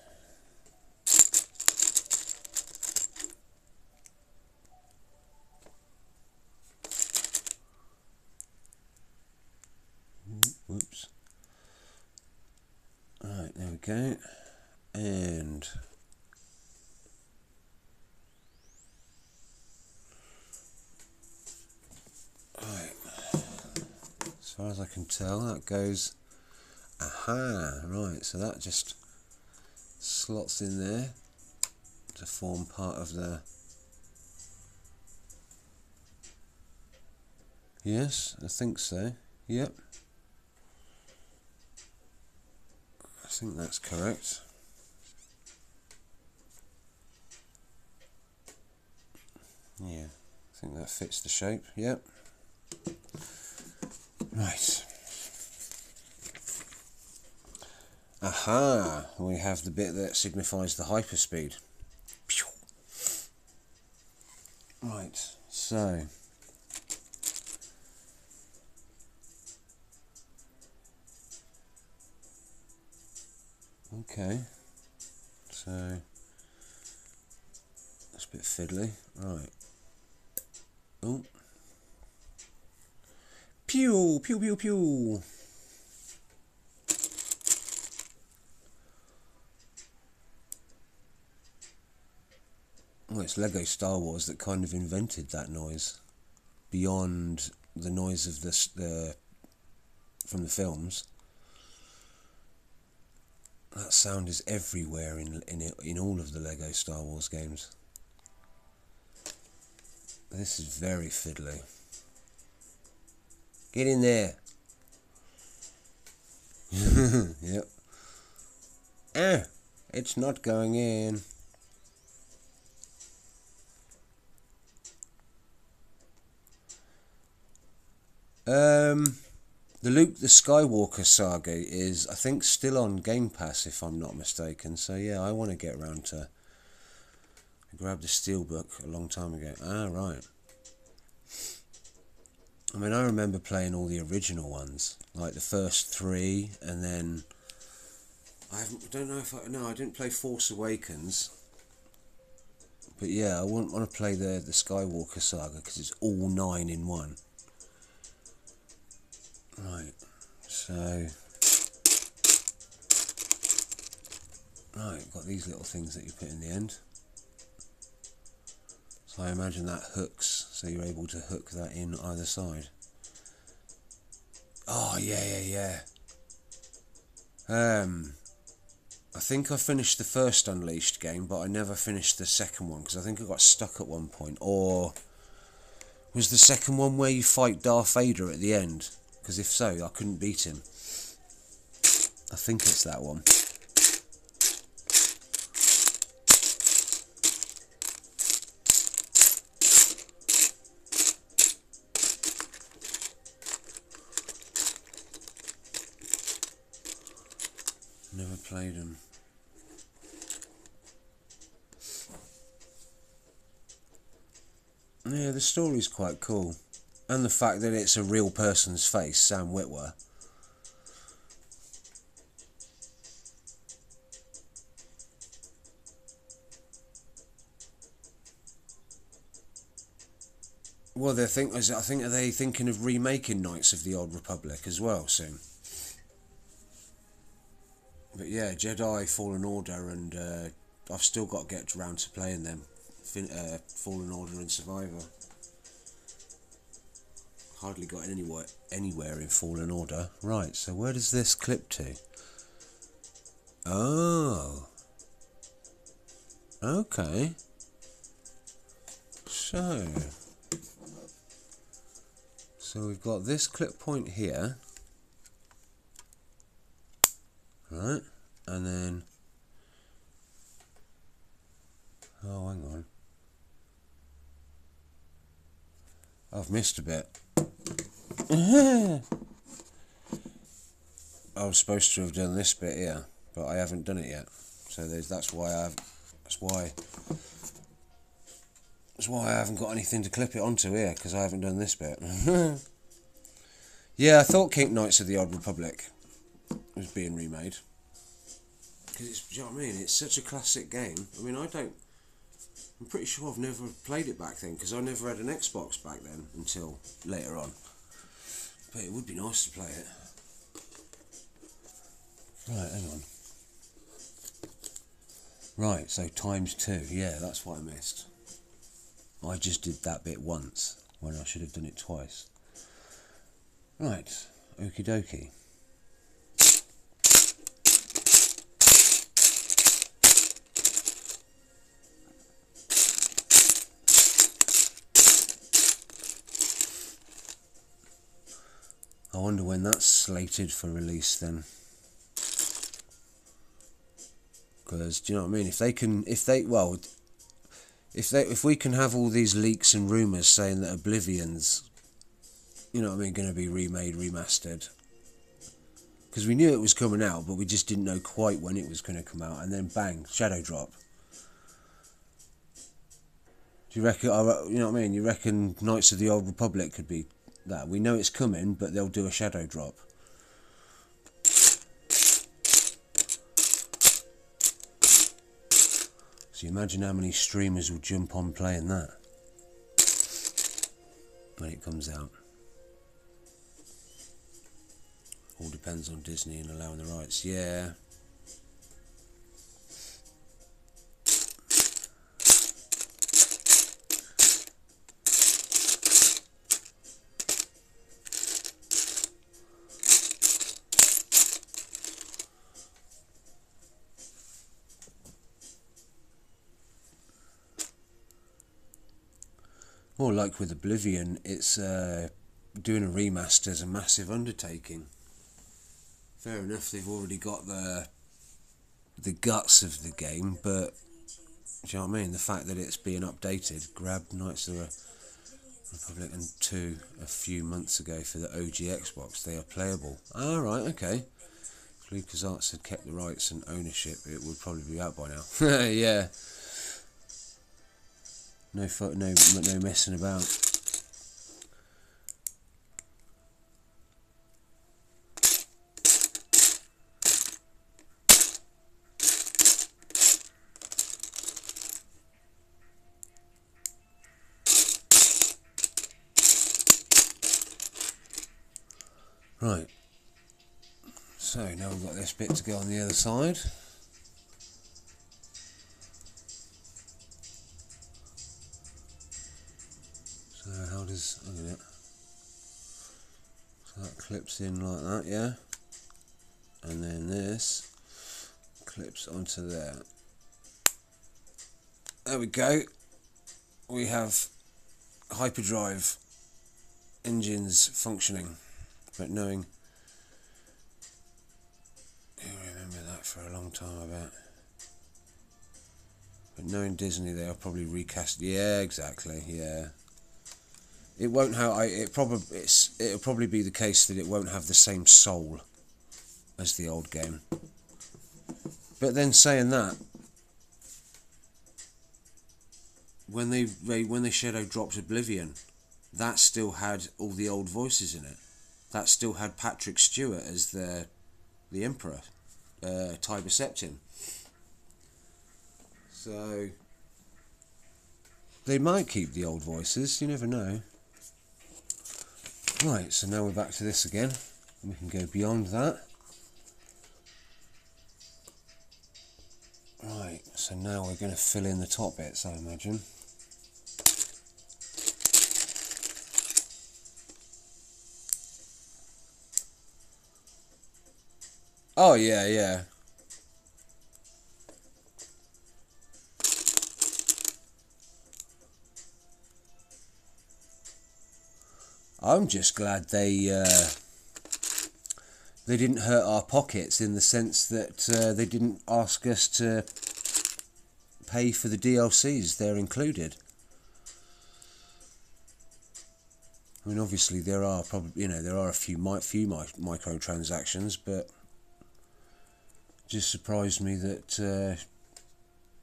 Whoops. Alright, there we go. And right. As far as I can tell, that goes Aha, right, so that just slots in there to form part of the... Yes, I think so. Yep. I think that's correct. Yeah, I think that fits the shape. Yep. Right. Aha, we have the bit that signifies the hyperspeed. Right, so... Okay, so... That's a bit fiddly. Right. Oh. Pew! Pew, pew, pew! Well, it's Lego Star Wars that kind of invented that noise. Beyond the noise of the from the films. That sound is everywhere in all of the Lego Star Wars games. This is very fiddly. Get in there! Yep. Ah! It's not going in. The Luke the Skywalker saga is, I think, still on Game Pass, if I'm not mistaken. So yeah, I want to get around to... I grabbed the Steelbook a long time ago. Ah, right. I mean, I remember playing all the original ones, like the first three, and then... I don't know if I... No, I didn't play Force Awakens. But yeah, I want to play the Skywalker saga, because it's all 9 in one. Right, so... Right, got these little things that you put in the end. So I imagine that hooks, so you're able to hook that in either side. Oh, yeah. I think I finished the first Unleashed game, but I never finished the second one, because I think I got stuck at one point. Or was the second one where you fight Darth Vader at the end? Because if so, I couldn't beat him. I think it's that one. Never played them. Yeah, the story's quite cool. And the fact that it's a real person's face, Sam Witwer. Well, I think are they thinking of remaking Knights of the Old Republic as well soon? But yeah, Jedi Fallen Order, and I've still got to get around to playing them. Fallen Order and Survivor. Hardly got anywhere in Fallen Order. Right, so where does this clip to? Oh. Okay. So we've got this clip point here. Right, and then... Oh, hang on. I've missed a bit. I was supposed to have done this bit here, but I haven't done it yet. So that's why I haven't got anything to clip it onto here, because I haven't done this bit. Yeah, I thought Knights of the Old Republic was being remade. Because do you know what I mean? It's such a classic game. I mean, I'm pretty sure I've never played it back then, because I never had an Xbox back then until later on. But it would be nice to play it. Right, hang on. Right, so ×2. Yeah, that's what I missed. I just did that bit once, when I should have done it twice. Right, okie dokie. wonder when that's slated for release then. Because, do you know what I mean? If we can have all these leaks and rumours saying that Oblivion's, you know what I mean, going to be remade, remastered. Because we knew it was coming out, but we just didn't know quite when it was going to come out. And then bang, Shadow Drop. Do you reckon, you know what I mean? You reckon Knights of the Old Republic could be that? We know it's coming, but they'll do a Shadow Drop. So you imagine how many streamers will jump on playing that when it comes out. All depends on Disney and allowing the rights. Yeah. Well, like with Oblivion, it's doing a remaster is a massive undertaking. Fair enough, they've already got the guts of the game, but do you know what I mean? The fact that it's being updated, grabbed Knights of the Republic and 2 a few months ago for the OG Xbox. They are playable. Ah, right, okay. If LucasArts had kept the rights and ownership, it would probably be out by now. Yeah. No messing about. Right. So now we've got this bit to go on the other side. So how does, look at it, so that clips in like that, yeah, and then this clips onto there. There we go. We have hyperdrive engines functioning, but knowing, you'll remember that for a long time, I bet. But knowing Disney, they'll probably recast. Yeah, exactly. Yeah. It won't have. It'll probably be the case that it won't have the same soul as the old game. But then saying that, when they shadow dropped Oblivion, that still had all the old voices in it. That still had Patrick Stewart as the Emperor, Tiber Septim. So they might keep the old voices. You never know. Right, so now we're back to this again. We can go beyond that. Right, so now we're going to fill in the top bits, I imagine. Oh, yeah, yeah. I'm just glad they didn't hurt our pockets in the sense that they didn't ask us to pay for the DLCs. They're included. I mean, obviously there are probably, there are a few microtransactions, but just surprised me that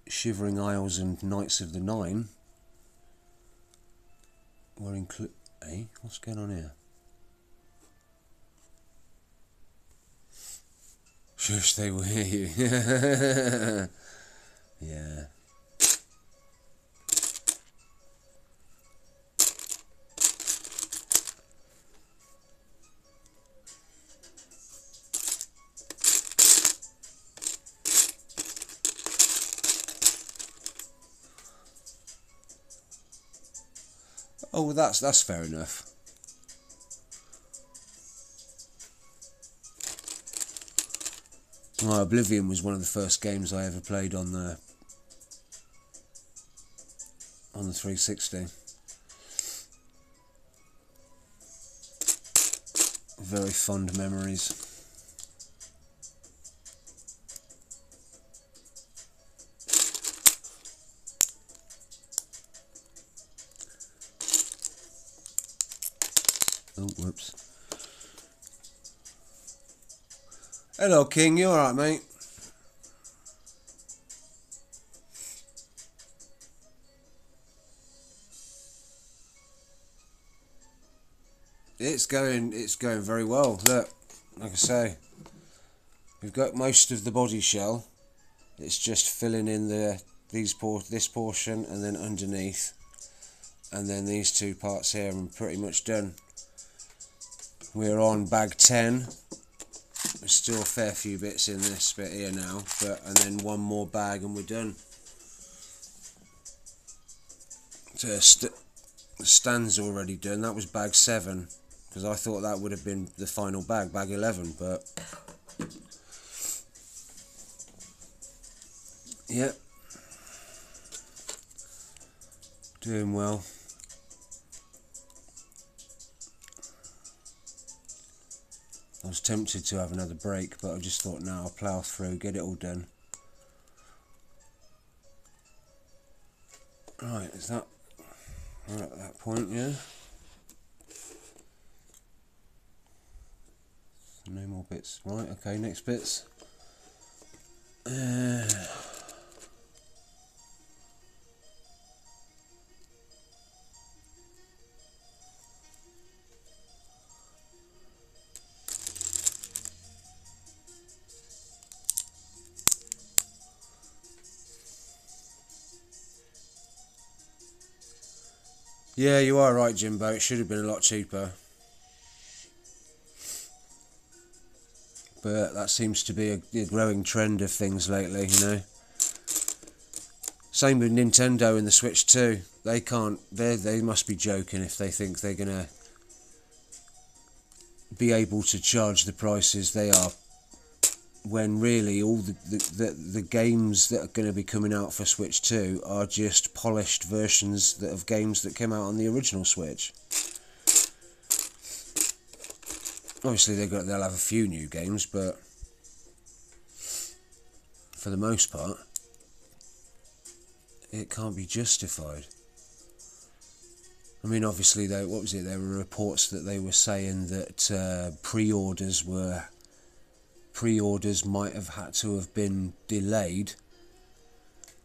Shivering Isles and Knights of the Nine were included. Hey, what's going on here? Shush, they will hear you. Yeah. Oh, well, that's fair enough. Well, Oblivion was one of the first games I ever played on the 360. Very fond memories. Oh, whoops. Hello, King. You alright, mate? It's going very well. Look, like I say, we've got most of the body shell. It's just filling in this portion and then underneath, and then these two parts here, and pretty much done. We're on bag 10. There's still a fair few bits in this bit here now, and then one more bag and we're done. So the stand's already done. That was bag 7, because I thought that would have been the final bag, bag 11, but yeah, doing well. I was tempted to have another break, but I just thought, no, I'll plough through, get it all done. Right, is that... we're at that point, yeah? No more bits. Right, okay, next bits. Yeah, you are right, Jimbo. It should have been a lot cheaper. But that seems to be a growing trend of things lately, you know. Same with Nintendo and the Switch 2. They can't... They must be joking if they think they're going to be able to charge the prices they are, when really all the games that are going to be coming out for Switch 2 are just polished versions of games that came out on the original Switch. Obviously they'll have a few new games, but for the most part it can't be justified. I mean, obviously there were reports that they were saying that pre-orders might have had to have been delayed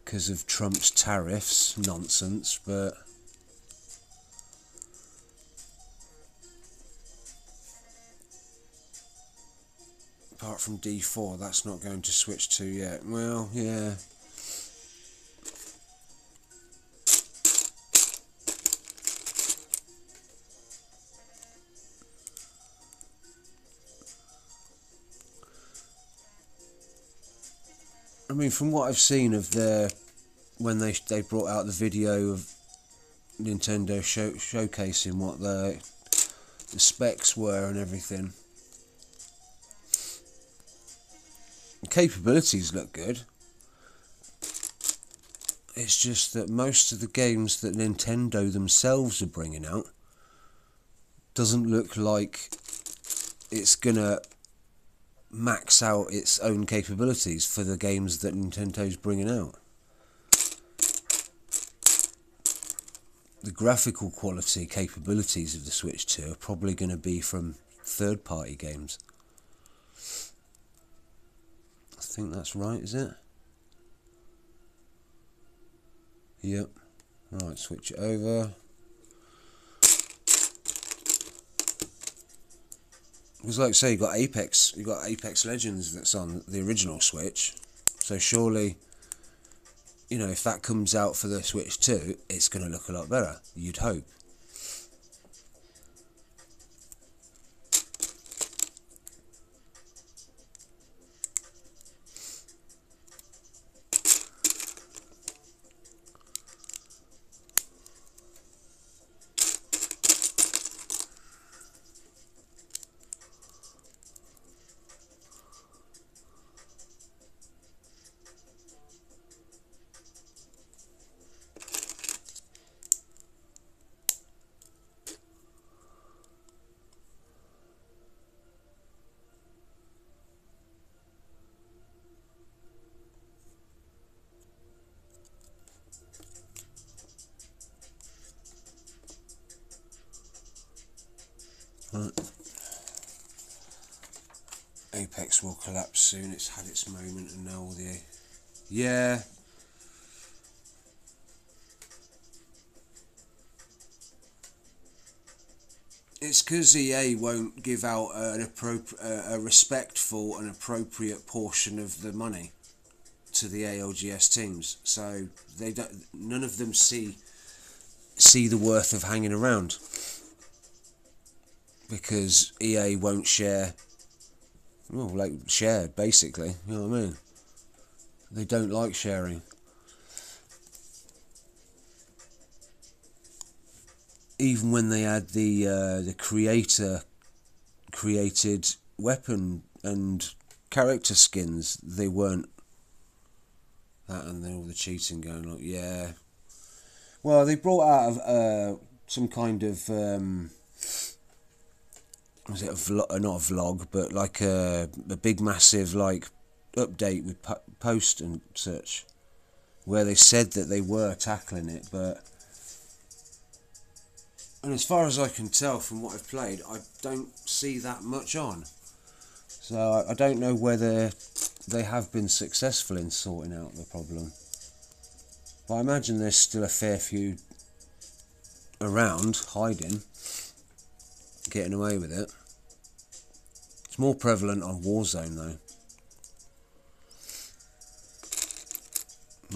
because of Trump's tariffs nonsense, but apart from D4, that's not going to Switch 2 yet. Well, yeah. I mean, from what I've seen of when they brought out the video of Nintendo showcasing what the specs were and everything, the capabilities look good. It's just that most of the games that Nintendo themselves are bringing out doesn't look like it's gonna max out its own capabilities for the games that Nintendo's bringing out. The graphical quality capabilities of the Switch 2 are probably going to be from third-party games. I think that's right, is it? Yep. Right, switch it over. Because like I say, you got Apex Legends that's on the original Switch. So surely, you know, if that comes out for the Switch 2, it's going to look a lot better, you'd hope. Right. Apex will collapse soon. It's had its moment, and now all the yeah. It's because EA won't give out a respectful and appropriate portion of the money to the ALGS teams, so they don't. None of them see the worth of hanging around because EA won't share. Well, like share basically. You know what I mean? They don't like sharing. Even when they had the creator created weapon and character skins, they weren't that, and then all the cheating going on. Yeah, well, they brought out some kind of was it a vlog? Not a vlog, but like a big massive like update with post and such, where they said that they were tackling it, but. And as far as I can tell from what I've played, I don't see that much on. So I don't know whether they have been successful in sorting out the problem. But I imagine there's still a fair few around, hiding, getting away with it. It's more prevalent on Warzone though.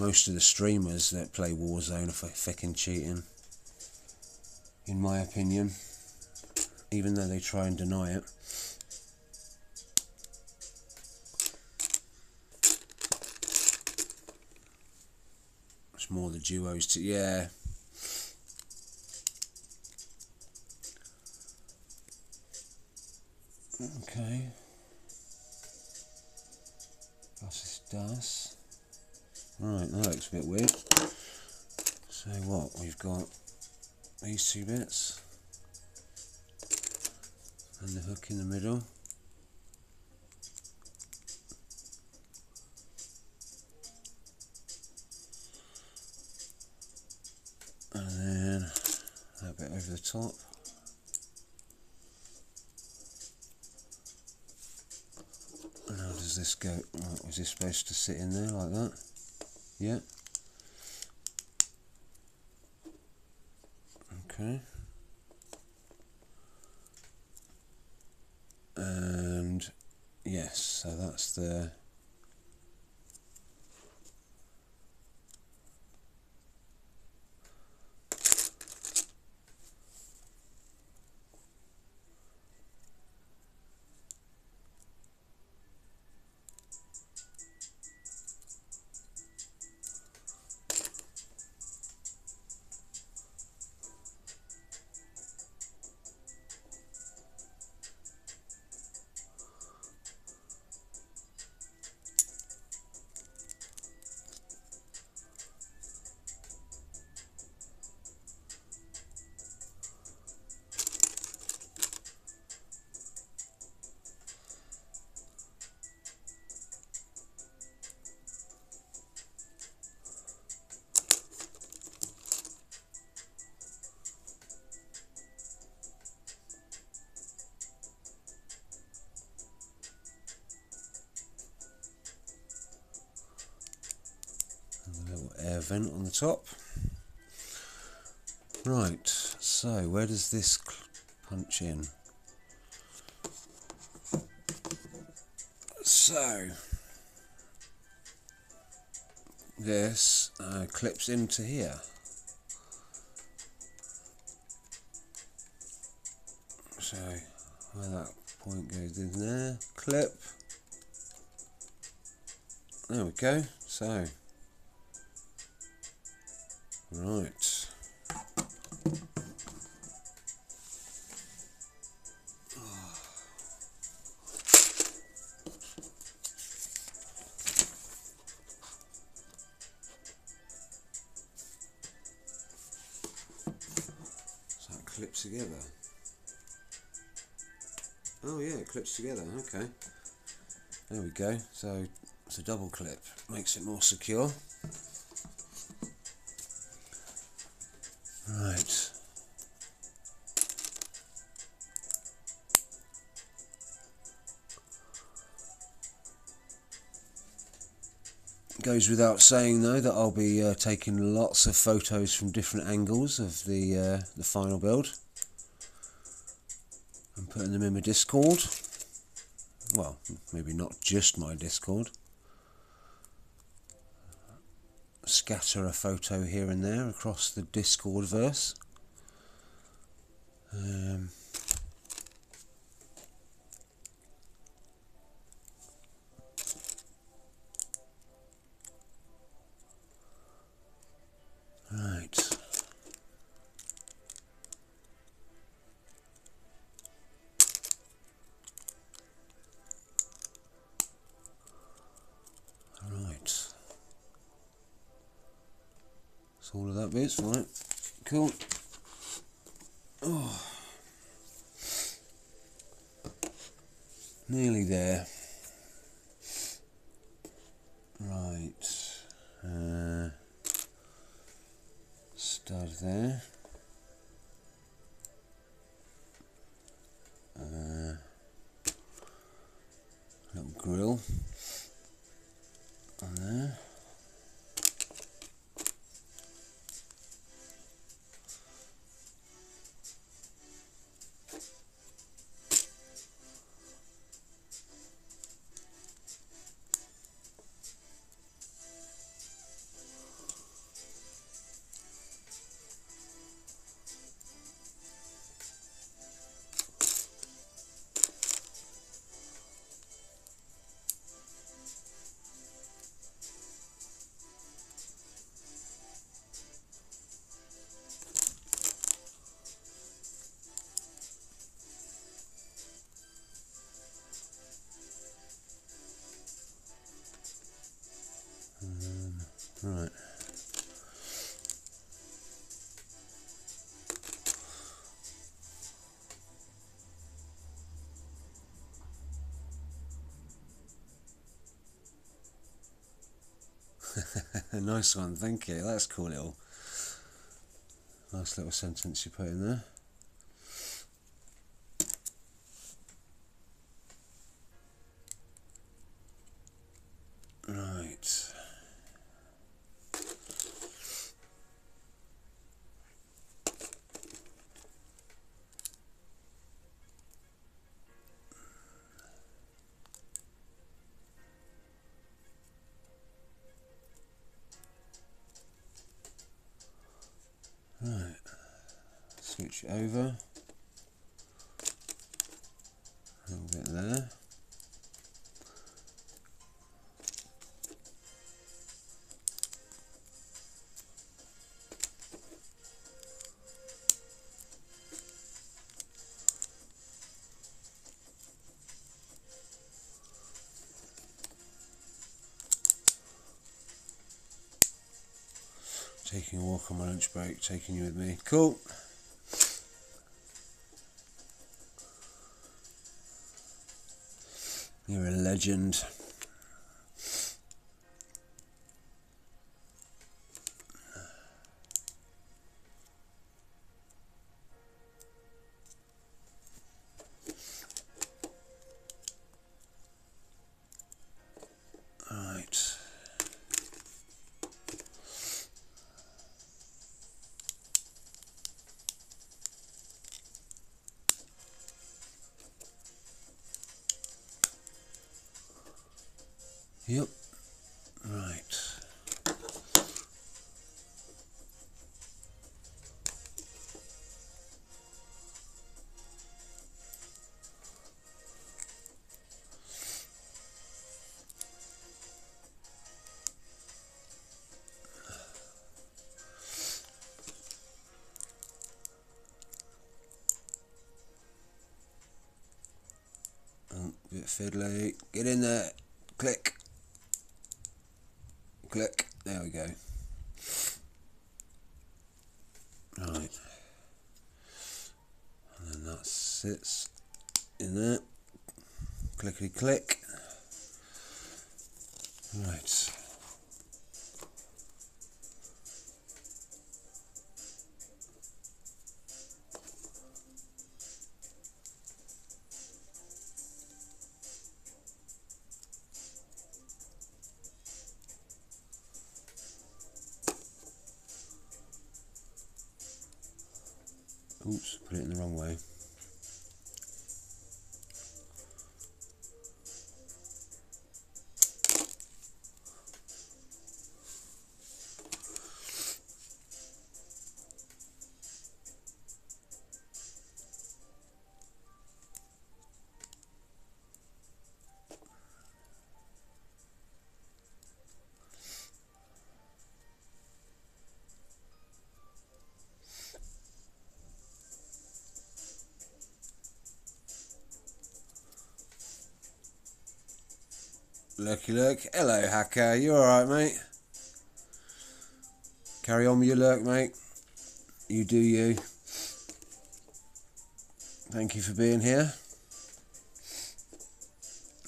Most of the streamers that play Warzone are fucking cheating. In my opinion, even though they try and deny it. It's more the duos to, yeah. Okay. Das ist das. Right, that looks a bit weird. So what, we've got these two bits and the hook in the middle, and then that bit over the top, and how does this go? Right, was this supposed to sit in there like that? Yeah. Okay. And yes, so that's the air vent on the top. Right, so where does this punch in? So this clips into here. So where that point goes in there, clip. There we go. So right. So that clips together. Oh yeah, it clips together, okay. There we go, so it's a double clip, makes it more secure. Right. goes without saying though that I'll be taking lots of photos from different angles of the final build and putting them in my Discord. Well, maybe not just my Discord. Scatter a photo here and there across the Discord verse. Right. Right. So all of that bit's right. Cool. Oh. Nearly there. Right. Stud there. Little grill on there. Right. Nice one, thank you. That's cool nice little sentence you put in there. Right. Right. Switch it over. A little bit there. Taking a walk on my lunch break, taking you with me. Cool. You're a legend. Right. Yep. Right. Oh, bit fiddly. Get in there. Click. Click. There we go. Right. And then that sits in there. Clickety click. Right. Oops, put it in the wrong way. Lurky lurk. Hello, hacker. You alright, mate? Carry on with your lurk, mate. You do you. Thank you for being here.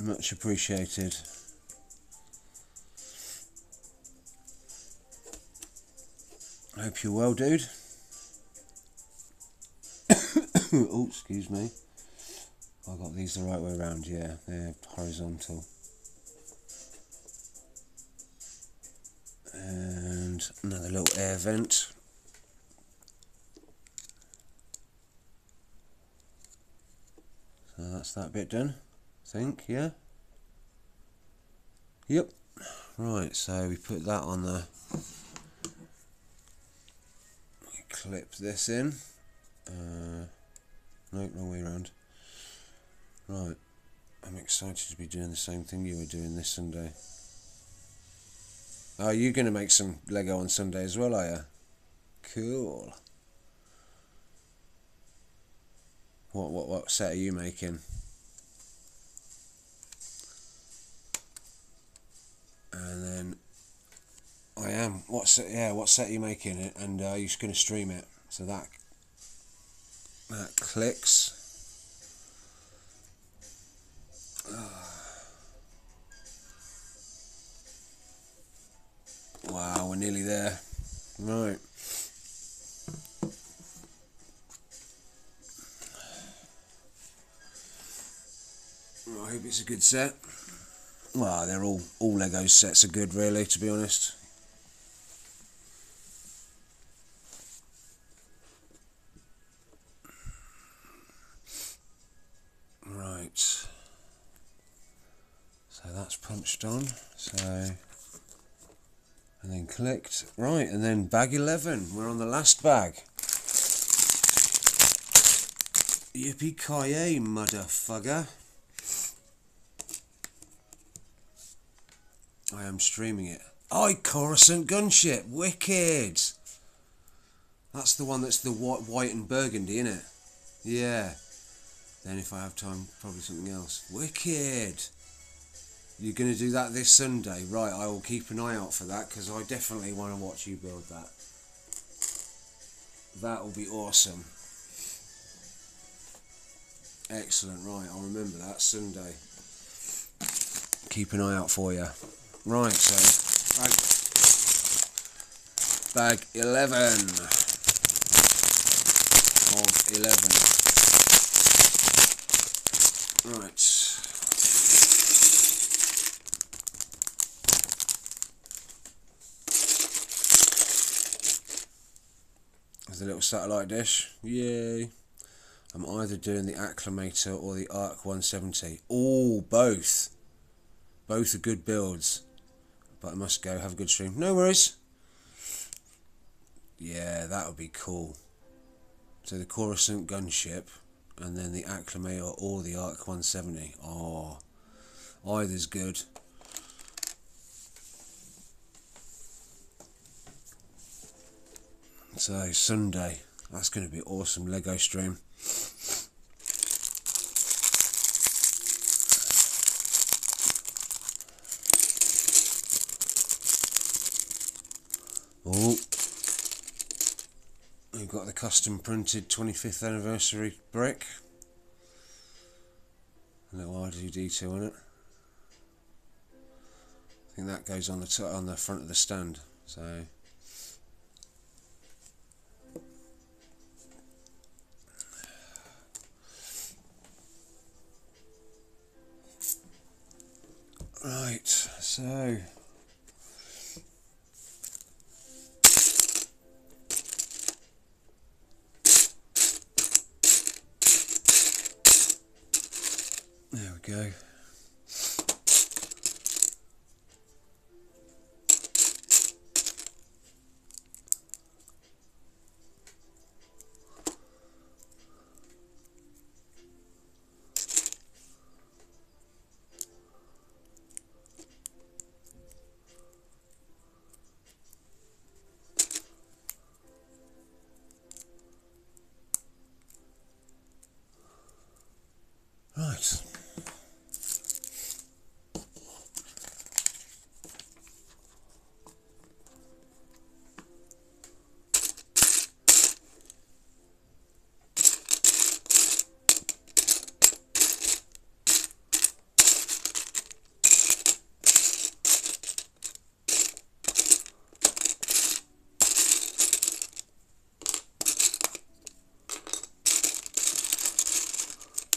Much appreciated. Hope you're well, dude. Oh, excuse me. I got these the right way around, yeah. They're horizontal. And another little air vent. So that's that bit done, I think, yeah? Yep. Right, so we put that on the... clip this in. Nope, wrong way around. Right, I'm excited to be doing the same thing you were doing this Sunday. Oh, you're going to make some Lego on Sunday as well, are you? Cool. What set are you making? And then I am. What set are you making? And are you going to stream it? So that clicks. Wow, we're nearly there. Right. I hope it's a good set. Well, they're all Lego sets are good, really, to be honest. Right. So that's punched on. So. And then clicked. Right, and then bag 11. We're on the last bag. Yippee-ki-yay, motherfucker. I am streaming it. Oh, Coruscant Gunship. Wicked. That's the one that's the white and burgundy, isn't it? Yeah. Then if I have time, probably something else. Wicked. You're going to do that this Sunday? Right, I will keep an eye out for that, because I definitely want to watch you build that. That will be awesome. Excellent, right, I'll remember that, Sunday. Keep an eye out for you. Right, so, bag 11 of 11. Right. The little satellite dish, yay. I'm either doing the Acclimator or the Arc 170. Oh, both are good builds, but I must go. Have a good stream. No worries. Yeah, that would be cool. So the Coruscant Gunship and then the Acclimator or the Arc 170. Oh, either's good. So Sunday, that's going to be awesome Lego stream. Oh, we've got the custom printed 25th anniversary brick. A little R2D2 on it. I think that goes on the front of the stand. So. Right, so There we go. Right.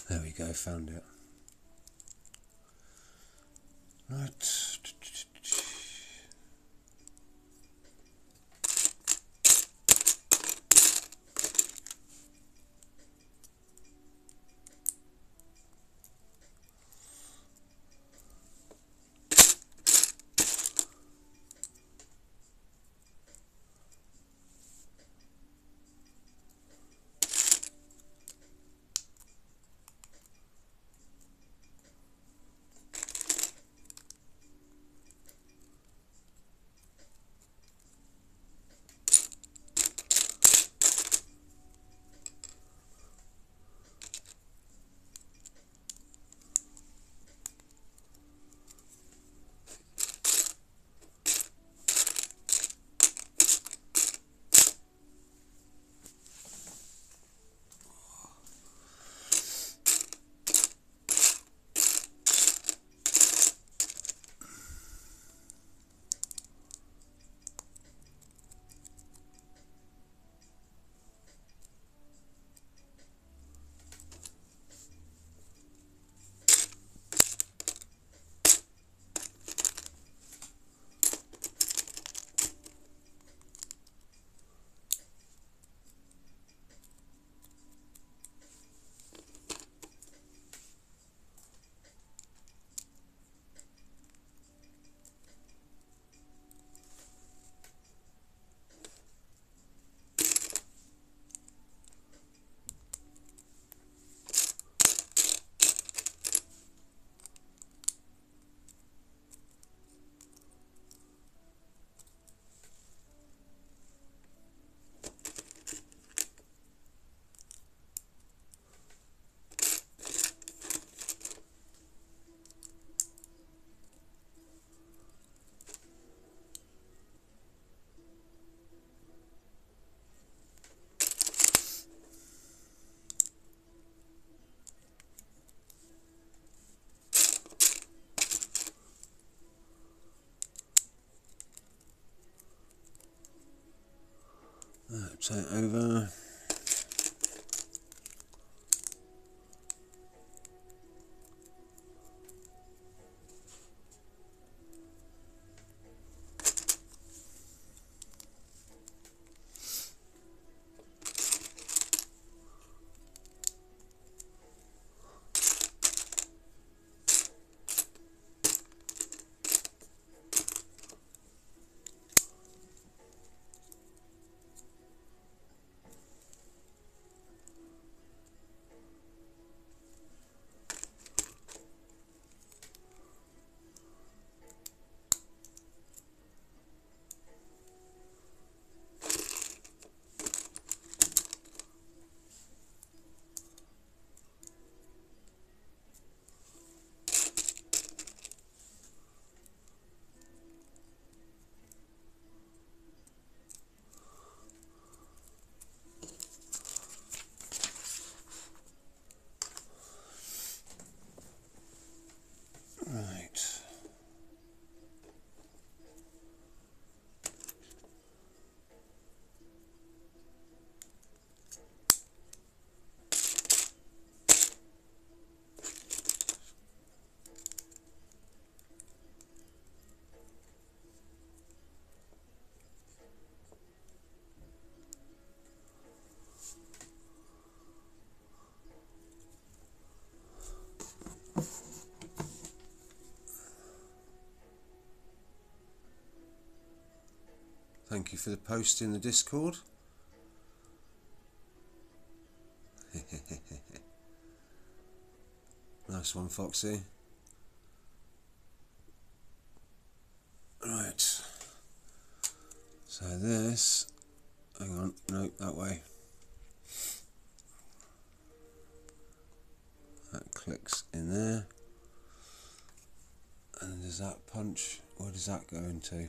There we go, found it. Right. Turn it over. thank you for the post in the Discord. Nice one, Foxy. Right. So this, hang on, no, that way. That clicks in there. And does that punch, where does that go into?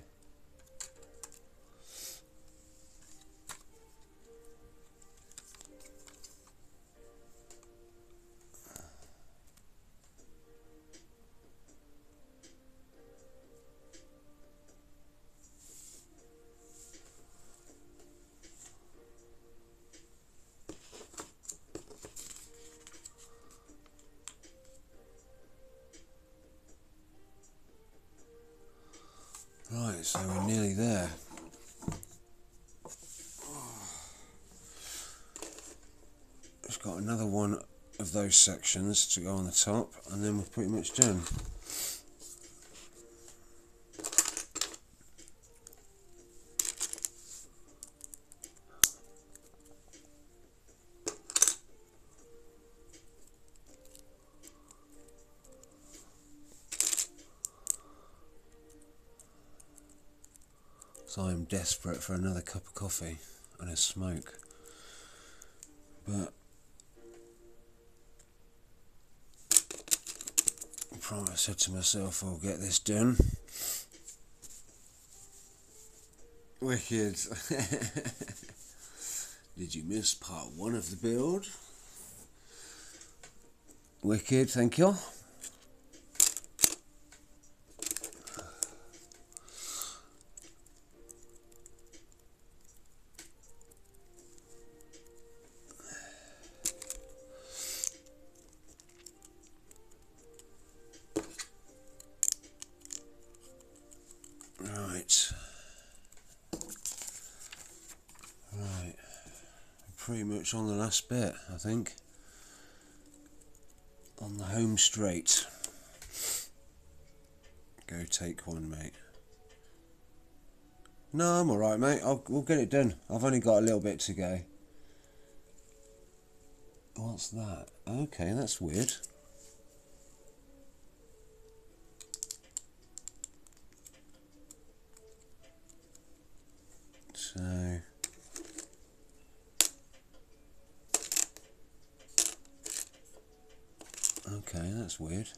Right, so we're nearly there. Just got another one of those sections to go on the top, and then we're pretty much done. So I'm desperate for another cup of coffee and a smoke, but I said to myself I'll get this done. Wicked. Did you miss part 1 of the build? Wicked, thank you. Right, pretty much on the last bit, I think. On the home straight. Go take one, mate. No, I'm alright, mate. We'll get it done. I've only got a little bit to go. What's that? Okay, that's weird. So... okay, that's weird.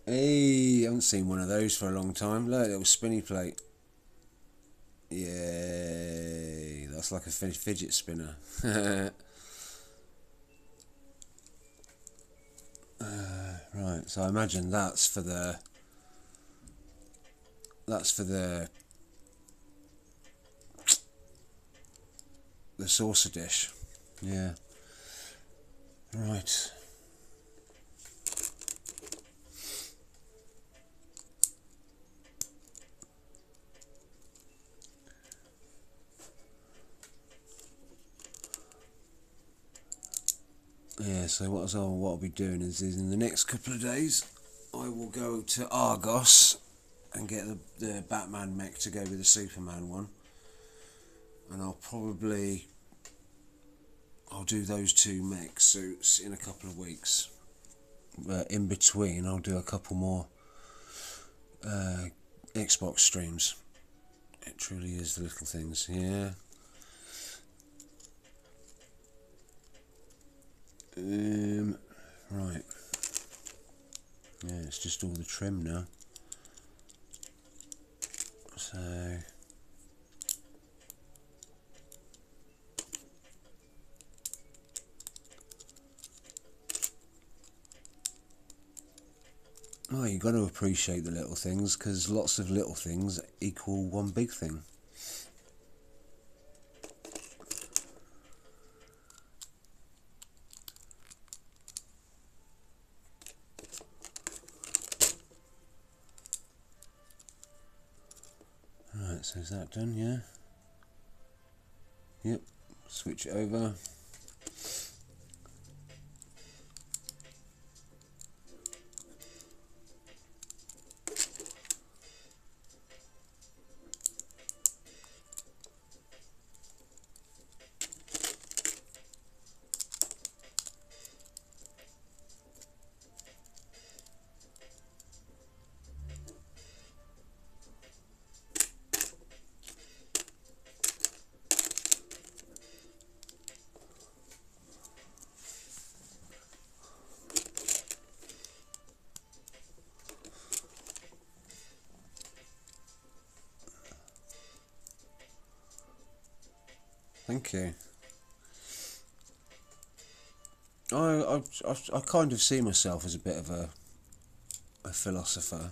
Hey, I haven't seen one of those for a long time. Look, little spinny plate. Yay, that's like a fidget spinner. Right, so I imagine that's for the saucer dish. Yeah. Right. Yeah, so what I'll be doing is in the next couple of days I will go to Argos and get the Batman mech to go with the Superman one, and I'll do those 2 mech suits in a couple of weeks. But in between I'll do a couple more Xbox streams. It truly is the little things, yeah. Right. Yeah, it's just all the trim now. So... oh, you got to appreciate the little things, because lots of little things equal one big thing. Right, so is that done? Yeah. Yep. Switch it over. Thank you. I kind of see myself as a bit of a philosopher.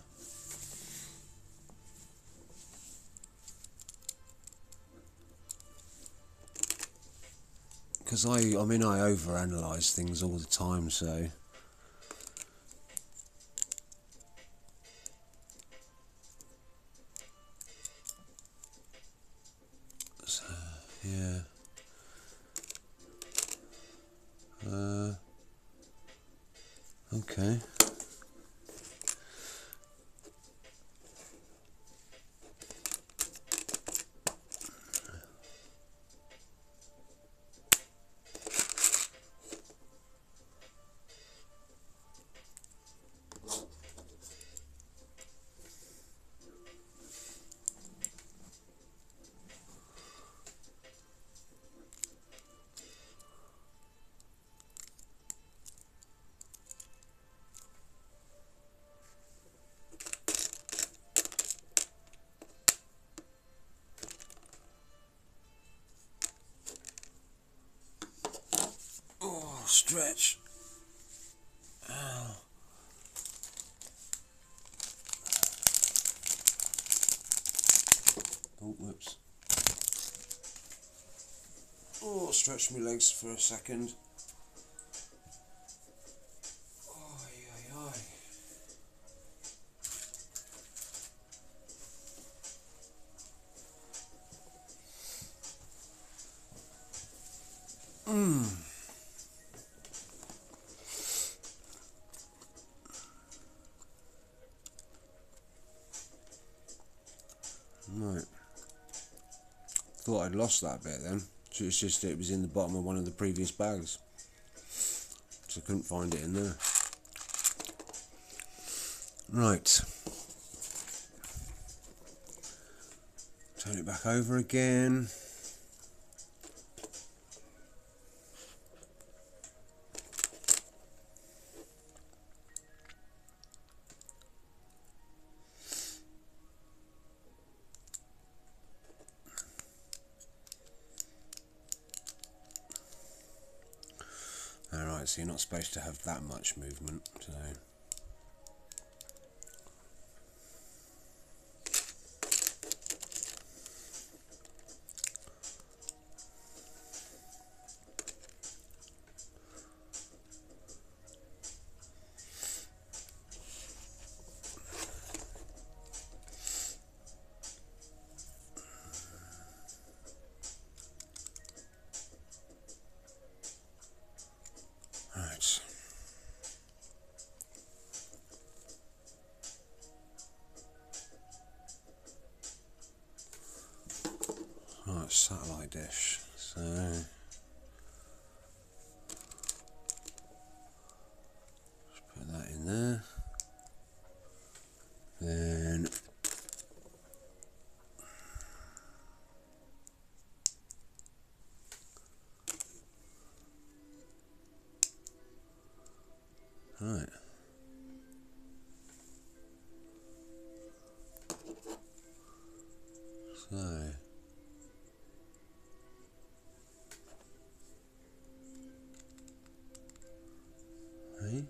Because I mean, I overanalyze things all the time, so... yeah. Okay. Oh, stretch. Ow. Oh, whoops. Oh, stretch my legs for a second. Right. Thought I'd lost that bit then. So it's just it was in the bottom of one of the previous bags. So I couldn't find it in there. Right. Turn it back over again. Alright, so you're not supposed to have that much movement, so... Right. Right, satellite dish, so... Just put that in there. Then... Right. So... Right.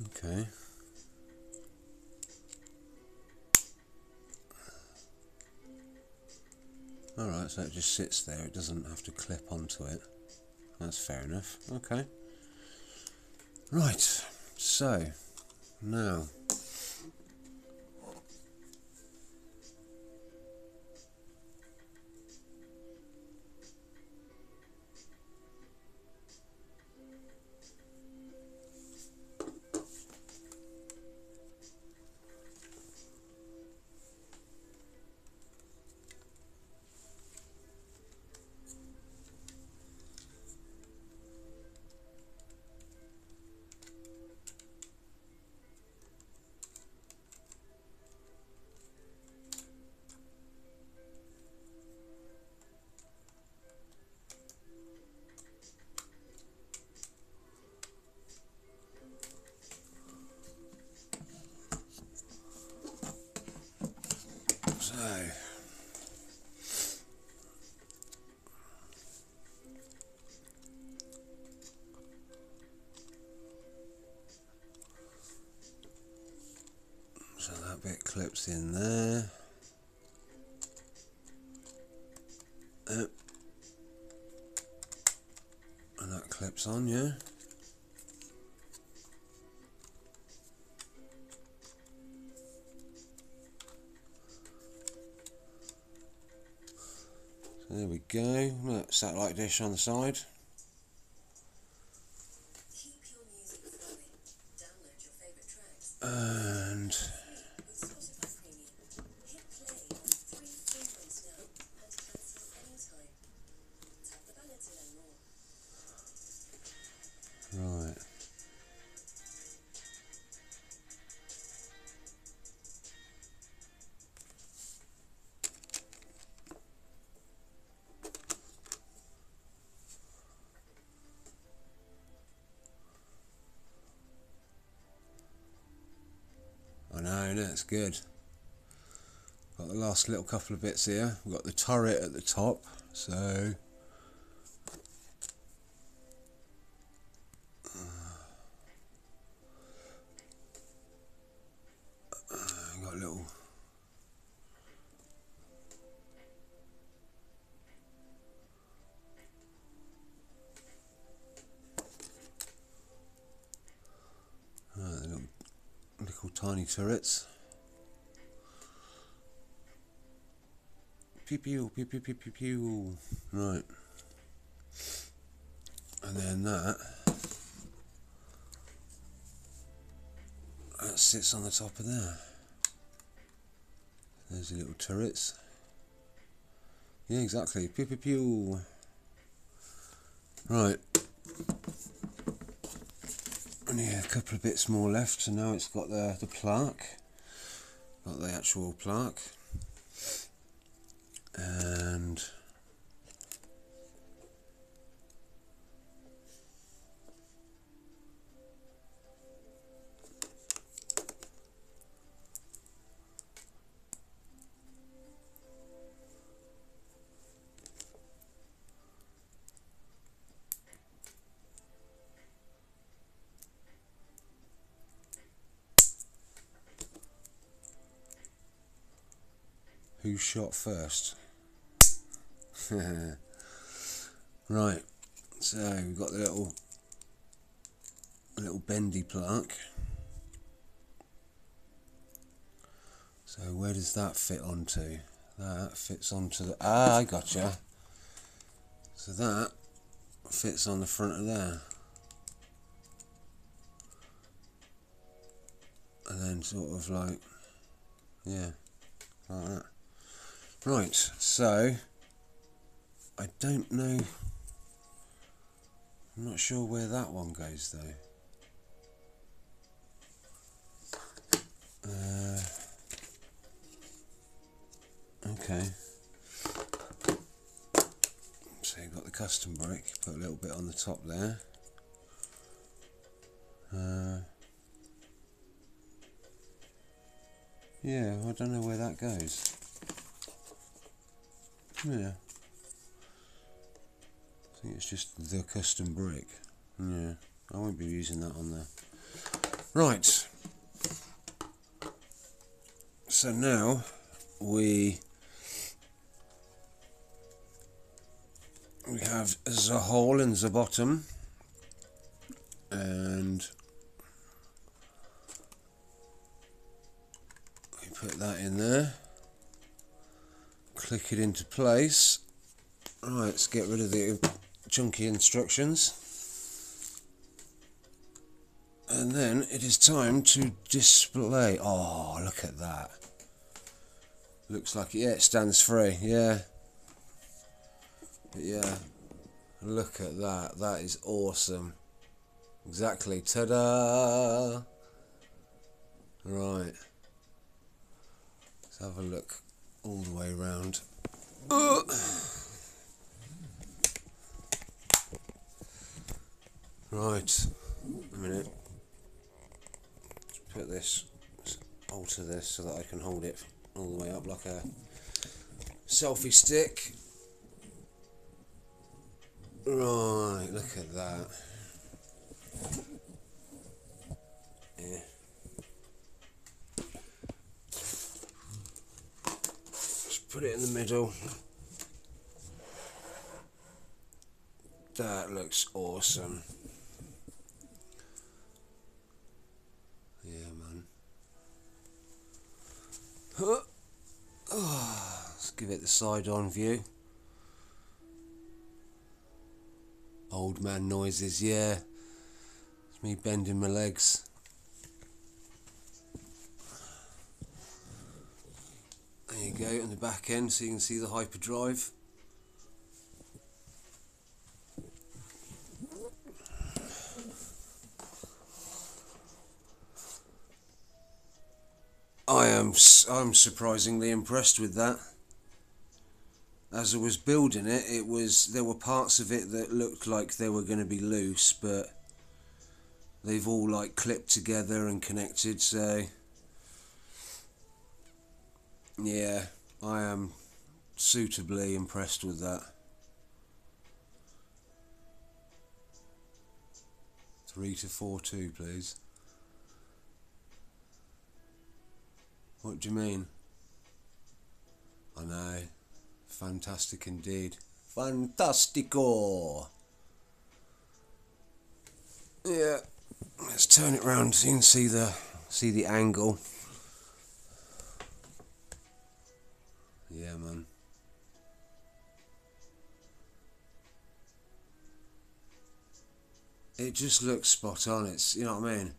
Okay. Alright, so it just sits there, it doesn't have to clip onto it. That's fair enough. Okay. Right, so, now... clips in there. And that clips on, yeah. So there we go. Look, satellite dish on the side. And right. I know, that's good. Got the last little couple of bits here. We've got the turret at the top, so got a little the little tiny turrets. Pew pew pew pew pew pew pew. Right. And then that sits on the top of there. There's the little turrets. Yeah, exactly. Pew pew pew. Right. And yeah, a couple of bits more left. So now it's got the plaque. Got the actual plaque. And who shot first? Right, so we've got the little bendy plaque. So where does that fit onto? That fits onto the... I gotcha. So that fits on the front of there. And then sort of like... yeah, like that. Right, so... I don't know... I'm not sure where that one goes though. Okay. So you've got the custom brick, put a little bit on the top there. Yeah, I don't know where that goes. Yeah. I think it's just the custom brick. Yeah, I won't be using that on there. Right. So now we have the hole in the bottom, and we put that in there, click it into place. Right, let's get rid of the chunky instructions, and then it is time to display. Oh, look at that. Looks like, yeah, it stands free, yeah. But yeah, look at that, that is awesome. Exactly, ta-da! Right, let's have a look all the way around. Right, a minute. Let's put this, let's alter this so that I can hold it all the way up like a selfie stick. Right, look at that. Yeah. put it in the middle. That looks awesome. Yeah, man. Oh, let's give it the side-on view. Old man noises, yeah. It's me bending my legs. There you go, on the back end, so you can see the hyperdrive. I'm surprisingly impressed with that. As I was building it, there were parts of it that looked like they were going to be loose, but they've all like clipped together and connected, so yeah, I am suitably impressed with that. 3-4-2, please. What do you mean? I know. Fantastic indeed. Fantastico! Yeah. Let's turn it round so you can see the angle. Yeah, man. It just looks spot on. It's, you know what I mean?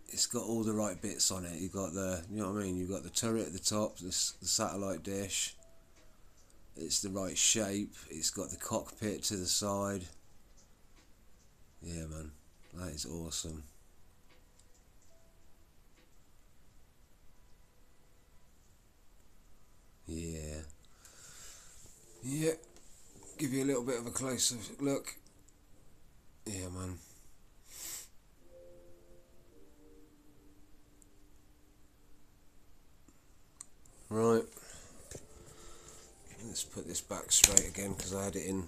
It's got all the right bits on it. You've got the, you know what I mean? You've got the turret at the top, the satellite dish. It's the right shape. It's got the cockpit to the side. Yeah, man. That is awesome. Yeah. Yeah. Give you a little bit of a closer look. Yeah, man. Right. Let's put this back straight again because I had it in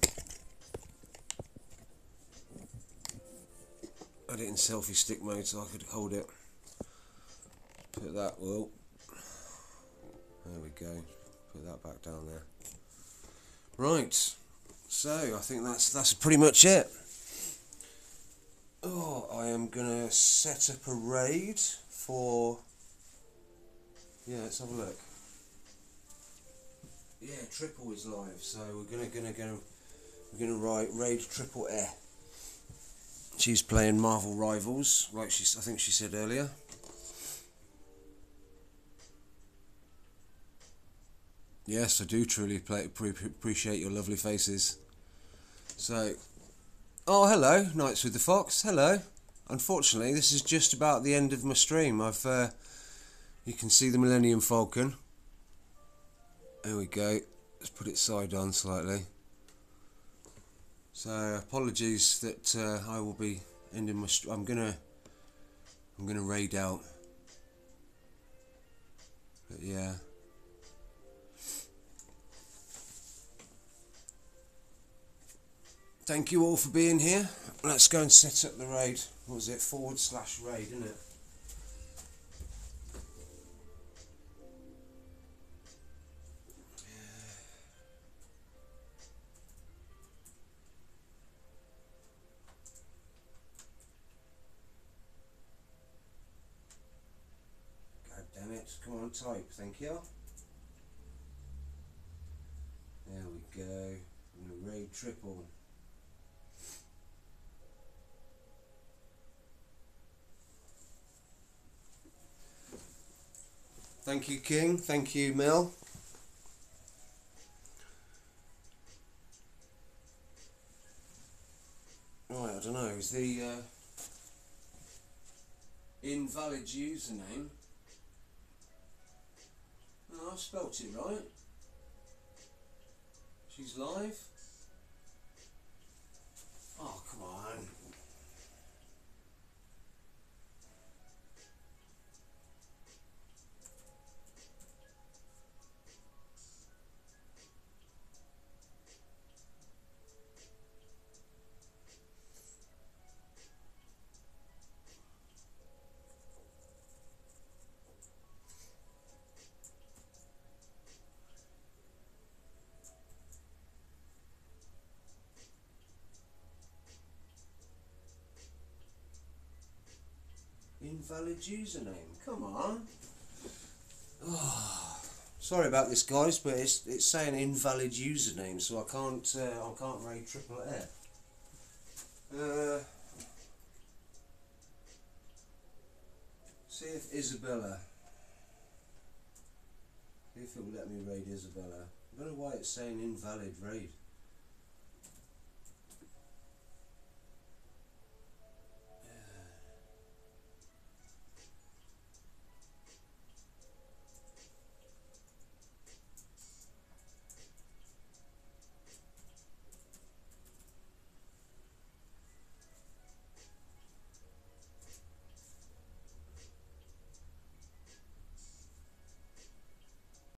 selfie stick mode so I could hold it. Put that, well, there we go. Put that back down there. Right. So I think that's pretty much it. Oh, I am gonna set up a raid for. Yeah, let's have a look. Yeah, Triple is live, so we're gonna raid Triple Air. She's playing Marvel Rivals, like I think she said earlier. Yes, I do truly appreciate your lovely faces. So, oh hello, Nights with the Fox. Hello. Unfortunately, this is just about the end of my stream. You can see the Millenium Falcon. There we go. Let's put it side on slightly. So apologies that I will be ending my. I'm gonna raid out. But yeah. Thank you all for being here. Let's go and set up the raid. What was it? /raid, isn't it? Damn it, come on, type, thank you. There we go. I'm gonna raid Triple. Thank you, King. Thank you, Mel. Right, I don't know, is the invalid username? No, I've spelt it right. She's live. Oh, come on. Invalid username. Come on. Oh, sorry about this, guys, but it's saying invalid username, so I can't raid triple F. See if Isabella. See if it will let me raid Isabella. I don't know why it's saying invalid raid.